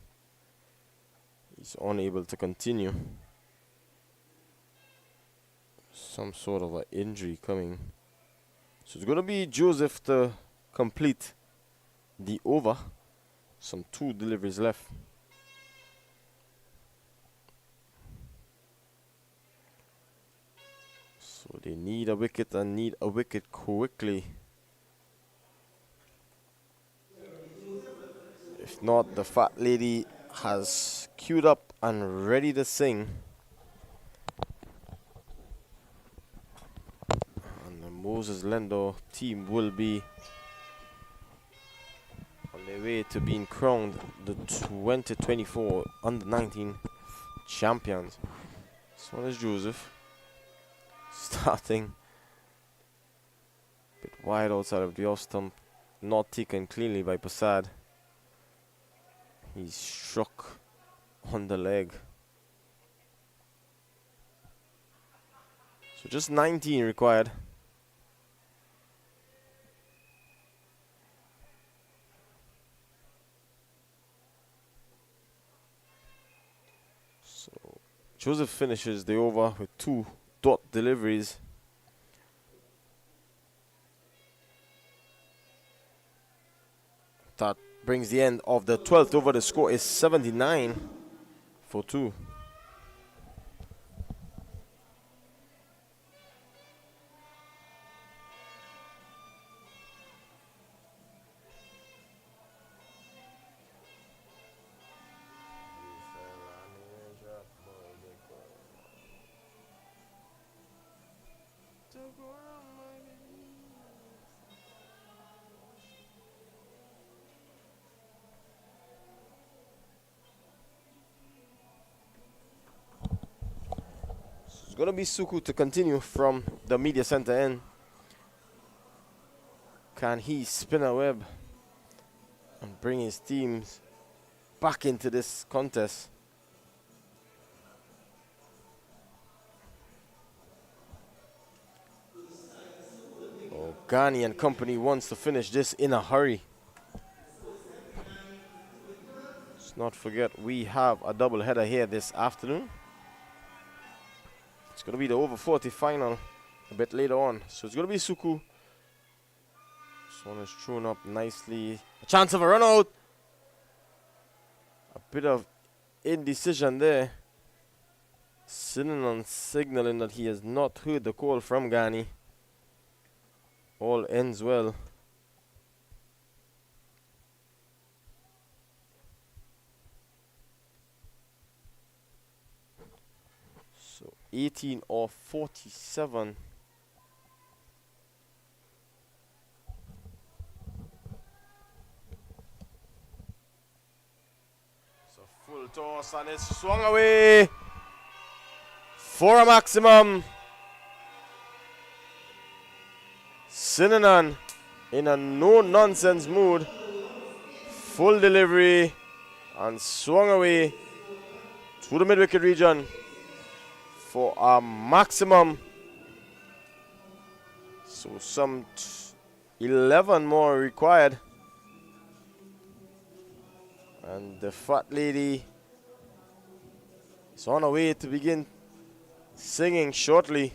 He's unable to continue. Some sort of an injury coming. So it's going to be Joseph to complete the over. Some 2 deliveries left. So they need a wicket and need a wicket quickly. If not, the fat lady has queued up and ready to sing. And the Moses Lendo team will be on their way to being crowned the 2024 Under-19 champions. This one is Joseph. Starting a bit wide outside of the off stump. Not taken cleanly by Prasad. He's struck on the leg. So just 19 required. So Joseph finishes the over with 2 dot deliveries. That brings the end of the 12th over. The score is 79 for 2. It's going to be Suku to continue from the media center end. Can he spin a web and bring his teams back into this contest? Oh, Ghani and company wants to finish this in a hurry. Let's not forget we have a double header here this afternoon. It's going to be the over 40 final a bit later on. So it's going to be Suku. This one is thrown up nicely. A chance of a run out. A bit of indecision there. Sinan signaling that he has not heard the call from Ghani. All ends well. So 18 of 47. toss and it's swung away for a maximum. Sinanan in a no-nonsense mood. Full delivery and swung away to the mid-wicket region for a maximum. So some 11 more required. And the fat lady is on her way to begin singing shortly.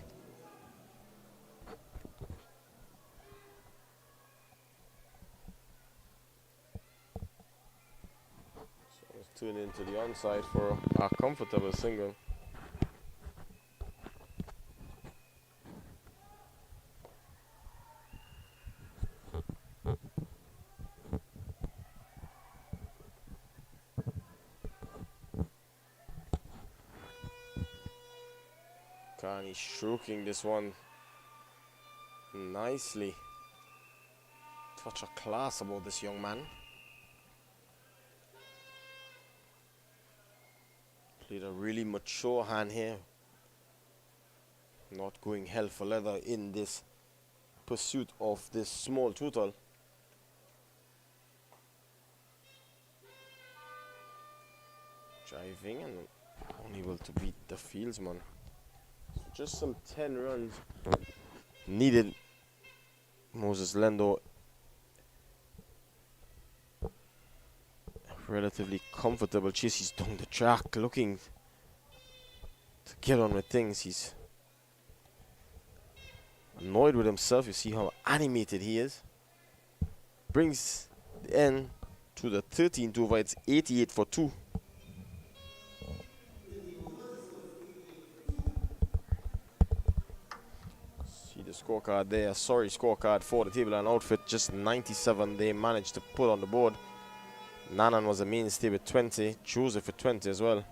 So let's tune into the onside for a comfortable single. He's stroking this one nicely. Touch of class about this young man. Played a really mature hand here. Not going hell for leather in this pursuit of this small total. Driving and unable to beat the fieldsman. Just some 10 runs needed. Moses Lendo relatively comfortable chase. He's down the track looking to get on with things. He's annoyed with himself. You see how animated he is. Brings the end to the 13th over. It's 88 for 2. The scorecard there, sorry scorecard for the table and outfit, just 97 they managed to put on the board. Nanan was a mainstay with 20, Joseph with 20 as well.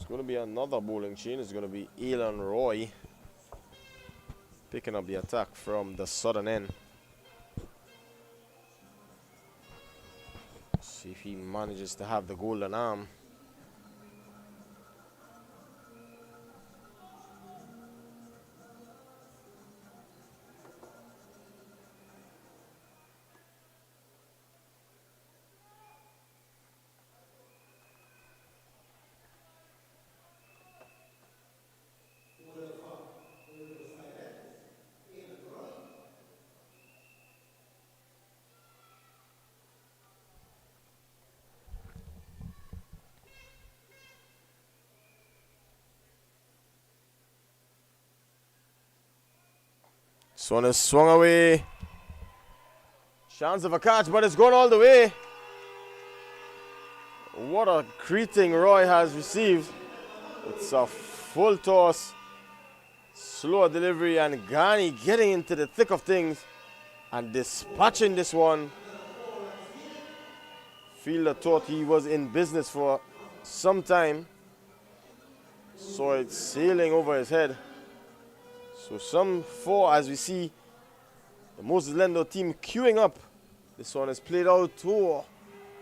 Going to be another bowling chain. It's going to be Elon Roy picking up the attack from the southern end. See if he manages to have the golden arm. This one is swung away. Chance of a catch, but it's gone all the way. What a greeting Roy has received. It's a full toss. Slow delivery and Ghani getting into the thick of things and dispatching this one. Fielder thought he was in business for some time. Saw it sailing over his head. So some 4 as we see the Moses Lendo team queuing up. This one is played out to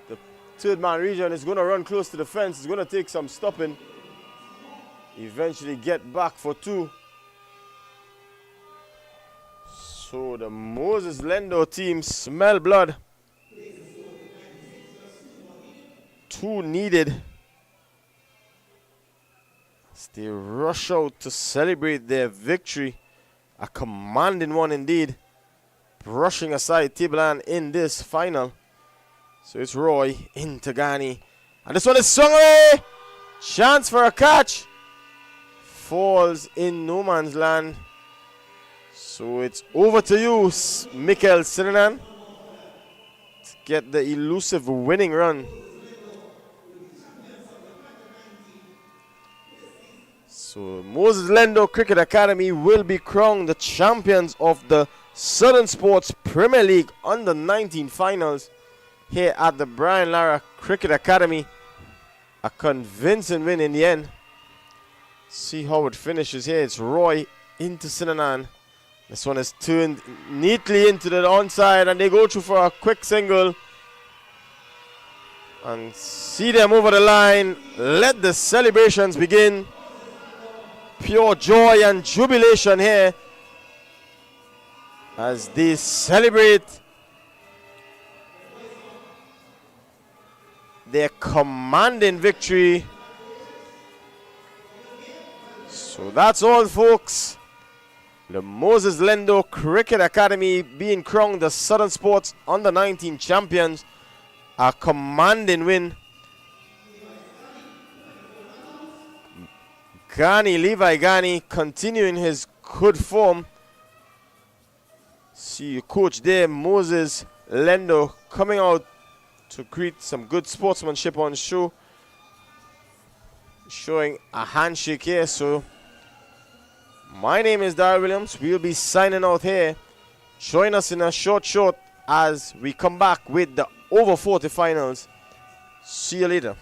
the third man region. It's going to run close to the fence. It's going to take some stopping. Eventually get back for 2. So the Moses Lendo team smell blood. 2 needed. They rush out to celebrate their victory. A commanding one indeed. Brushing aside Tiblan in this final. So it's Roy into Ghani. And this one is swung away. Chance for a catch. Falls in no man's land. So it's over to you, Mikhail Sinanan, to get the elusive winning run. So Moses Lendo Cricket Academy will be crowned the champions of the Southern Sports Premier League under 19 finals here at the Brian Lara Cricket Academy. A convincing win in the end. See how it finishes here. It's Roy into Sinanan. This one is turned neatly into the onside and they go through for a quick single. And see them over the line. Let the celebrations begin. Pure joy and jubilation here as they celebrate their commanding victory. So that's all, folks. The Moses Lendo Cricket Academy being crowned the Southern Sports Under 19 champions. A commanding win. Levi Ghani continuing his good form. See your coach there, Moses Lendo, coming out to greet some good sportsmanship on show. Showing a handshake here. So my name is Darryl Williams. We'll be signing out here. Join us in a short as we come back with the over 40 finals. See you later.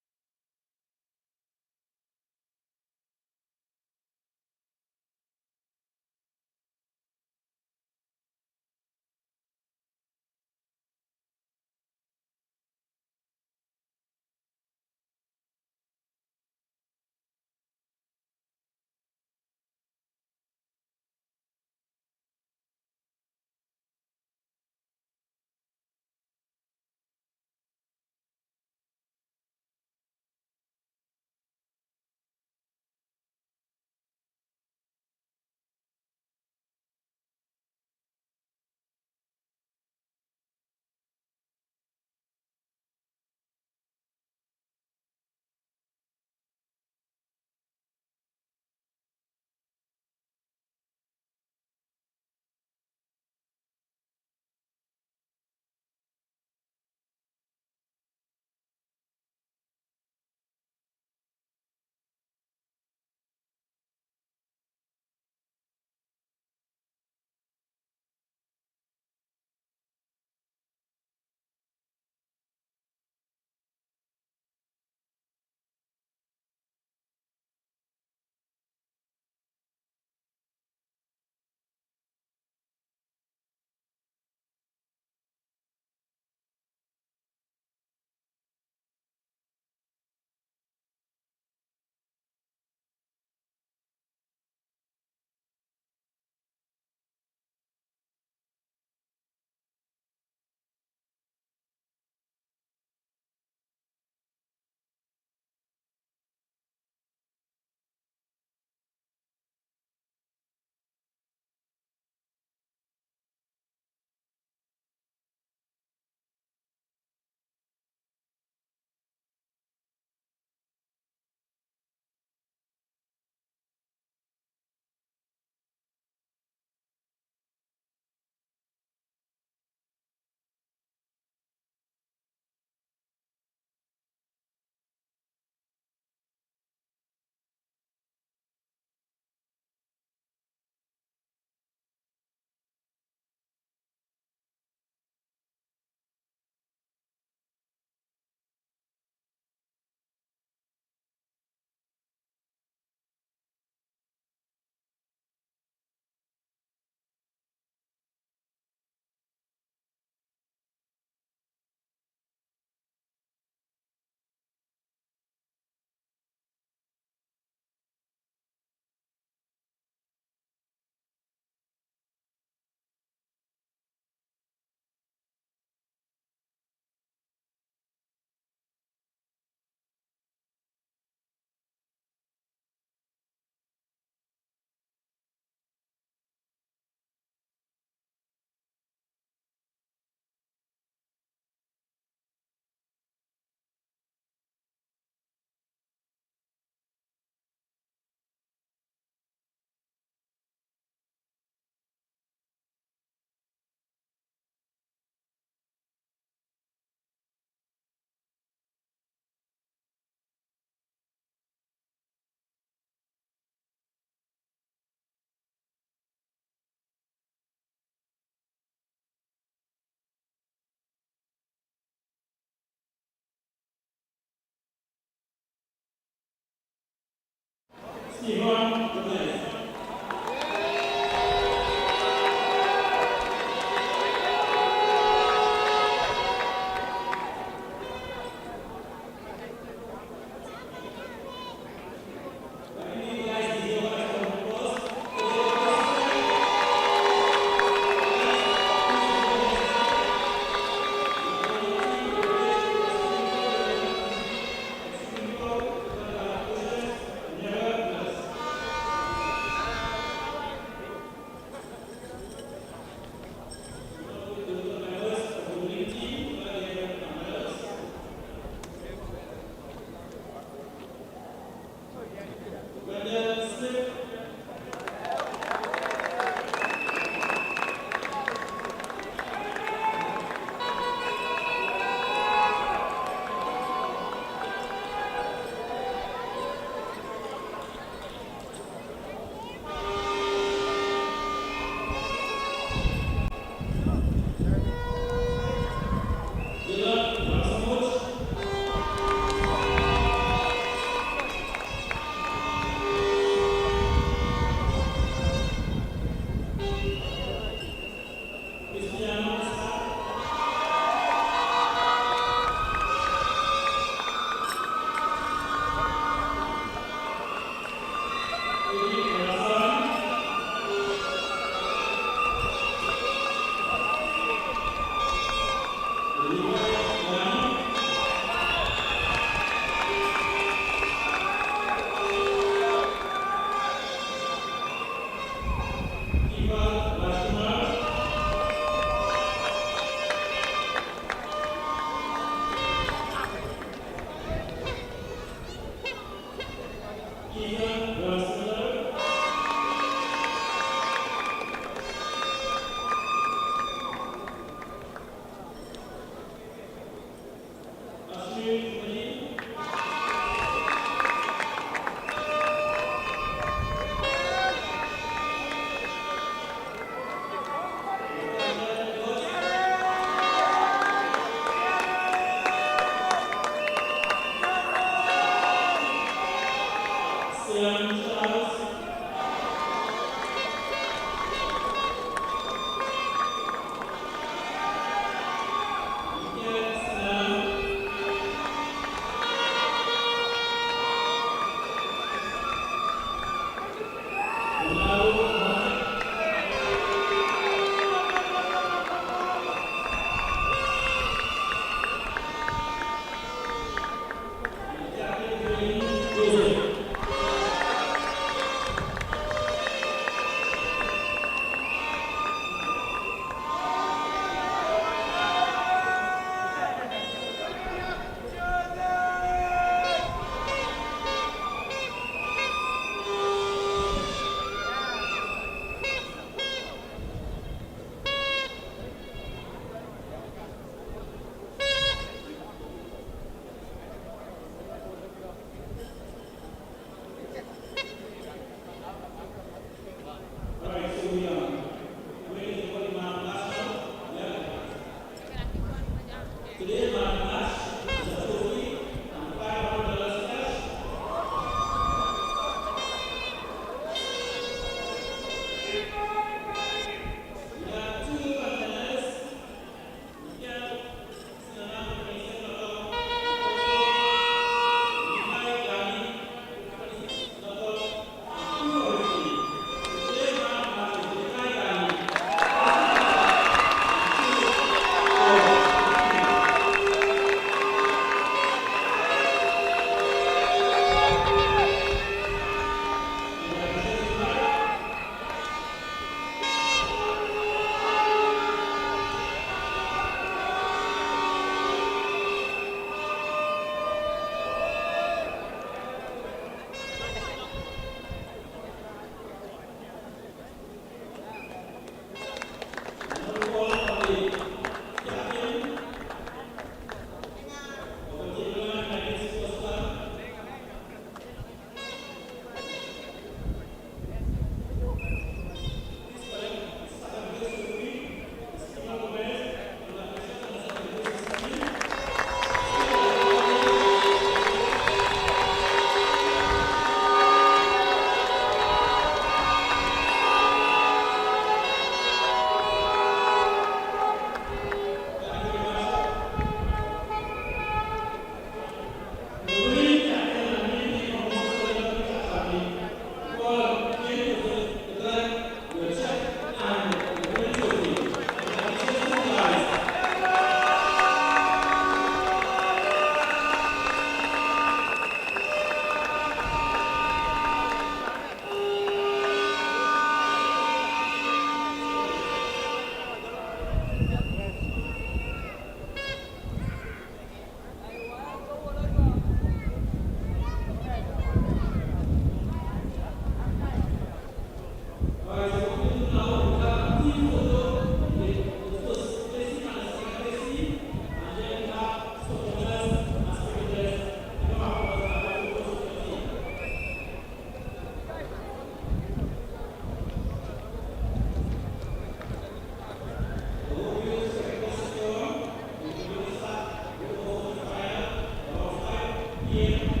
game.